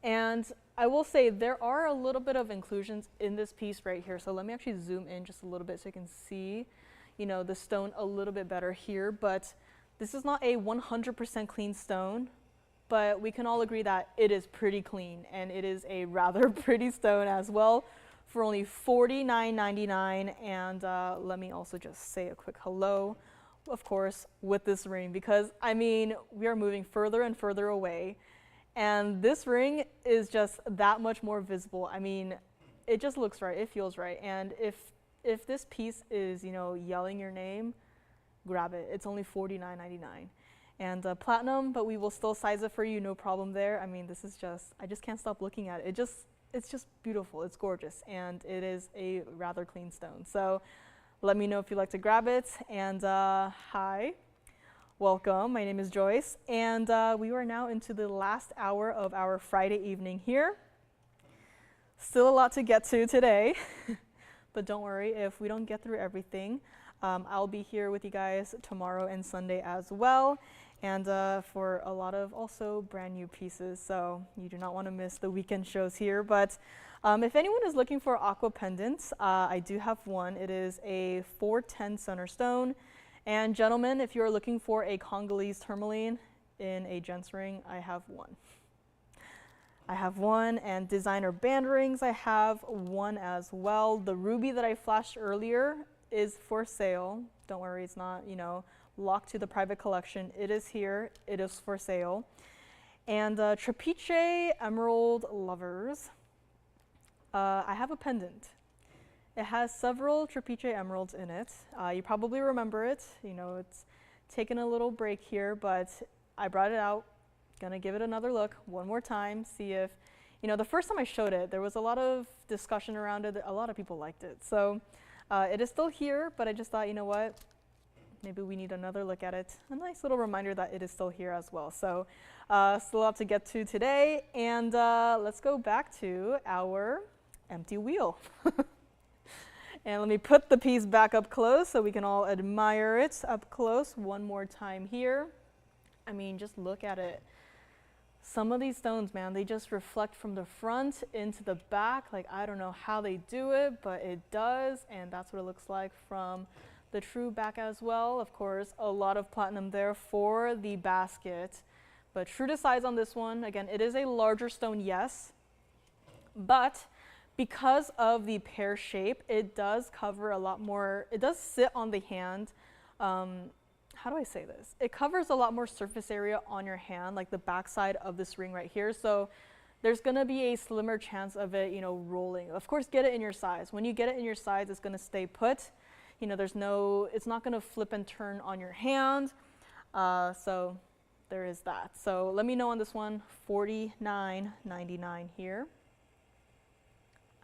And I will say there are a little bit of inclusions in this piece right here. So let me actually zoom in just a little bit so you can see, you know, the stone a little bit better here. But this is not a 100% clean stone, but we can all agree that it is pretty clean, and it is a rather pretty stone as well, for only $49.99. And let me also just say a quick hello, of course, with this ring, because I mean, we are moving further and further away, and this ring is just that much more visible. I mean, it just looks right, it feels right. And if this piece is, you know, yelling your name, grab it. It's only $49.99. And platinum, but we will still size it for you, no problem there. I mean, this is just, I just can't stop looking at it. It's just beautiful, it's gorgeous, and it is a rather clean stone. So let me know if you'd like to grab it. And hi, welcome, my name is Joyce, and we are now into the last hour of our Friday evening here. Still a lot to get to today, but don't worry if we don't get through everything. I'll be here with you guys tomorrow and Sunday as well, and for a lot of also brand new pieces, so you do not want to miss the weekend shows here. But if anyone is looking for aqua pendants, I do have one. It is a 410 center stone. And gentlemen, if you're looking for a Congolese tourmaline in a gents ring, I have one. I have one, and designer band rings, I have one as well. The ruby that I flashed earlier is for sale. Don't worry, it's not, you know, locked to the private collection. It is here, it is for sale. And Trapiche Emerald lovers, I have a pendant. It has several Trapiche emeralds in it. You probably remember it. You know, it's taken a little break here, but I brought it out. Gonna give it another look one more time, see if, you know, the first time I showed it, there was a lot of discussion around it. A lot of people liked it. So it is still here, but I just thought, you know what, maybe we need another look at it. A nice little reminder that it is still here as well. So still a lot to get to today, and let's go back to our empty wheel. And let me put the piece back up close so we can all admire it up close one more time here. I mean, just look at it. Some of these stones, man, they just reflect from the front into the back. Like, I don't know how they do it, but it does, and that's what it looks like from the true back as well. Of course, a lot of platinum there for the basket, but true to size on this one. Again, it is a larger stone, yes, but because of the pear shape, it does cover a lot more, it does sit on the hand. How do I say this? It covers a lot more surface area on your hand, like the backside of this ring right here. So there's gonna be a slimmer chance of it, you know, rolling. Of course, get it in your size. When you get it in your size, it's gonna stay put. You know, it's not gonna flip and turn on your hand. So there is that. So let me know on this one, $49.99 here.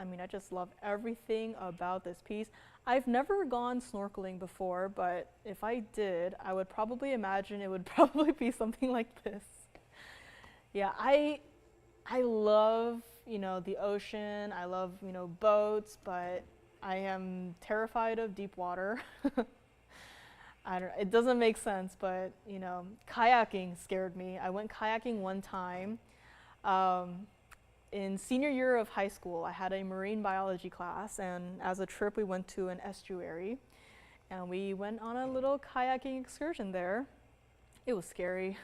I mean, I just love everything about this piece. I've never gone snorkeling before, but if I did, I would probably imagine it would probably be something like this. Yeah, I love, the ocean. I love, boats, but I am terrified of deep water. It doesn't make sense, but, kayaking scared me. I went kayaking one time. In senior year of high school, I had a marine biology class, and as a trip, we went to an estuary, and we went on a little kayaking excursion there. It was scary.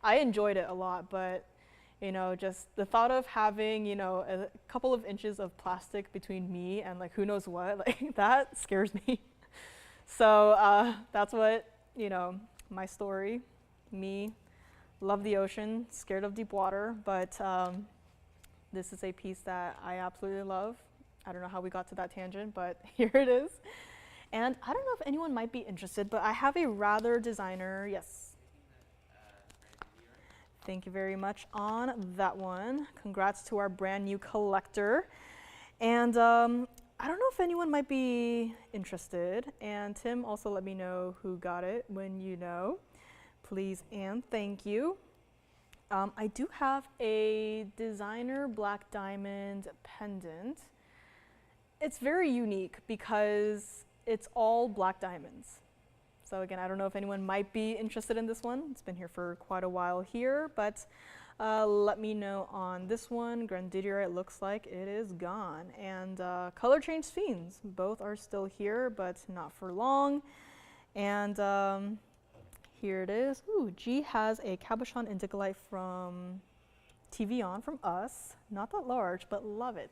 I enjoyed it a lot, but just the thought of having, a couple of inches of plastic between me and like who knows what, like that scares me. So that's what, my story. Me, love the ocean, scared of deep water, but this is a piece that I absolutely love. I don't know how we got to that tangent, but here it is. And I don't know if anyone might be interested, but I have a rather designer, yes. Thank you very much on that one. Congrats to our brand new collector. And I don't know if anyone might be interested. And Tim, also let me know who got it when you know. Please and thank you. I do have a designer black diamond pendant. It's very unique because it's all black diamonds. So again, I don't know if anyone might be interested in this one. It's been here for quite a while here, but let me know on this one. Grandidierite looks like it is gone. And color change fiends, both are still here, but not for long. And here it is. Ooh, G has a cabochon indicolite from TVON, from us. Not that large, but love it.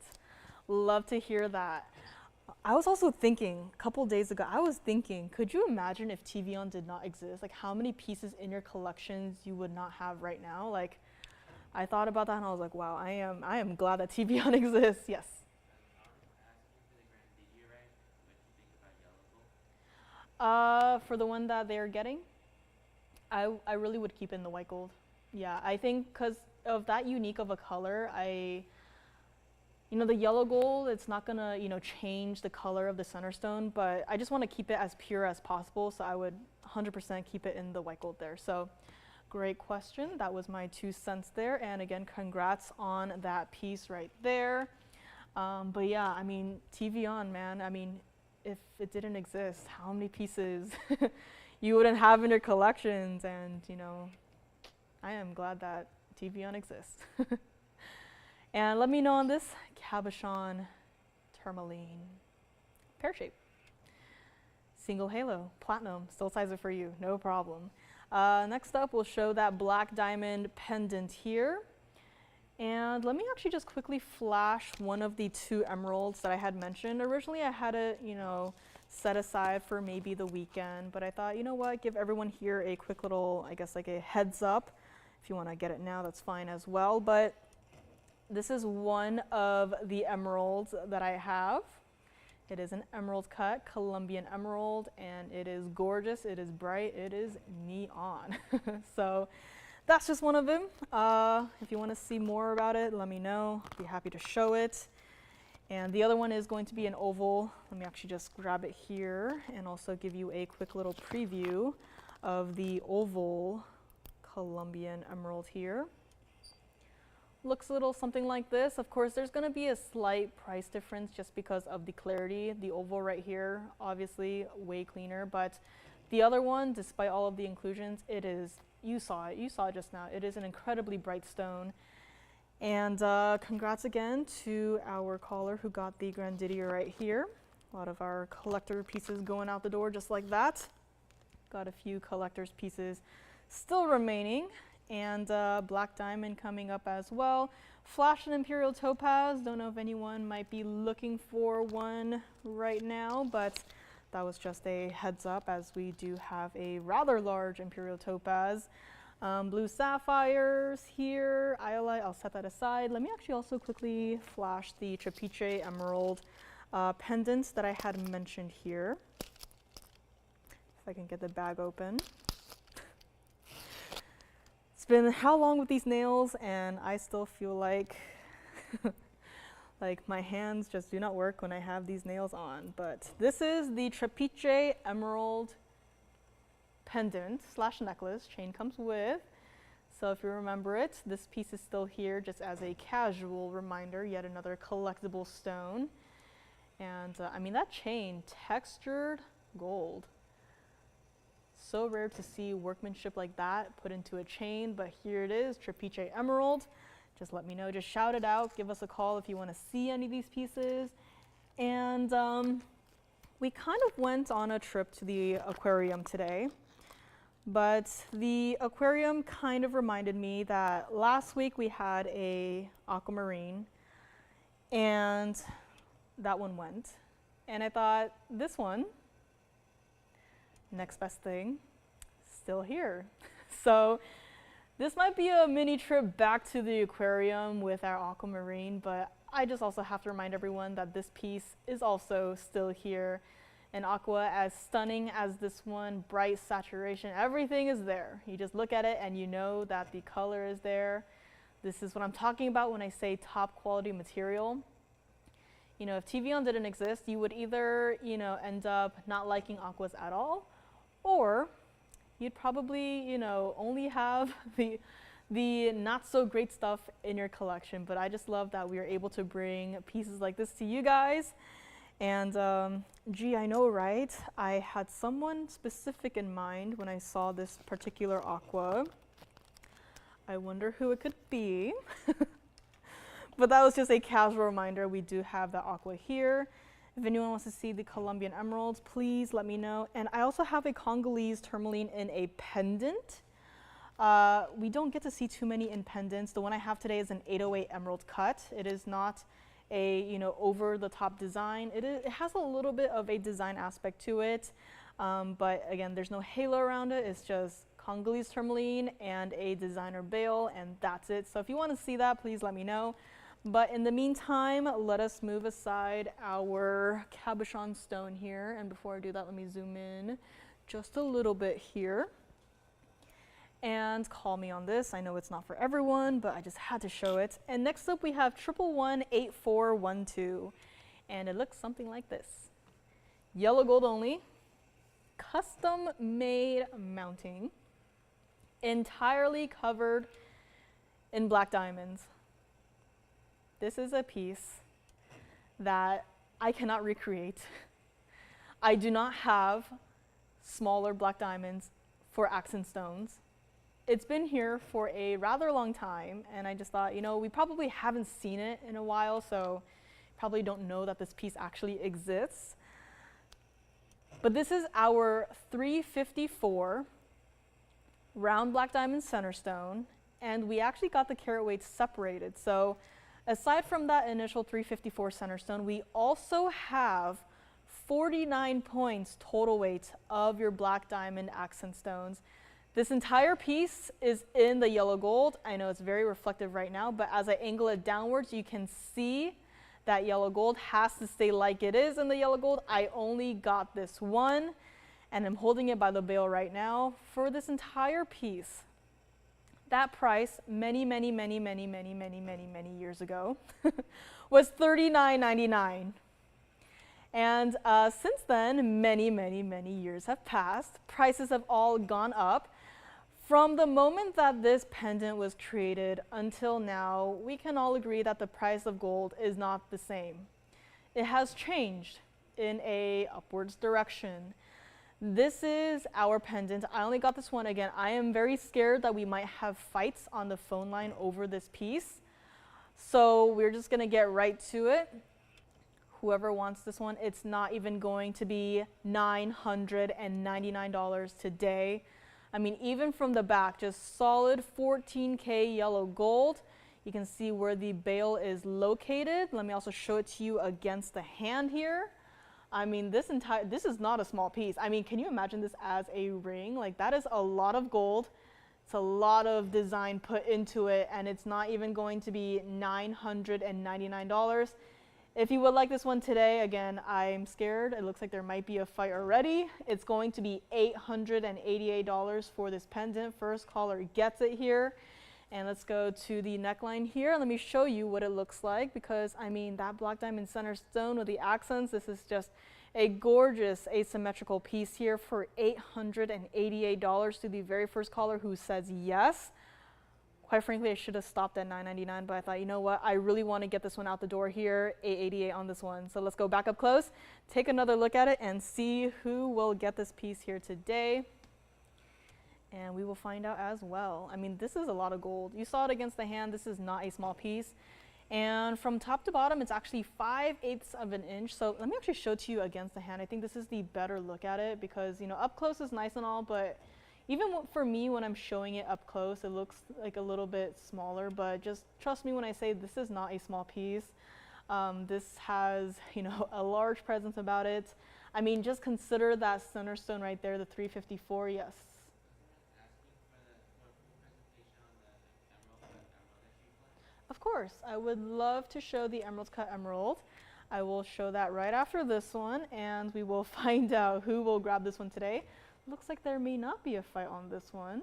Love to hear that. I was also thinking, a couple days ago, could you imagine if TVON did not exist? Like how many pieces in your collections you would not have right now? Like, I thought about that and I was like, wow, I am glad that TVON exists, yes. For the one that they're getting, I really would keep it in the white gold. Yeah, I think because of that unique of a color, the yellow gold, it's not gonna, change the color of the center stone, but I just want to keep it as pure as possible, so I would 100% keep it in the white gold there. So, great question. That was my 2 cents there, and again, congrats on that piece right there. But yeah, I mean, TVON, man, I mean, if it didn't exist, how many pieces you wouldn't have in your collections, and, I am glad that TVON exists. And let me know on this cabochon tourmaline. Pear shape. Single halo, platinum, still size it for you, no problem. Next up, we'll show that black diamond pendant here. And let me actually just quickly flash one of the 2 emeralds that I had mentioned. Originally, I had it, set aside for maybe the weekend, but I thought, you know what, give everyone here a quick little, I guess like a heads up. If you want to get it now, that's fine as well. But this is one of the emeralds that I have. It is an emerald cut, Colombian emerald, and it is gorgeous, it is bright, it is neon. So that's just one of them. If you want to see more about it, let me know. I'll be happy to show it. And the other one is going to be an oval. Let me actually just grab it here and also give you a quick little preview of the oval Colombian emerald here. Looks a little something like this. Of course, there's going to be a slight price difference just because of the clarity. The oval right here, obviously way cleaner, but the other one, despite all of the inclusions, it is, you saw it just now, it is an incredibly bright stone. And congrats again to our caller who got the Grandidierite here. A lot of our collector pieces going out the door just like that. Got a few collector's pieces still remaining. And black diamond coming up as well. Flash and imperial topaz. Don't know if anyone might be looking for one right now, but that was just a heads up as we do have a rather large imperial topaz. Blue sapphires here. Iolite, I'll set that aside. Let me actually also quickly flash the trapeche emerald pendants that I had mentioned here. If I can get the bag open. Been how long with these nails, and I still feel like Like, my hands just do not work when I have these nails on. But this is the Trapiche Emerald pendant slash necklace. Chain comes with. So if you remember it, this piece is still here just as a casual reminder, yet another collectible stone. And I mean, that chain, textured gold. So rare to see workmanship like that put into a chain, but here it is, Trapiche Emerald. Just let me know, just shout it out, give us a call if you want to see any of these pieces. And we kind of went on a trip to the aquarium today, but the aquarium kind of reminded me that last week we had a aquamarine and that one went. And I thought, this one, next best thing, still here. So this might be a mini trip back to the aquarium with our aquamarine, but I just also have to remind everyone that this piece is also still here. And aqua, as stunning as this one, bright saturation, everything is there. You just look at it and you know that the color is there. This is what I'm talking about when I say top quality material. You know, if TVON didn't exist, you would either, you know, end up not liking aquas at all, or you'd probably, you know, only have the not so great stuff in your collection. But I just love that we are able to bring pieces like this to you guys. And gee, I know, right? I had someone specific in mind when I saw this particular aqua. I wonder who it could be. But that was just a casual reminder. We do have the aqua here. If anyone wants to see the Colombian emeralds, please let me know. And I also have a Congolese tourmaline in a pendant. We don't get to see too many in pendants. The one I have today is an 808 emerald cut. It is not a, you know, over-the-top design. It has a little bit of a design aspect to it, but again, there's no halo around it. It's just Congolese tourmaline and a designer bail, and that's it. So if you want to see that, please let me know. But in the meantime, let us move aside our cabochon stone here. And before I do that, let me zoom in just a little bit here. And call me on this. I know it's not for everyone, but I just had to show it. And next up, we have 1118412. And it looks something like this. Yellow gold only, custom made mounting, entirely covered in black diamonds. This is a piece that I cannot recreate. I do not have smaller black diamonds for accent stones. It's been here for a rather long time, and I just thought, you know, we probably haven't seen it in a while, so probably don't know that this piece actually exists. But this is our 354 round black diamond center stone, and we actually got the carat weights separated. So aside from that initial 354 center stone, we also have 49 points total weight of your black diamond accent stones. This entire piece is in the yellow gold. I know it's very reflective right now, but as I angle it downwards, you can see that yellow gold has to stay like it is in the yellow gold. I only got this one, and I'm holding it by the bail right now. For this entire piece, that price many years ago was $39.99. And since then, many years have passed. Prices have all gone up. From the moment that this pendant was created until now, we can all agree that the price of gold is not the same. It has changed in a upwards direction. This is our pendant. I only got this one. Again, I am very scared that we might have fights on the phone line over this piece. So we're just gonna get right to it. Whoever wants this one, it's not even going to be $999 today. I mean, even from the back, just solid 14K yellow gold. You can see where the bail is located. Let me also show it to you against the hand here. I mean, this is not a small piece. I mean, can you imagine this as a ring? Like, that is a lot of gold. It's a lot of design put into it, and it's not even going to be $999. If you would like this one today, again, I'm scared. It looks like there might be a fight already. It's going to be $888 for this pendant. First caller gets it here. And let's go to the neckline here. Let me show you what it looks like, because I mean, that black diamond center stone with the accents, this is just a gorgeous asymmetrical piece here for $888 to the very first caller who says yes. Quite frankly, I should have stopped at $9.99, but I thought, you know what, I really want to get this one out the door here, $888 on this one. So let's go back up close, take another look at it, and see who will get this piece here today. And we will find out as well. I mean, this is a lot of gold. You saw it against the hand. This is not a small piece. And from top to bottom, it's actually 5/8 of an inch. So let me actually show it to you against the hand. I think this is the better look at it, because, you know, up close is nice and all, but even for me, when I'm showing it up close, it looks like a little bit smaller. But just trust me when I say this is not a small piece. This has, you know, a large presence about it. I mean, just consider that center stone right there, the 354, yes. Of course, I would love to show the emerald cut emerald. I will show that right after this one, and we will find out who will grab this one today. Looks like there may not be a fight on this one.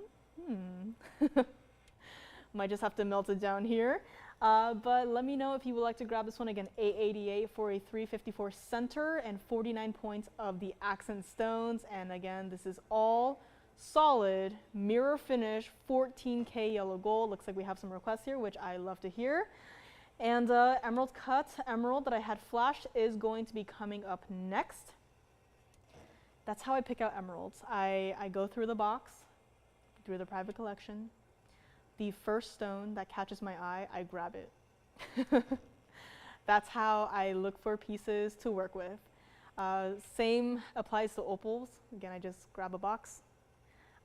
Might just have to melt it down here. But let me know if you would like to grab this one. Again, $888 for a 354 center and 49 points of the accent stones. And again, this is all solid mirror finish, 14K yellow gold. Looks like we have some requests here, which I love to hear. And emerald cut emerald that I had flashed is going to be coming up next. That's how I pick out emeralds. I go through the box, through the private collection. The first stone that catches my eye, I grab it. That's how I look for pieces to work with. Same applies to opals. Again, I just grab a box.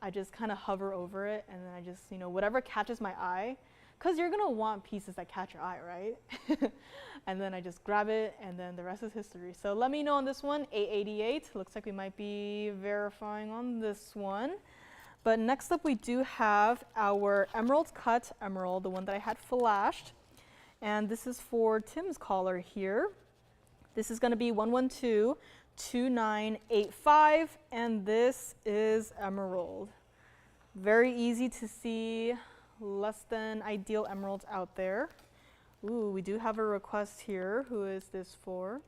I just kind of hover over it, and then I just, you know, whatever catches my eye, because you're going to want pieces that catch your eye, right? And then I just grab it, and then the rest is history. So let me know on this one, $888. Looks like we might be verifying on this one. But next up, we do have our emerald cut emerald, the one that I had flashed. And this is for Tim's caller here. This is going to be 112-2985, and this is emerald. Very easy to see, less than ideal emeralds out there. Ooh, we do have a request here. Who is this for?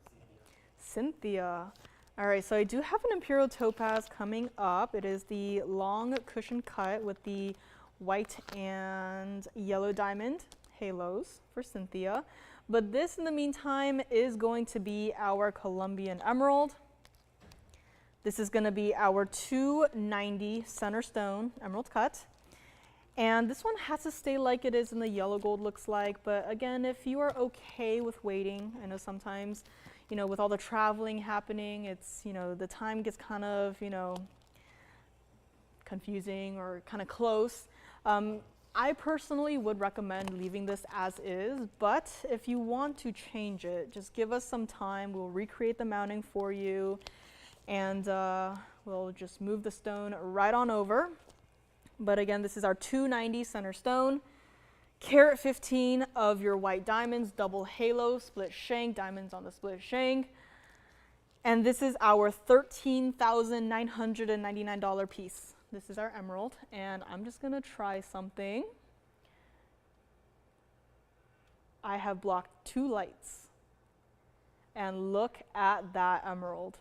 Cynthia. All right, so I do have an imperial topaz coming up. It is the long cushion cut with the white and yellow diamond halos for Cynthia. But this, in the meantime, is going to be our Colombian emerald. This is going to be our 290 center stone emerald cut. And this one has to stay like it is in the yellow gold, looks like. But again, if you are okay with waiting, I know sometimes, you know, with all the traveling happening, it's, you know, the time gets kind of, you know, confusing or kind of close. I personally would recommend leaving this as is, but if you want to change it, just give us some time. We'll recreate the mounting for you, and we'll just move the stone right on over. But again, this is our 290 center stone, carat 15 of your white diamonds, double halo, split shank, diamonds on the split shank. And this is our $13,999 piece. This is our emerald, and I'm just gonna try something. I have blocked 2 lights, and look at that emerald.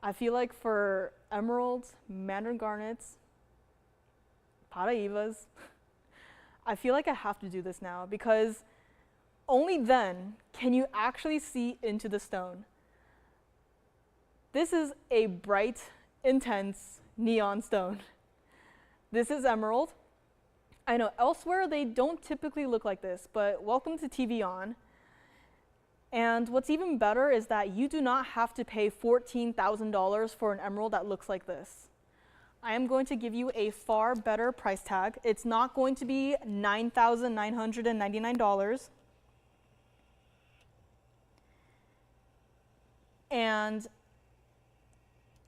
I feel like for emeralds, mandarin garnets, paraivas, I feel like I have to do this now, because only then can you actually see into the stone. This is a bright, intense neon stone. This is emerald. I know elsewhere they don't typically look like this, but welcome to TVON. And what's even better is that you do not have to pay $14,000 for an emerald that looks like this. I am going to give you a far better price tag. It's not going to be $9,999. And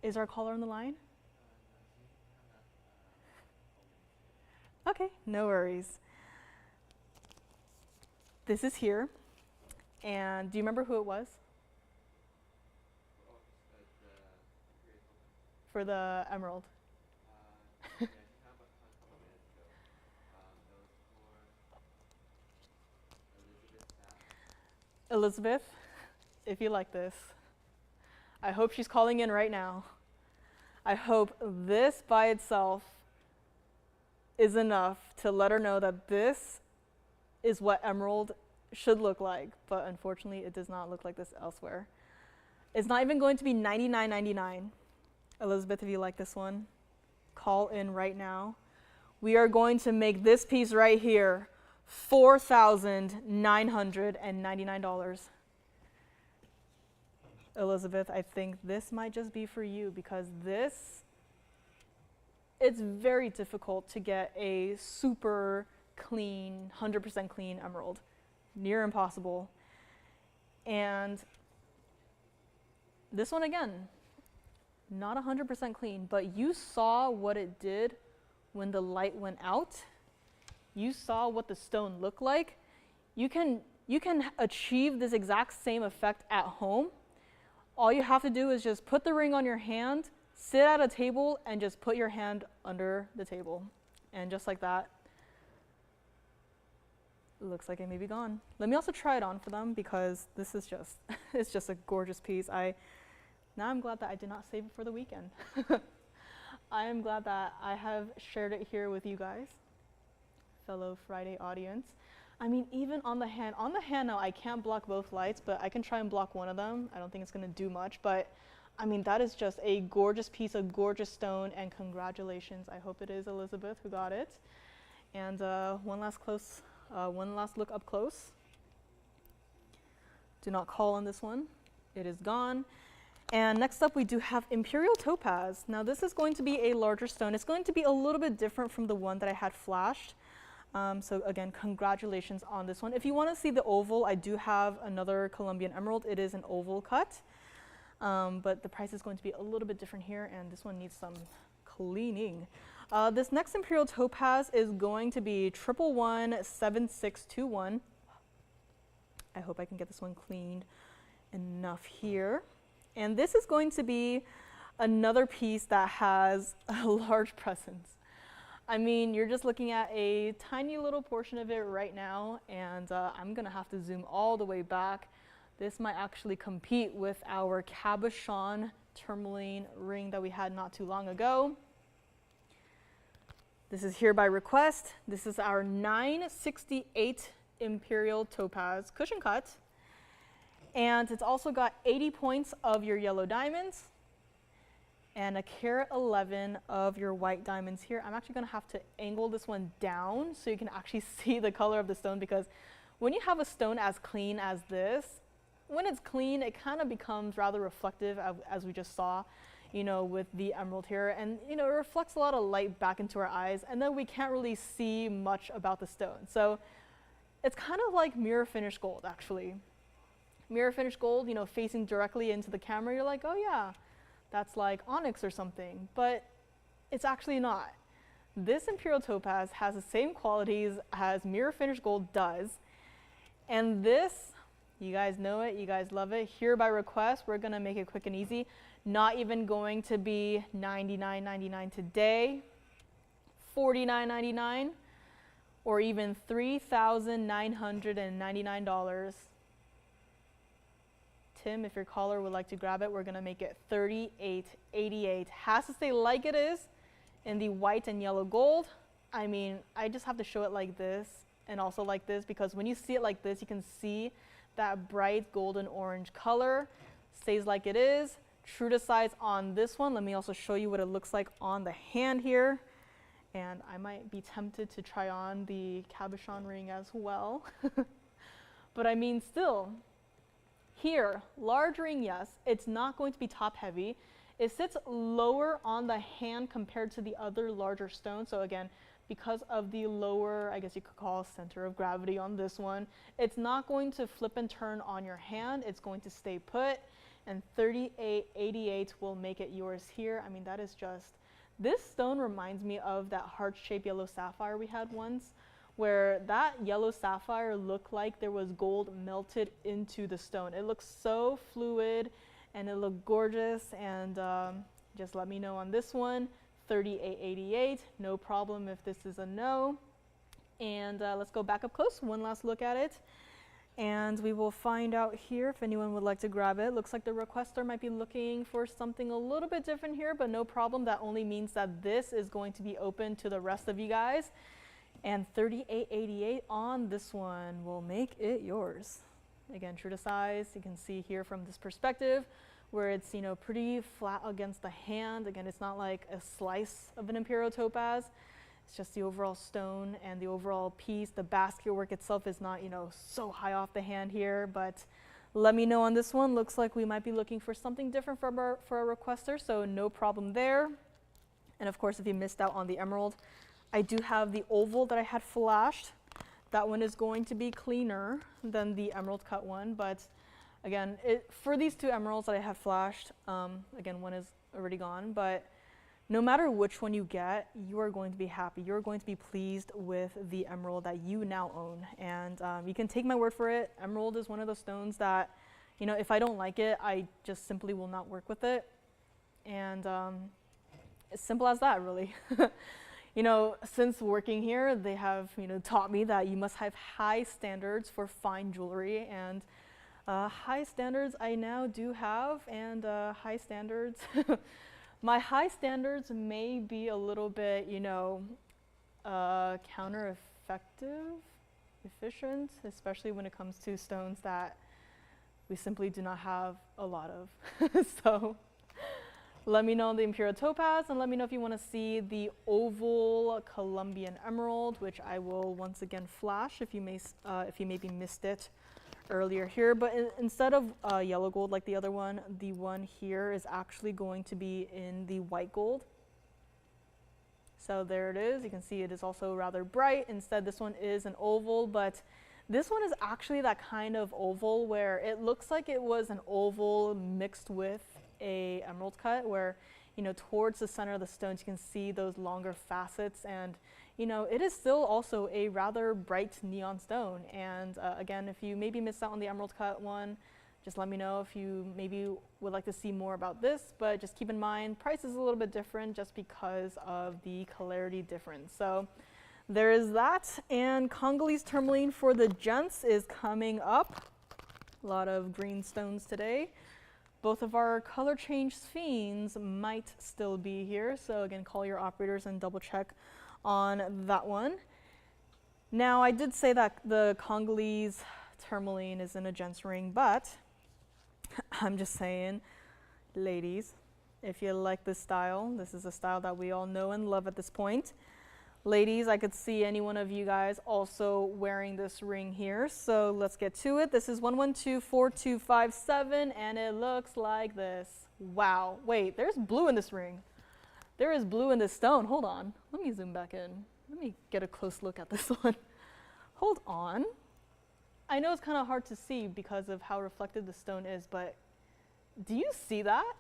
is our caller on the line? Okay, no worries. This is here. And do you remember who it was? For the emerald. Elizabeth, if you like this, I hope she's calling in right now. I hope this by itself is enough to let her know that this is what emerald should look like, but unfortunately it does not look like this elsewhere. It's not even going to be $99.99. Elizabeth, if you like this one, call in right now. We are going to make this piece right here $4,999. Elizabeth, I think this might just be for you because this, it's very difficult to get a super clean, 100% clean emerald. Near impossible. And this one again, not 100% clean, but you saw what it did when the light went out. You saw what the stone looked like. You can achieve this exact same effect at home. All you have to do is just put the ring on your hand, sit at a table, and just put your hand under the table. And just like that, it looks like it may be gone. Let me also try it on for them because this is just, it's just a gorgeous piece. Now I'm glad that I did not save it for the weekend. I am glad that I have shared it here with you guys, fellow Friday audience. I mean, even on the hand now I can't block both lights, but I can try and block one of them. I don't think it's gonna do much, but I mean, that is just a gorgeous piece of gorgeous stone, and congratulations. I hope it is Elizabeth who got it. And one last look up close. Do not call on this one. It is gone. And next up we do have Imperial Topaz. Now this is going to be a larger stone. It's going to be a little bit different from the one that I had flashed. So again, congratulations on this one. If you want to see the oval, I do have another Colombian emerald. It is an oval cut, but the price is going to be a little bit different here, and this one needs some cleaning. This next Imperial Topaz is going to be 1117621. I hope I can get this one cleaned enough here. And this is going to be another piece that has a large presence. I mean, you're just looking at a tiny little portion of it right now, and I'm gonna have to zoom all the way back. This might actually compete with our cabochon tourmaline ring that we had not too long ago. This is here by request. This is our 968 Imperial Topaz cushion cut. And it's also got 80 points of your yellow diamonds and a carat 11 of your white diamonds here. I'm actually gonna have to angle this one down so you can actually see the color of the stone, because when you have a stone as clean as this, when it's clean, it kind of becomes rather reflective, as we just saw, you know, with the emerald here. And, you know, it reflects a lot of light back into our eyes, and then we can't really see much about the stone. So it's kind of like mirror finished gold, actually. Mirror finished gold, you know, facing directly into the camera, you're like, oh yeah, that's like onyx or something, but it's actually not. This Imperial Topaz has the same qualities as mirror finished gold does, and this, you guys know it, you guys love it. Here by request, we're gonna make it quick and easy. Not even going to be $99.99 today, $49.99, or even $3,999. Tim, if your caller would like to grab it, we're gonna make it $38.88. Has to stay like it is in the white and yellow gold. I mean, I just have to show it like this and also like this, because when you see it like this, you can see that bright golden orange color. Stays like it is, true to size on this one. Let me also show you what it looks like on the hand here. And I might be tempted to try on the cabochon ring as well. But I mean, still, here, large ring, yes, it's not going to be top heavy. It sits lower on the hand compared to the other larger stones. So again, because of the lower, I guess you could call center of gravity on this one, it's not going to flip and turn on your hand. It's going to stay put, and $38.88 will make it yours here. I mean, that is just, this stone reminds me of that heart-shaped yellow sapphire we had once, where that yellow sapphire looked like there was gold melted into the stone. It looks so fluid and it looked gorgeous, and just let me know on this one. $38.88, no problem if this is a no. And let's go back up close, one last look at it. and we will find out here if anyone would like to grab it. Looks like the requester might be looking for something a little bit different here, but no problem. That only means that this is going to be open to the rest of you guys. And $38.88 on this one will make it yours. Again, true to size. You can see here from this perspective where it's, you know, pretty flat against the hand. Again, it's not like a slice of an imperial topaz. It's just the overall stone and the overall piece. The basket work itself is not, you know, so high off the hand here, but let me know on this one. Looks like we might be looking for something different for our requester, so no problem there. And of course, if you missed out on the emerald, I do have the oval that I had flashed. That one is going to be cleaner than the emerald cut one, but again, for these two emeralds that I have flashed, again, one is already gone, but no matter which one you get, you are going to be happy. You're going to be pleased with the emerald that you now own. And you can take my word for it. Emerald is one of those stones that, you know, if I don't like it, I just simply will not work with it. And it's simple as that, really. You know, since working here, they have, you know, taught me that you must have high standards for fine jewelry. And high standards I now do have, and high standards. My high standards may be a little bit, you know, efficient, especially when it comes to stones that we simply do not have a lot of. So let me know the imperial topaz, and let me know if you want to see the oval Colombian emerald, which I will once again flash if you maybe missed it earlier here. But instead of yellow gold like the other one, the one here is actually going to be in the white gold. So there it is. You can see it is also rather bright. Instead, this one is an oval, but this one is actually that kind of oval where it looks like it was an oval mixed with a emerald cut, where, you know, towards the center of the stones you can see those longer facets, and you know, it is still also a rather bright neon stone. And again, if you maybe missed out on the emerald cut one, just let me know if you maybe would like to see more about this, but just keep in mind price is a little bit different just because of the clarity difference. So there is that, and Congolese tourmaline for the gents is coming up. A lot of green stones today. Both of our color change sphenes might still be here, so again, call your operators and double check on that one. Now, I did say that the Congolese tourmaline is in a gents ring, but I'm just saying, ladies, if you like this style, this is a style that we all know and love at this point. Ladies, I could see any one of you guys also wearing this ring here, so let's get to it. This is 1124257, and it looks like this. Wow, wait, there's blue in this ring. There is blue in this stone. Hold on, let me zoom back in. Let me get a close look at this one. Hold on. I know it's kind of hard to see because of how reflective the stone is, but do you see that?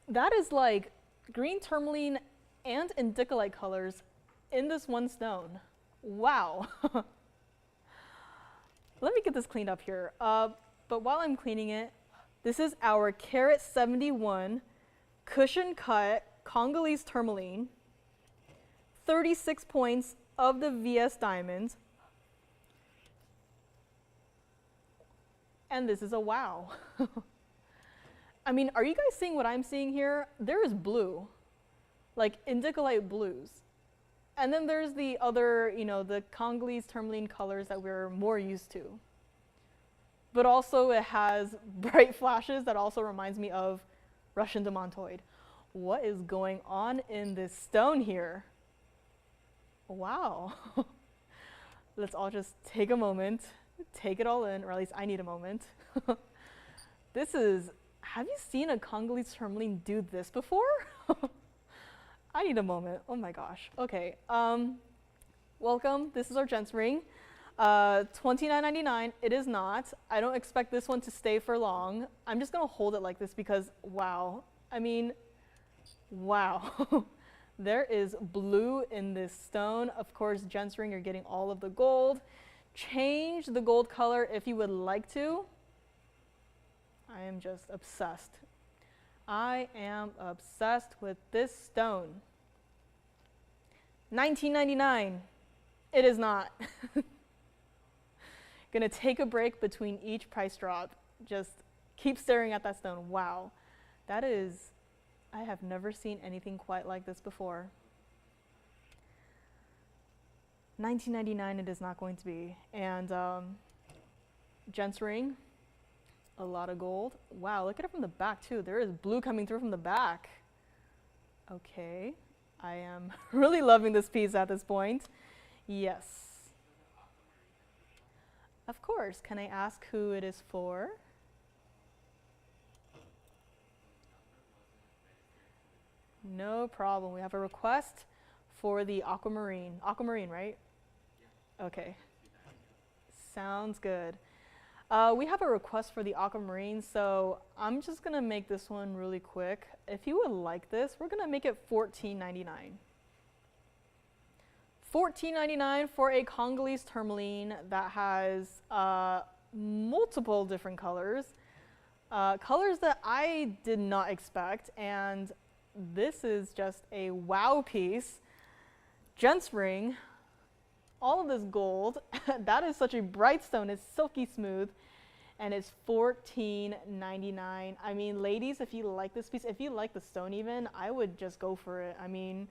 That is like green tourmaline and indicolite colors in this one stone. Wow. Let me get this cleaned up here. But while I'm cleaning it, this is our carat 71 cushion cut Congolese tourmaline, 36 points of the VS diamond. And this is a wow. I mean, are you guys seeing what I'm seeing here? There is blue, like indicolite blues. And then there's the other, you know, the Congolese tourmaline colors that we're more used to. But also it has bright flashes that also reminds me of Russian demontoid. What is going on in this stone here? Wow. Let's all just take a moment, take it all in, or at least I need a moment. This is, have you seen a Congolese tourmaline do this before? I need a moment. Oh my gosh. Okay. Welcome. This is our gents ring. $29.99. It is not. I don't expect this one to stay for long. I'm just gonna hold it like this because wow. I mean, wow. There is blue in this stone. Of course, gents ring, you're getting all of the gold. Change the gold color if you would like to. I am just obsessed. I am obsessed with this stone. $19.99. It is not. Gonna take a break between each price drop. Just keep staring at that stone. Wow, that is, I have never seen anything quite like this before. $19.99 it is not going to be. And gents ring, a lot of gold. Wow, look at it from the back too. There is blue coming through from the back. Okay, I am really loving this piece at this point. Yes. Of course, can I ask who it is for? No problem, we have a request for the aquamarine. Aquamarine, right? Okay, sounds good. We have a request for the aquamarine, so I'm just gonna make this one really quick. If you would like this, we're gonna make it $14.99. $14.99 for a Congolese tourmaline that has multiple different colors. Colors that I did not expect, and this is just a wow piece. Gents ring, all of this gold. That is such a bright stone. It's silky smooth, and it's $14.99. I mean, ladies, if you like this piece, if you like the stone even, I would just go for it. I mean,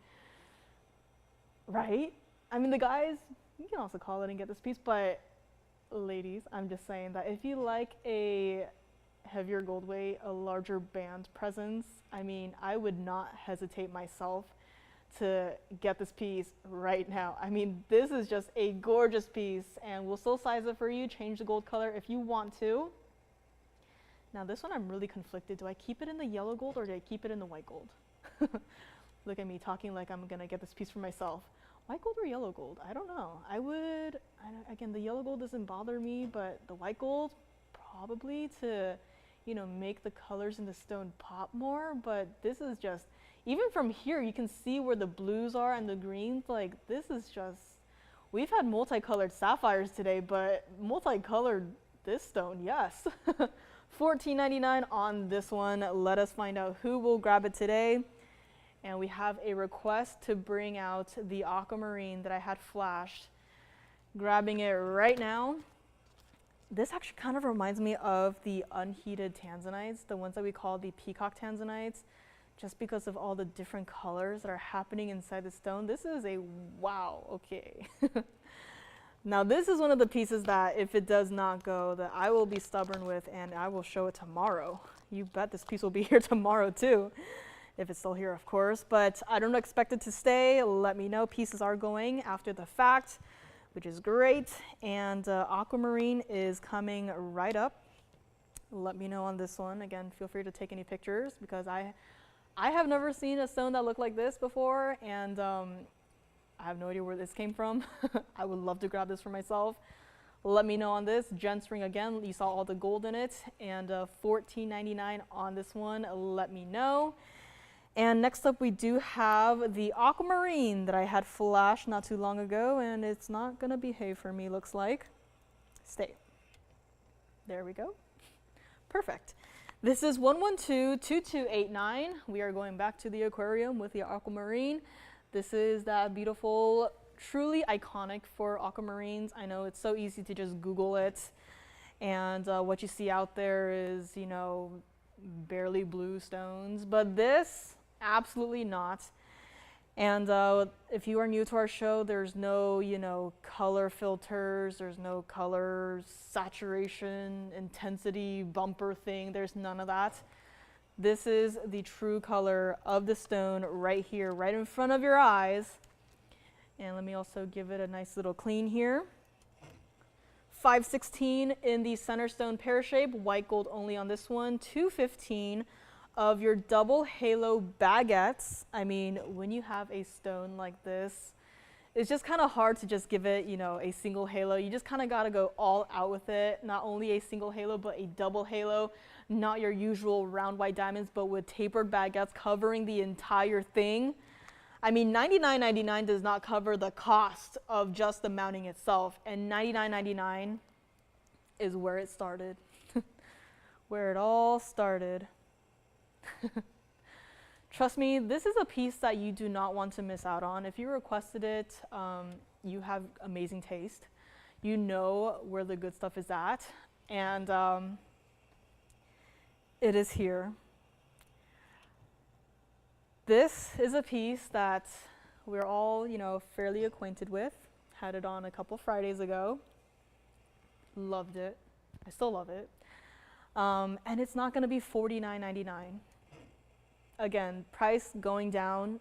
right? I mean, the guys, you can also call it and get this piece, but ladies, I'm just saying that if you like a heavier gold weight, a larger band presence, I mean, I would not hesitate myself to get this piece right now. I mean, this is just a gorgeous piece, and we'll still size it for you, change the gold color if you want to. Now this one I'm really conflicted. Do I keep it in the yellow gold or do I keep it in the white gold? Look at me talking like I'm gonna get this piece for myself. White gold or yellow gold? I don't know. Again, the yellow gold doesn't bother me, but the white gold, probably to, you know, make the colors in the stone pop more. But this is just, even from here, you can see where the blues are and the greens. Like, this is just, we've had multicolored sapphires today, but multicolored this stone, yes. $14.99 on this one. Let us find out who will grab it today. And we have a request to bring out the aquamarine that I had flashed. Grabbing it right now. This actually kind of reminds me of the unheated tanzanites, the ones that we call the peacock tanzanites, just because of all the different colors that are happening inside the stone. This is a wow, okay. Now this is one of the pieces that if it does not go, that I will be stubborn with, and I will show it tomorrow. You bet this piece will be here tomorrow too. If it's still here, of course, but I don't expect it to stay. Let me know. Pieces are going after the fact, which is great. And aquamarine is coming right up. Let me know on this one. Again, feel free to take any pictures, because I have never seen a stone that looked like this before, and I have no idea where this came from. I would love to grab this for myself. Let me know on this. Gents ring again. You saw all the gold in it, and $14.99 on this one. Let me know. And next up, we do have the aquamarine that I had flashed not too long ago, and it's not gonna behave for me, looks like. Stay. There we go. Perfect. This is 112-2289. We are going back to the aquarium with the aquamarine. This is that beautiful, truly iconic for aquamarines. I know it's so easy to just Google it, and what you see out there is, you know, barely blue stones, but this, absolutely not. And if you are new to our show, there's no, you know, color filters, there's no color saturation, intensity, bumper thing, there's none of that. This is the true color of the stone right here, right in front of your eyes. And let me also give it a nice little clean here. 516 in the center stone pear shape, white gold only on this one. 215 of your double halo baguettes. I mean, when you have a stone like this, it's just kind of hard to just give it, you know, a single halo. You just kind of got to go all out with it. Not only a single halo, but a double halo. Not your usual round white diamonds, but with tapered baguettes covering the entire thing. I mean, $99.99 does not cover the cost of just the mounting itself, and $99.99 is where it started, where it all started. Trust me, this is a piece that you do not want to miss out on. If you requested it, you have amazing taste. you know where the good stuff is at. And it is here. This is a piece that we're all, fairly acquainted with. Had it on a couple Fridays ago. Loved it. I still love it. And it's not going to be $49.99. Again, price going down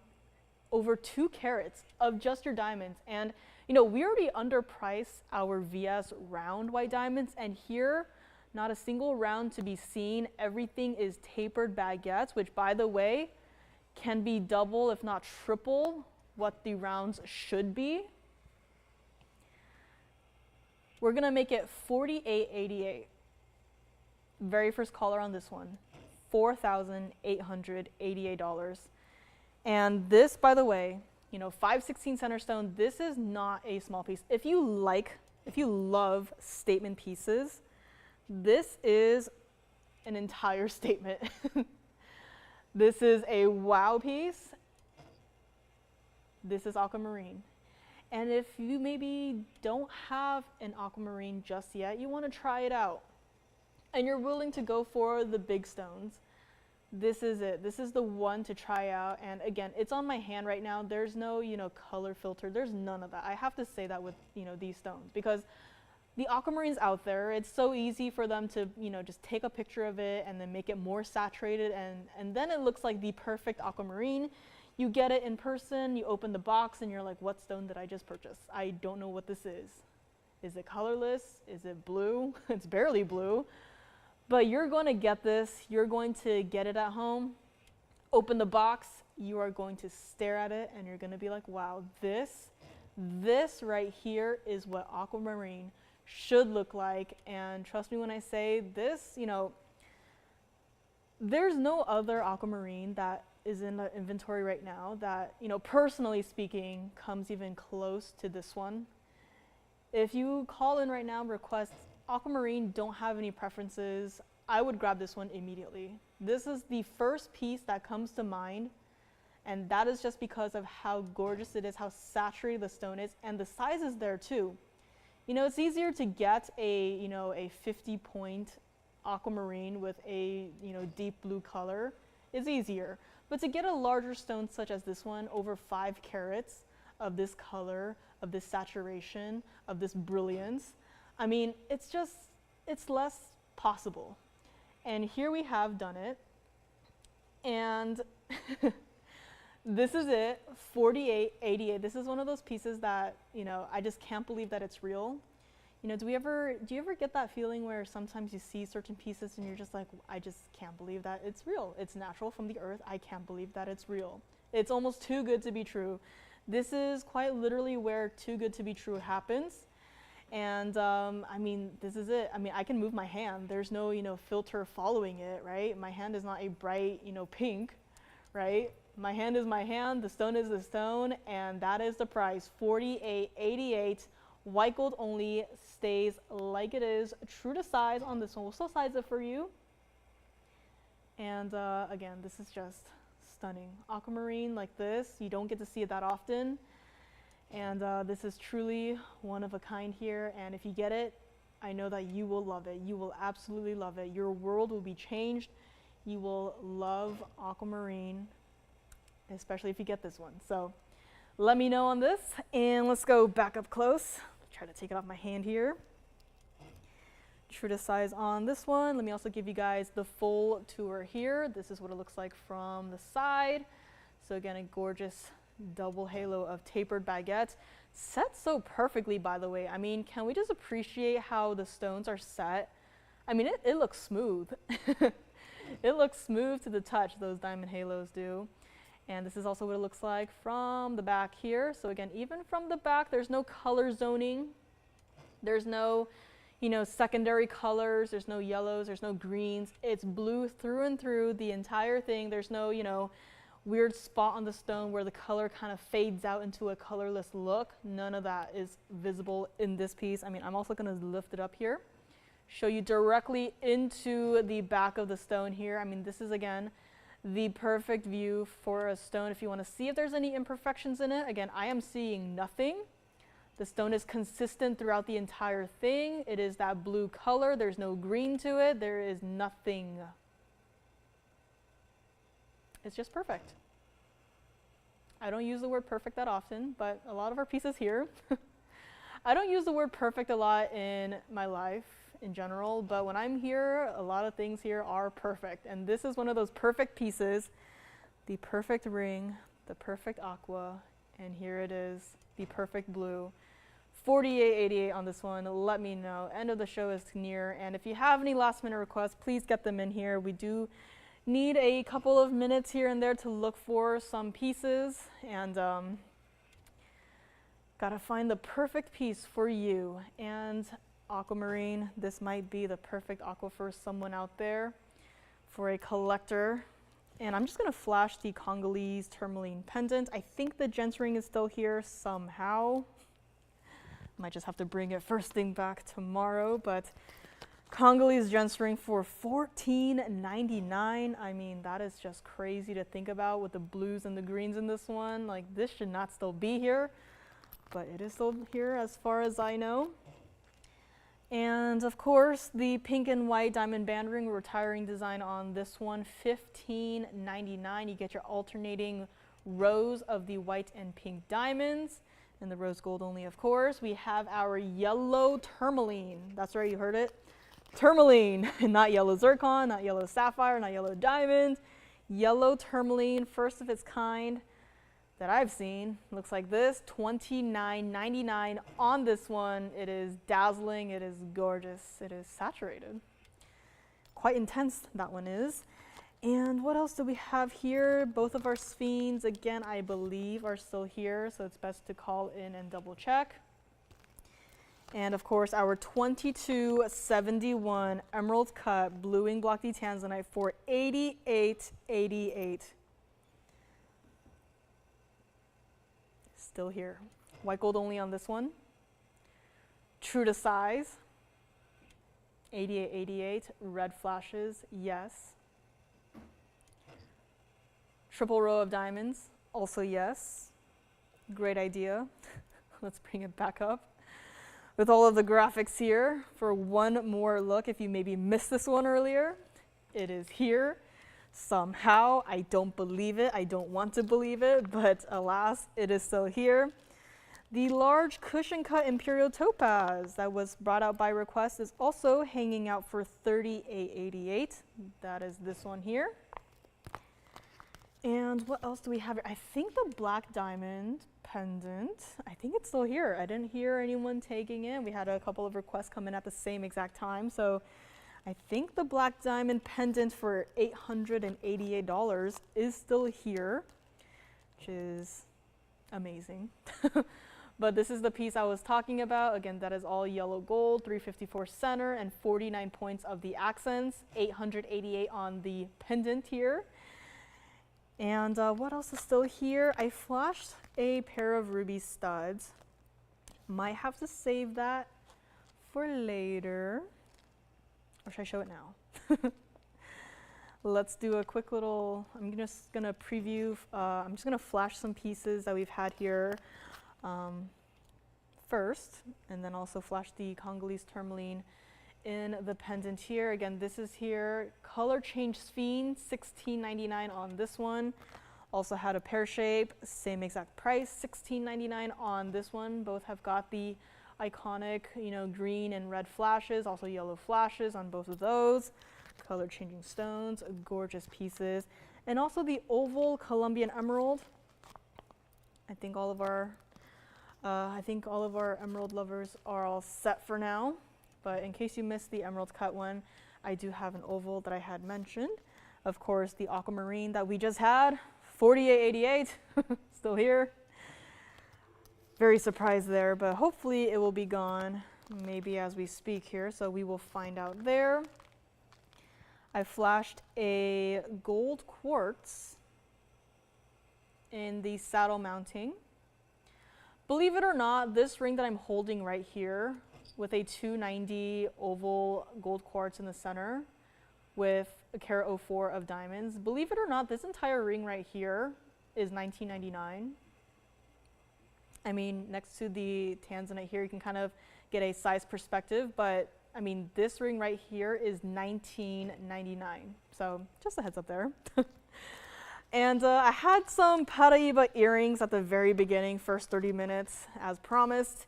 over 2 carats of just your diamonds. And we already underpriced our VS round white diamonds, and here, not a single round to be seen. Everything is tapered baguettes, which, by the way, can be double, if not triple, what the rounds should be. We're gonna make it $48.88. Very first caller on this one, $4,888. And this, by the way, 5/16 center stone, this is not a small piece. If you love statement pieces, this is an entire statement. This is a wow piece. This is aquamarine. And if you maybe don't have an aquamarine just yet, you want to try it out, and you're willing to go for the big stones, this is it. This is the one to try out. And again, it's on my hand right now. There's no, color filter. There's none of that. I have to say that with, these stones, because the aquamarines out there, it's so easy for them to, just take a picture of it and then make it more saturated, and then it looks like the perfect aquamarine. You get it in person, you open the box, and you're like, what stone did I just purchase? I don't know what this is. Is it colorless? Is it blue? It's barely blue. But you're going to get this. You're going to get it at home, open the box, you are going to stare at it, and you're going to be like, wow, this right here is what aquamarine should look like. And trust me when I say this, there's no other aquamarine that is in the inventory right now that, personally speaking, comes even close to this one. If you call in right now and request aquamarine, don't have any preferences, I would grab this one immediately. This is the first piece that comes to mind, and that is just because of how gorgeous it is, how saturated the stone is, and the size is there too. It's easier to get a 50-point aquamarine with a deep blue color. It's easier. But to get a larger stone such as this one, over 5 carats of this color, of this saturation, of this brilliance, I mean, it's less possible. And here we have done it. And this is it, $48.88. This is one of those pieces that, I just can't believe that it's real. Do you ever get that feeling where sometimes you see certain pieces and you're just like, I just can't believe that it's real. It's natural from the earth. I can't believe that it's real. It's almost too good to be true. This is quite literally where too good to be true happens. And I mean, this is it. I mean, I can move my hand. There's no, filter following it, right? My hand is not a bright, pink, right? My hand is my hand, the stone is the stone, and that is the price, $48.88. White gold only, stays like it is, true to size on this one. We'll still size it for you. And again, this is just stunning. Aquamarine like this, you don't get to see it that often. And this is truly one of a kind here. And if you get it, I know that you will love it. You will absolutely love it. Your world will be changed. You will love aquamarine, especially if you get this one. So let me know on this. And let's go back up close. Try to take it off my hand here. True to size on this one. Let me also give you guys the full tour here. This is what it looks like from the side. So again, a gorgeous double halo of tapered baguettes. Set so perfectly, by the way. I mean, can we just appreciate how the stones are set? I mean, it looks smooth. It looks smooth to the touch, those diamond halos do. And this is also what it looks like from the back here. So again, even from the back, there's no color zoning. There's no, secondary colors. There's no yellows. There's no greens. It's blue through and through the entire thing. There's no, weird spot on the stone where the color kind of fades out into a colorless look. None of that is visible in this piece. I mean, I'm also going to lift it up here, show you directly into the back of the stone here. I mean, this is, again, the perfect view for a stone if you want to see if there's any imperfections in it. Again, I am seeing nothing. The stone is consistent throughout the entire thing. It is that blue color. There's no green to it. There is nothing. It's just perfect. I don't use the word perfect that often, but a lot of our pieces here. I don't use the word perfect a lot in my life in general, but when I'm here, a lot of things here are perfect. And this is one of those perfect pieces, the perfect ring, the perfect aqua, and here it is, the perfect blue. $48.88 on this one. Let me know. End of the show is near, and if you have any last minute requests, please get them in here. We do need a couple of minutes here and there to look for some pieces, and gotta find the perfect piece for you. And aquamarine, this might be the perfect aqua for someone out there, for a collector. And I'm just gonna flash the Congolese tourmaline pendant. I think the gents ring is still here somehow. Might just have to bring it first thing back tomorrow, but Congolese gents ring for $14.99. I mean, that is just crazy to think about with the blues and the greens in this one. Like, this should not still be here, but it is still here as far as I know. And of course, the pink and white diamond band ring, retiring design on this one, $15.99. You get your alternating rows of the white and pink diamonds, and the rose gold only, of course. We have our yellow tourmaline. That's right, you heard it. Tourmaline, not yellow zircon, not yellow sapphire, not yellow diamond. Yellow tourmaline, first of its kind that I've seen. Looks like this, $29.99 on this one. It is dazzling, it is gorgeous, it is saturated. Quite intense, that one is. And what else do we have here? Both of our sphenes, again, I believe are still here, so it's best to call in and double check. And of course, our 2271 emerald cut blue ink block D tanzanite for $88.88. Still here. White gold only on this one. True to size. $88.88. Red flashes, yes. Triple row of diamonds, also yes. Great idea. Let's bring it back up with all of the graphics here for one more look. If you maybe missed this one earlier, it is here. Somehow, I don't believe it. I don't want to believe it, but alas, it is still here. The large cushion cut imperial topaz that was brought out by request is also hanging out for $38.88. That is this one here. And what else do we have here? I think the black diamond pendant, I think it's still here. I didn't hear anyone taking it. We had a couple of requests come in at the same exact time. So I think the black diamond pendant for $888 is still here, which is amazing. But this is the piece I was talking about. Again, that is all yellow gold, 354 center, and 49 points of the accents, $888 on the pendant here. And what else is still here? I flashed a pair of ruby studs. Might have to save that for later. Or should I show it now? Let's do a quick little, I'm just gonna preview, I'm just gonna flash some pieces that we've had here first, and then also flash the Congolese tourmaline in the pendant here. Again, this is here, color change sphen, $16.99 on this one. Also had a pear shape, same exact price, $16.99 on this one. Both have got the iconic, green and red flashes, also yellow flashes on both of those. Color changing stones, gorgeous pieces. And also the oval Colombian emerald. I think all of our emerald lovers are all set for now. But in case you missed the emerald cut one, I do have an oval that I had mentioned. Of course, the aquamarine that we just had, $48.88, still here. Very surprised there, but hopefully it will be gone maybe as we speak here, so we will find out there. I flashed a gold quartz in the saddle mounting. Believe it or not, this ring that I'm holding right here with a 290 oval gold quartz in the center with a carat 04 of diamonds. Believe it or not, this entire ring right here is $19.99. I mean, next to the tanzanite here, you can kind of get a size perspective, but I mean, this ring right here is $19.99. So just a heads up there. And I had some Paraiba earrings at the very beginning, first 30 minutes, as promised.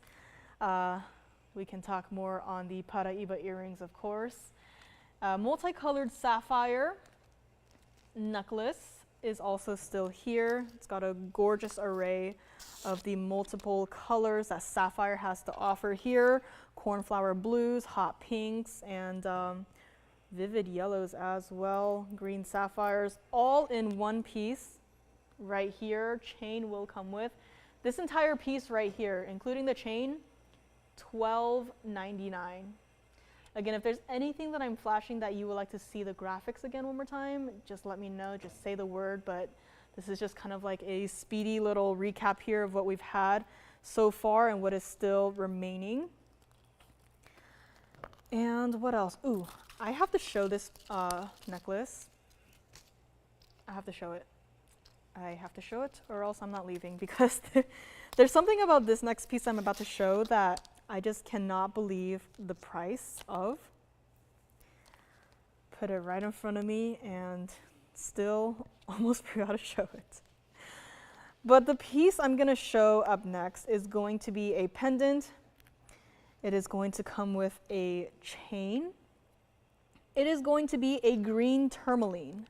We can talk more on the Paraiba earrings, of course. Multicolored sapphire necklace is also still here. It's got a gorgeous array of the multiple colors that sapphire has to offer here. Cornflower blues, hot pinks, and vivid yellows as well. Green sapphires, all in one piece right here. Chain will come with. This entire piece right here, including the chain, $12.99. Again, if there's anything that I'm flashing that you would like to see the graphics again one more time, just let me know, just say the word, but this is just kind of like a speedy little recap here of what we've had so far and what is still remaining. And what else? Ooh, I have to show this necklace. I have to show it. I have to show it or else I'm not leaving, because there's something about this next piece I'm about to show that I just cannot believe the price of. Put it right in front of me and still almost forgot to show it. But the piece I'm going to show up next is going to be a pendant. It is going to come with a chain. It is going to be a green tourmaline.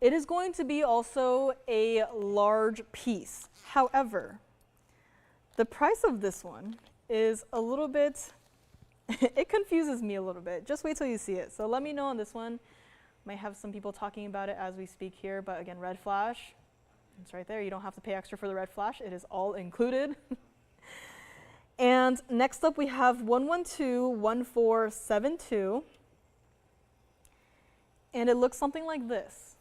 It is going to be also a large piece. However, the price of this one is a little bit, it confuses me a little bit. Just wait till you see it. So let me know on this one. Might have some people talking about it as we speak here, but again, red flash, it's right there. You don't have to pay extra for the red flash. It is all included. And next up we have 1121472. And it looks something like this.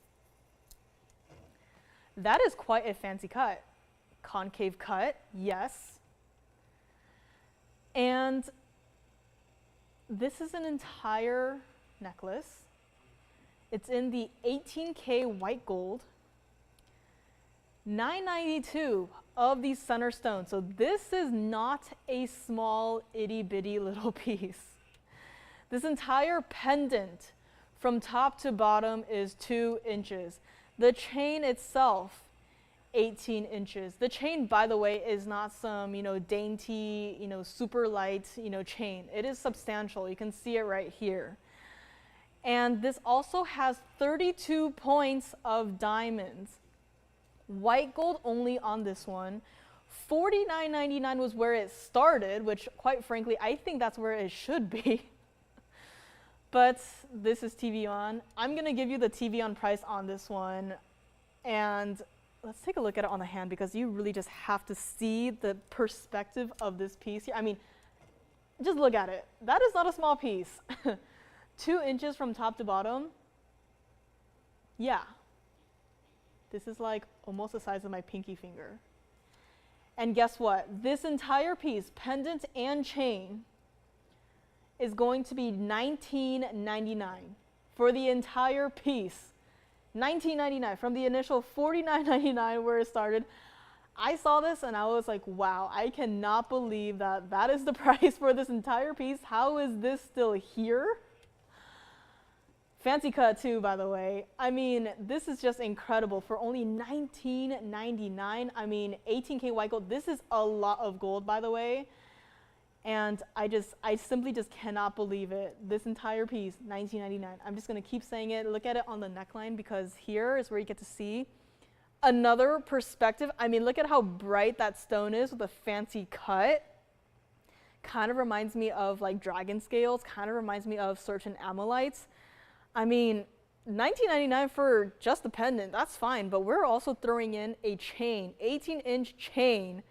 That is quite a fancy cut. Concave cut, yes. And this is an entire necklace. It's in the 18K white gold. $9.92 of the center stone. So this is not a small itty bitty little piece. This entire pendant from top to bottom is 2 inches. The chain itself, 18 inches. The chain, by the way, is not some, dainty, super light, chain. It is substantial. You can see it right here. And this also has 32 points of diamonds. White gold only on this one. $49.99 was where it started, which quite frankly, I think that's where it should be. But this is TVON. I'm going to give you the TVON price on this one. And let's take a look at it on the hand, because you really just have to see the perspective of this piece here. I mean, just look at it. That is not a small piece. 2 inches from top to bottom. Yeah. This is like almost the size of my pinky finger. And guess what? This entire piece, pendant and chain, is going to be $19.99 for the entire piece. $19.99 from the initial $49.99 where it started. I saw this and I was like, wow, I cannot believe that that is the price for this entire piece. How is this still here? Fancy cut too, by the way. I mean, this is just incredible for only $19.99. I mean, 18K white gold. This is a lot of gold, by the way. And I simply just cannot believe it. This entire piece, $19.99. I'm just gonna keep saying it. Look at it on the neckline, because here is where you get to see another perspective. I mean, look at how bright that stone is with a fancy cut. Kind of reminds me of like dragon scales, kind of reminds me of certain amylites. I mean, $19.99 for just the pendant, that's fine, but we're also throwing in a chain, 18-inch chain.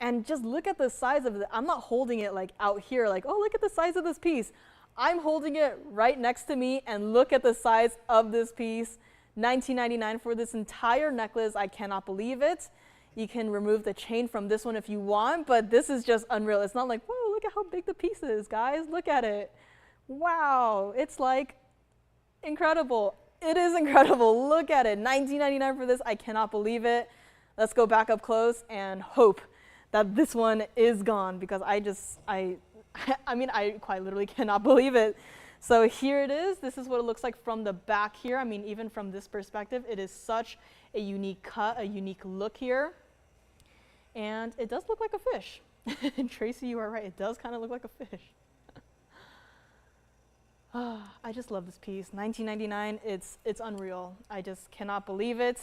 And just look at the size of it. I'm not holding it like out here, like, oh, look at the size of this piece. I'm holding it right next to me, and look at the size of this piece. $19.99 for this entire necklace. I cannot believe it. You can remove the chain from this one if you want, but this is just unreal. It's not like, whoa, look at how big the piece is, guys. Look at it. Wow, it's like incredible. It is incredible. Look at it. $19.99 for this. I cannot believe it. Let's go back up close and hope that this one is gone, because I mean, I quite literally cannot believe it. So here it is. This is what it looks like from the back here. I mean, even from this perspective, it is such a unique cut, a unique look here. And it does look like a fish. And Tracy, you are right. It does kind of look like a fish. I just love this piece. $19.99. It's unreal. I just cannot believe it.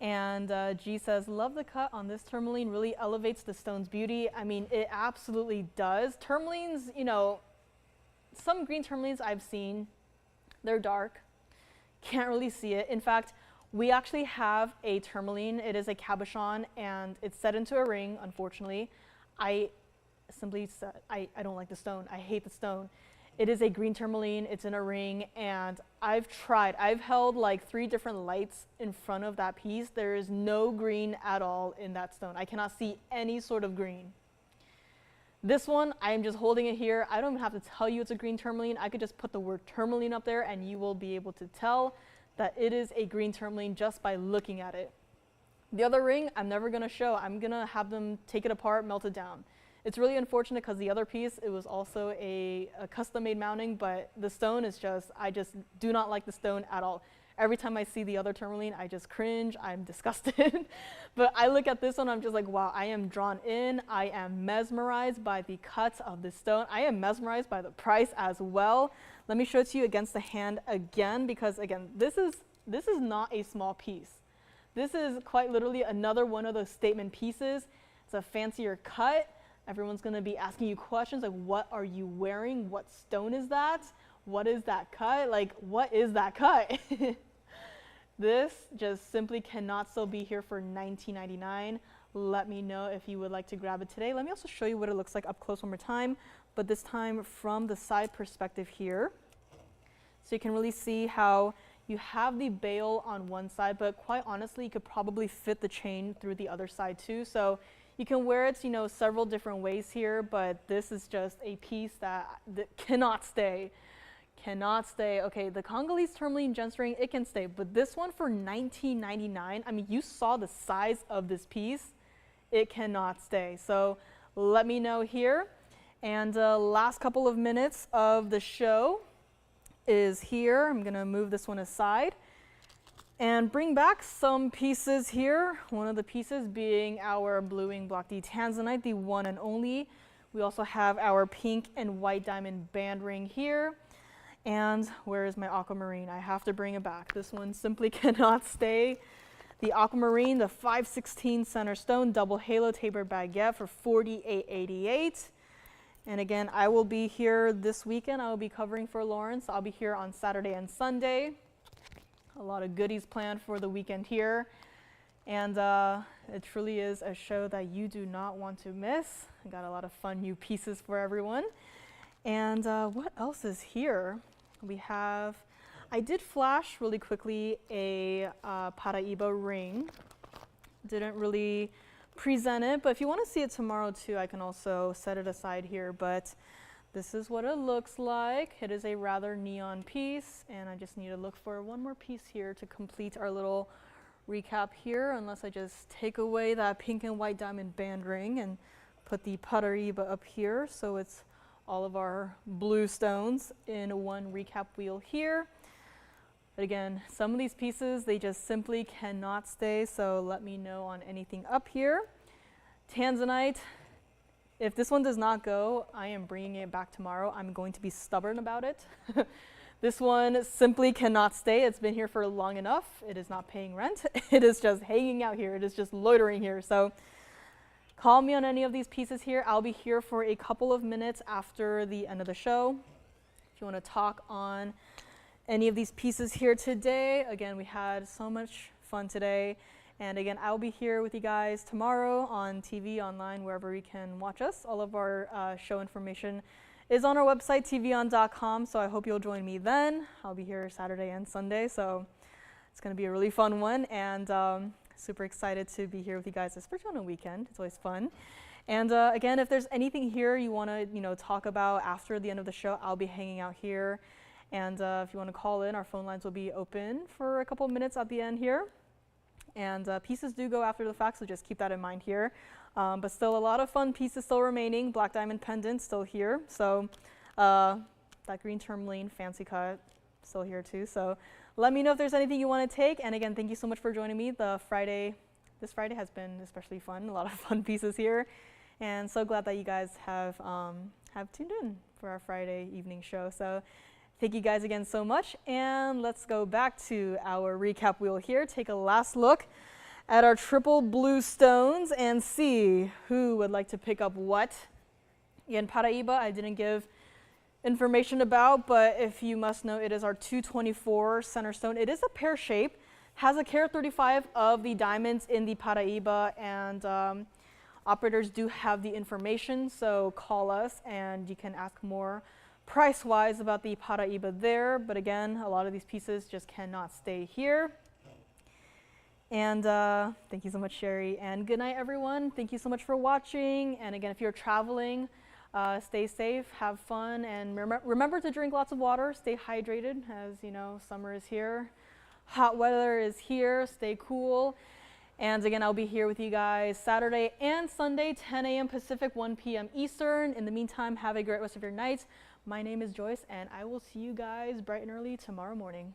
And G says, love the cut on this tourmaline. Really elevates the stone's beauty. I mean, it absolutely does. Tourmalines, you know, some green tourmalines I've seen, they're dark. Can't really see it. In fact, we actually have a tourmaline. It is a cabochon, and it's set into a ring, unfortunately. I simply said, I don't like the stone. I hate the stone. It is a green tourmaline. It's in a ring, and I've tried. I've held like 3 different lights in front of that piece. There is no green at all in that stone. I cannot see any sort of green. This one, I am just holding it here. I don't even have to tell you it's a green tourmaline. I could just put the word tourmaline up there, and you will be able to tell that it is a green tourmaline just by looking at it. The other ring, I'm never going to show. I'm going to have them take it apart, melt it down. It's really unfortunate because the other piece, it was also a custom-made mounting, but the stone is just, I just do not like the stone at all. Every time I see the other tourmaline, I just cringe. I'm disgusted. But I look at this one, I'm just like, wow, I am drawn in. I am mesmerized by the cuts of this stone. I am mesmerized by the price as well. Let me show it to you against the hand again, because again, this is not a small piece. This is quite literally another one of those statement pieces. It's a fancier cut. Everyone's going to be asking you questions like, what are you wearing? What stone is that? What is that cut? Like, what is that cut? This just simply cannot still be here for $19.99. Let me know if you would like to grab it today. Let me also show you what it looks like up close one more time, but this time from the side perspective here. So you can really see how you have the bail on one side, but quite honestly, you could probably fit the chain through the other side too. So you can wear it, you know, several different ways here, but this is just a piece that cannot stay. Cannot stay. Okay, the Congolese tourmaline gemstone, it can stay, but this one for $19.99, I mean, you saw the size of this piece. It cannot stay. So let me know here. And last couple of minutes of the show is here. I'm going to move this one aside and bring back some pieces here. One of the pieces being our blue wing block D tanzanite, the one and only. We also have our pink and white diamond band ring here. And where is my aquamarine? I have to bring it back. This one simply cannot stay. The aquamarine, the 5/16 center stone, double halo tapered baguette for $48.88. And again, I will be here this weekend. I will be covering for Lawrence. I'll be here on Saturday and Sunday. A lot of goodies planned for the weekend here. And it truly is a show that you do not want to miss. I got a lot of fun new pieces for everyone. And what else is here? We have, I did flash really quickly a Paraiba ring. Didn't really present it, but if you want to see it tomorrow too, I can also set it aside here. But this is what it looks like. It is a rather neon piece, and I just need to look for one more piece here to complete our little recap here, unless I just take away that pink and white diamond band ring and put the Paraiba up here, so it's all of our blue stones in one recap wheel here. But again, some of these pieces, they just simply cannot stay, so let me know on anything up here. Tanzanite, if this one does not go, I am bringing it back tomorrow. I'm going to be stubborn about it. This one simply cannot stay. It's been here for long enough. It is not paying rent. It is just hanging out here. It is just loitering here. So call me on any of these pieces here. I'll be here for a couple of minutes after the end of the show. If you want to talk on any of these pieces here today, again, we had so much fun today. And again, I'll be here with you guys tomorrow on TV, online, wherever you can watch us. All of our show information is on our website, TVON.com, so I hope you'll join me then. I'll be here Saturday and Sunday, so it's going to be a really fun one. And super excited to be here with you guys, especially on a weekend. It's always fun. And again, if there's anything here you want to talk about after the end of the show, I'll be hanging out here. And if you want to call in, our phone lines will be open for a couple of minutes at the end here. And pieces do go after the fact, so just keep that in mind here. But still a lot of fun pieces still remaining. Black diamond pendant still here. So that green tourmaline fancy cut still here too. So let me know if there's anything you want to take. And again, thank you so much for joining me. This Friday has been especially fun. A lot of fun pieces here. And so glad that you guys have tuned in for our Friday evening show. So thank you guys again so much. And let's go back to our recap wheel here. Take a last look at our triple blue stones and see who would like to pick up what. Again, Paraiba, I didn't give information about, but if you must know, it is our 224 center stone. It is a pear shape, has a carat 35 of the diamonds in the Paraiba, and operators do have the information, so call us and you can ask more price-wise about the Paraiba there. But again, a lot of these pieces just cannot stay here. And thank you so much, Sherry, and good night, everyone. Thank you so much for watching. And again, if you're traveling, stay safe, have fun, and remember to drink lots of water. Stay hydrated, as you know, summer is here. Hot weather is here. Stay cool. And again, I'll be here with you guys Saturday and Sunday, 10 a.m. Pacific, 1 p.m. Eastern. In the meantime, have a great rest of your night. My name is Joyce, and I will see you guys bright and early tomorrow morning.